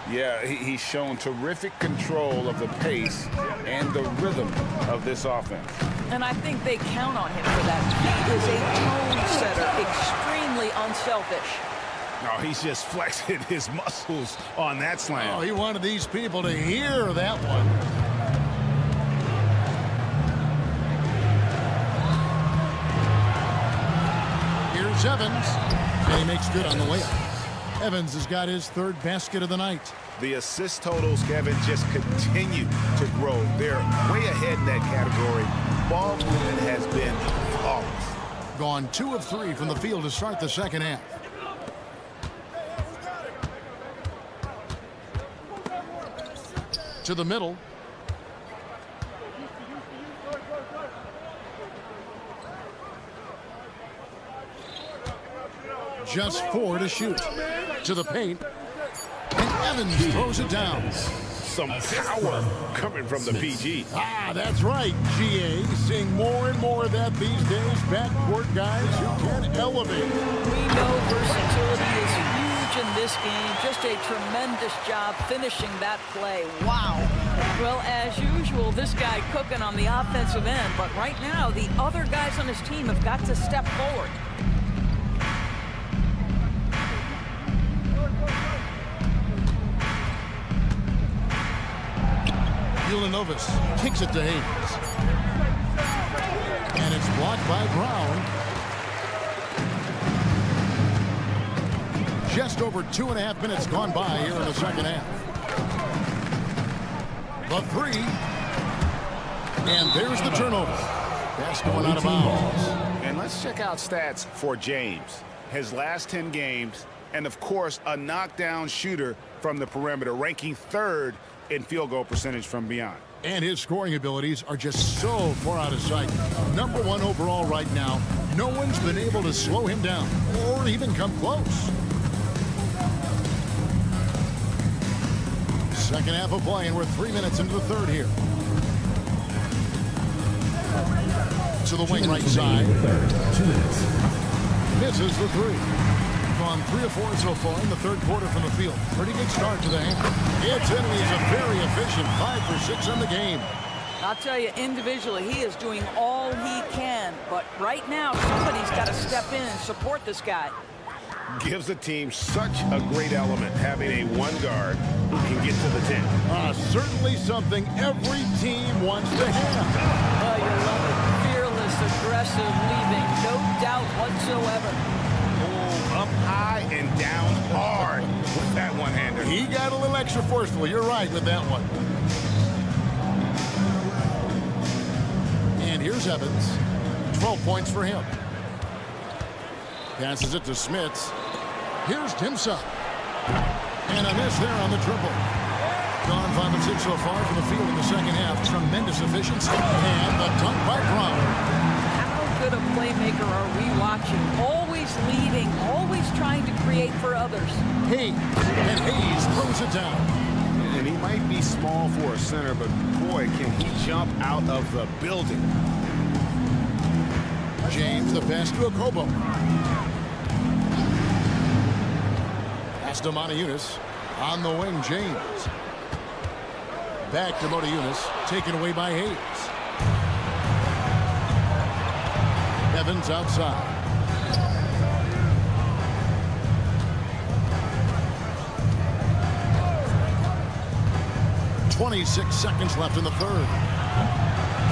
Yeah, he's shown terrific control of the pace and the rhythm of this offense. And I think they count on him for that. He is a tone setter, extremely unselfish. No, he's just flexing his muscles on that slam. Oh, he wanted these people to hear that one. Here's Evans, and he makes good on the layup. Evans has got his third basket of the night. The assist totals, Kevin, just continue to grow. They're way ahead in that category. Ball movement has been flawless. Gone 2 of 3 from the field to start the second half. To the middle. Just 4 to shoot. To the paint. And Evans throws it down. Some power coming from the PG. Ah, that's right, GA. Seeing more and more of that these days. Backcourt guys who can elevate. We know versatility is huge in this game. Just a tremendous job finishing that play. Wow. Well, as usual, this guy cooking on the offensive end. But right now, the other guys on his team have got to step forward. Villanova kicks it to Hayes. And it's blocked by Brown. Just over 2.5 minutes gone by here in the second half. The three. And there's the turnover. That's going out of bounds. And let's check out stats for James. His last 10 games, and of course, a knockdown shooter from the perimeter, ranking 3rd in field goal percentage from beyond. And his scoring abilities are just so far out of sight. Number 1 overall right now. No one's been able to slow him down or even come close. Second half of play, and we're 3 minutes into the third here. To the wing right side. Misses the three. gone 3 of 4 so far in the third quarter from the field. Pretty good start to the half. It's in. He's a very efficient 5 for 6 on the game. I'll tell you, individually, he is doing all he can. But right now, somebody's got to step in and support this guy. Gives the team such a great element, having a one guard who can get to the 10. Certainly something every team wants to have. Oh, you love it. Fearless, aggressive, leaving. No doubt whatsoever. Oh, up high and down hard with that one-hander. He got a little extra forceful. You're right with that one. And here's Evans. 12 points for him. Passes it to Smits. Here's Timsa. And a miss there on the triple. Gone 5 of 6 so far from the field in the second half. Tremendous efficiency. And the dunk by Brown. How good a playmaker are we watching? Always leading, always trying to create for others. Hayes. And Hayes throws it down. And he might be small for a center, but boy, can he jump out of the building. James, the pass to Okobo. Pass to Monaco. On the wing, James. Back to Monaco. Taken away by Hayes. Evans outside. .26 seconds left in the third.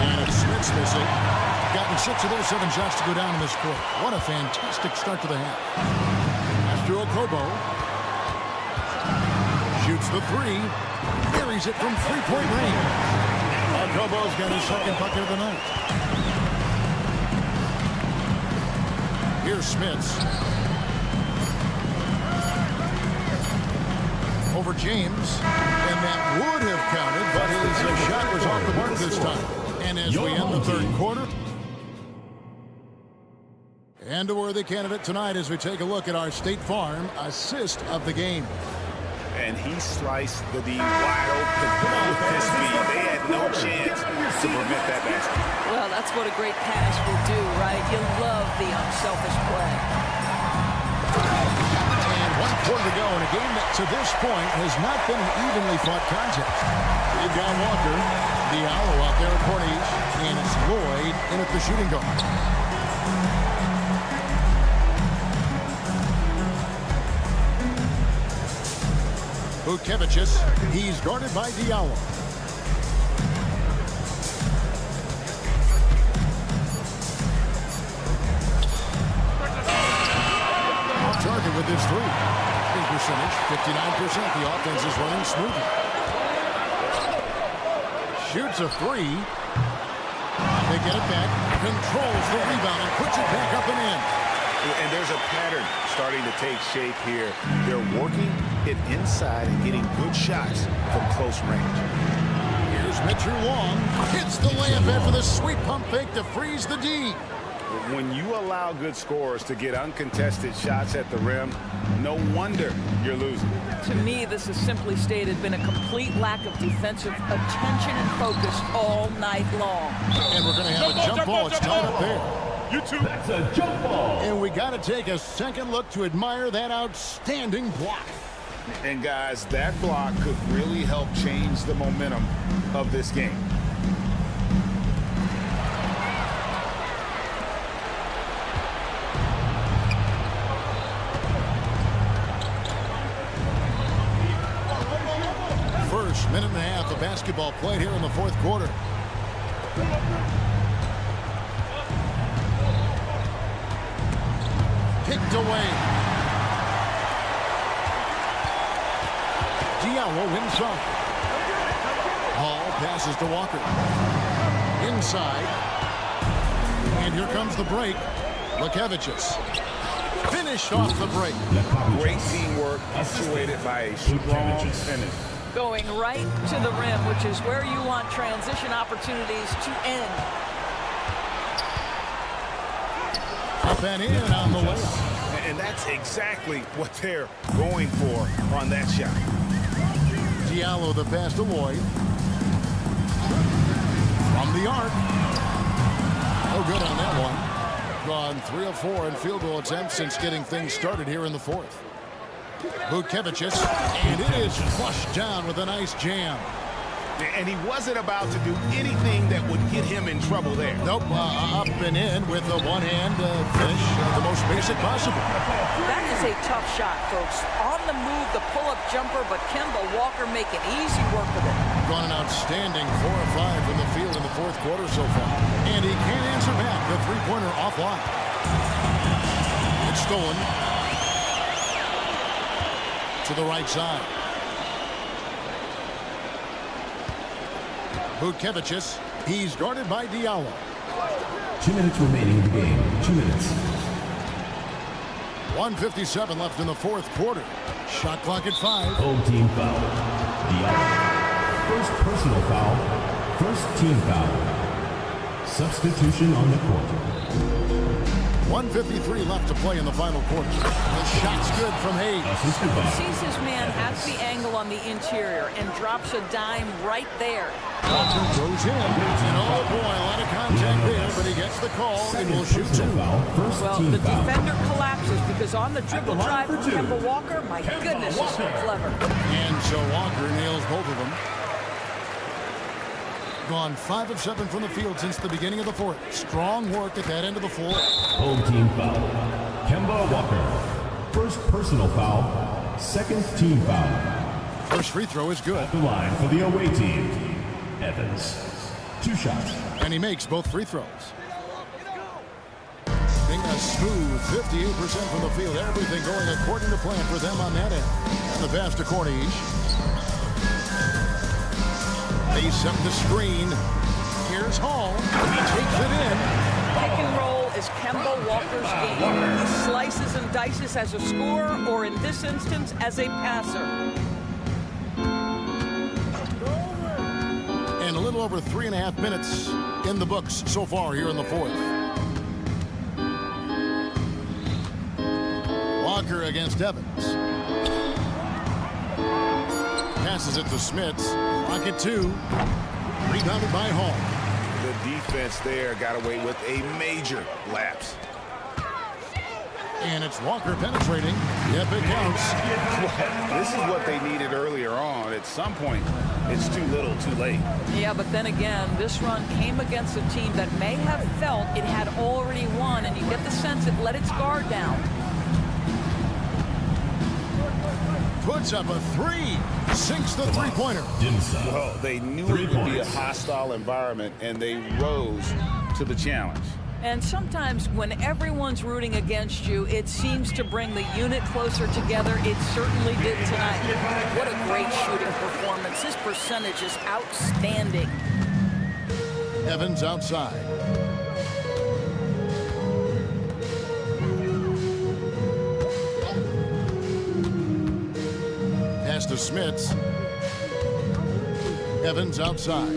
And it's Smits missing. Gotten 6 of those 7 shots to go down in this quarter. What a fantastic start to the half. After Okobo. Shoots the 3. Buries it from 3-point range. Okobo's got his second bucket of the night. Here's Smits. Over James. And that would have counted, but his shot was off the mark this time. And as we end the third quarter, and a worthy candidate tonight as we take a look at our State Farm assist of the game. And he sliced the D wide open with his speed. They had no chance to prevent that basket. Well, that's what a great pass will do, right? You love the unselfish play. And 1 quarter to go in a game that to this point has not been an evenly fought contest. You've got Walker, Diallo out there at point each, and it's Lloyd in at the shooting guard. Vukevicius, he's guarded by Diallo. Off target with his 3. Big percentage, 59%. The offense is running smoothly. Shoots a 3. They get it back, controls the rebound, and puts it back up and in. And there's a pattern starting to take shape here. They're working it inside and getting good shots from close range. Here's Mitchell Long. Hits the layup after the sweet pump fake to freeze the D. When you allow good scorers to get uncontested shots at the rim, no wonder you're losing. To me, this is simply stated been a complete lack of defensive attention and focus all night long. And we're going to have a jump ball. It's tied up there. That's a jump ball. And we got to take a second look to admire that outstanding block. And guys, that block could really help change the momentum of this game. First minute and a half of basketball played here in the fourth quarter. Kicked away. Diallo inside. Hall passes to Walker. Inside. And here comes the break. Vukevicius. Finished off the break. Great teamwork, punctuated by a strong finish. Going right to the rim, which is where you want transition opportunities to end. Up and in on the way. And that's exactly what they're going for on that shot. Diallo the pass to Lloyd. From the arc. No good on that one. Gone 3 of 4 in field goal attempts since getting things started here in the fourth. Vučević, and it is flushed down with a nice jam. And he wasn't about to do anything that would get him in trouble there. Nope, up and in with a one-hand finish, the most basic possible. That is a tough shot, folks. On the move, the pull-up jumper, but Kemba Walker making easy work of it. Gone an outstanding 4 of 5 from the field in the fourth quarter so far. And he can't answer back the three-pointer offline. It's stolen to the right side. Vučević, he's guarded by Diallo. 2 minutes remaining in the game. 2 minutes. 1:57 left in the fourth quarter. Shot clock at 5. Home team foul. Diallo. First personal foul. First team foul. Substitution on the court. 1:53 left to play in the final quarter. The shot's good from Hayes. Sees his man at the angle on the interior and drops a dime right there. Walker goes in, and oh boy, a lot of contact there, but he gets the call and will shoot 2. Well, the defender collapses because on the dribble drive from Kemba Walker, my goodness, is so clever. And so Walker nails both of them. Gone 5 of 7 from the field since the beginning of the fourth. Strong work at that end of the floor. Home team foul. Kemba Walker. First personal foul. Second team foul. First free throw is good. At the line for the away team. Evans. 2 shots. And he makes both free throws. Being a smooth 58% from the field. Everything going according to plan for them on that end. And the pass to Cornish. They set the screen. Here's Hall. He takes it in. Pick and roll is Kemba Walker's game. He slices and dices as a scorer, or in this instance, as a passer. And a little over 3.5 minutes in the books so far here in the fourth. Walker against Evans. Passes it to Smits. Rocket 2. Rebounded by Hall. The defense there got away with a major lapse. And it's Walker penetrating. Yep, it counts. This is what they needed earlier on. At some point, it's too little, too late. Yeah, but then again, this run came against a team that may have felt it had already won, and you get the sense it let its guard down. Puts up a 3. Sinks the three-pointer. Well, they knew it would be a hostile environment, and they rose to the challenge. And sometimes when everyone's rooting against you, it seems to bring the unit closer together. It certainly did tonight. What a great shooting performance. His percentage is outstanding. Evans outside. Pass to Smits. Evans outside.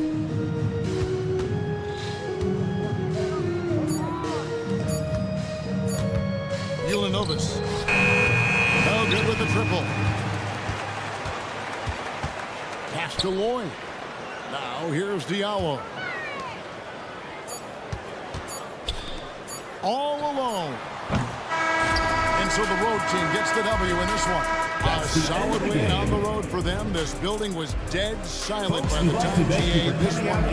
Ulanovas. No good with the triple. Pass to Lloyd. Now here's Diallo. All alone. And so the road team gets the W in this one. A solid win on the road for them. This building was dead silent by the time GA this one.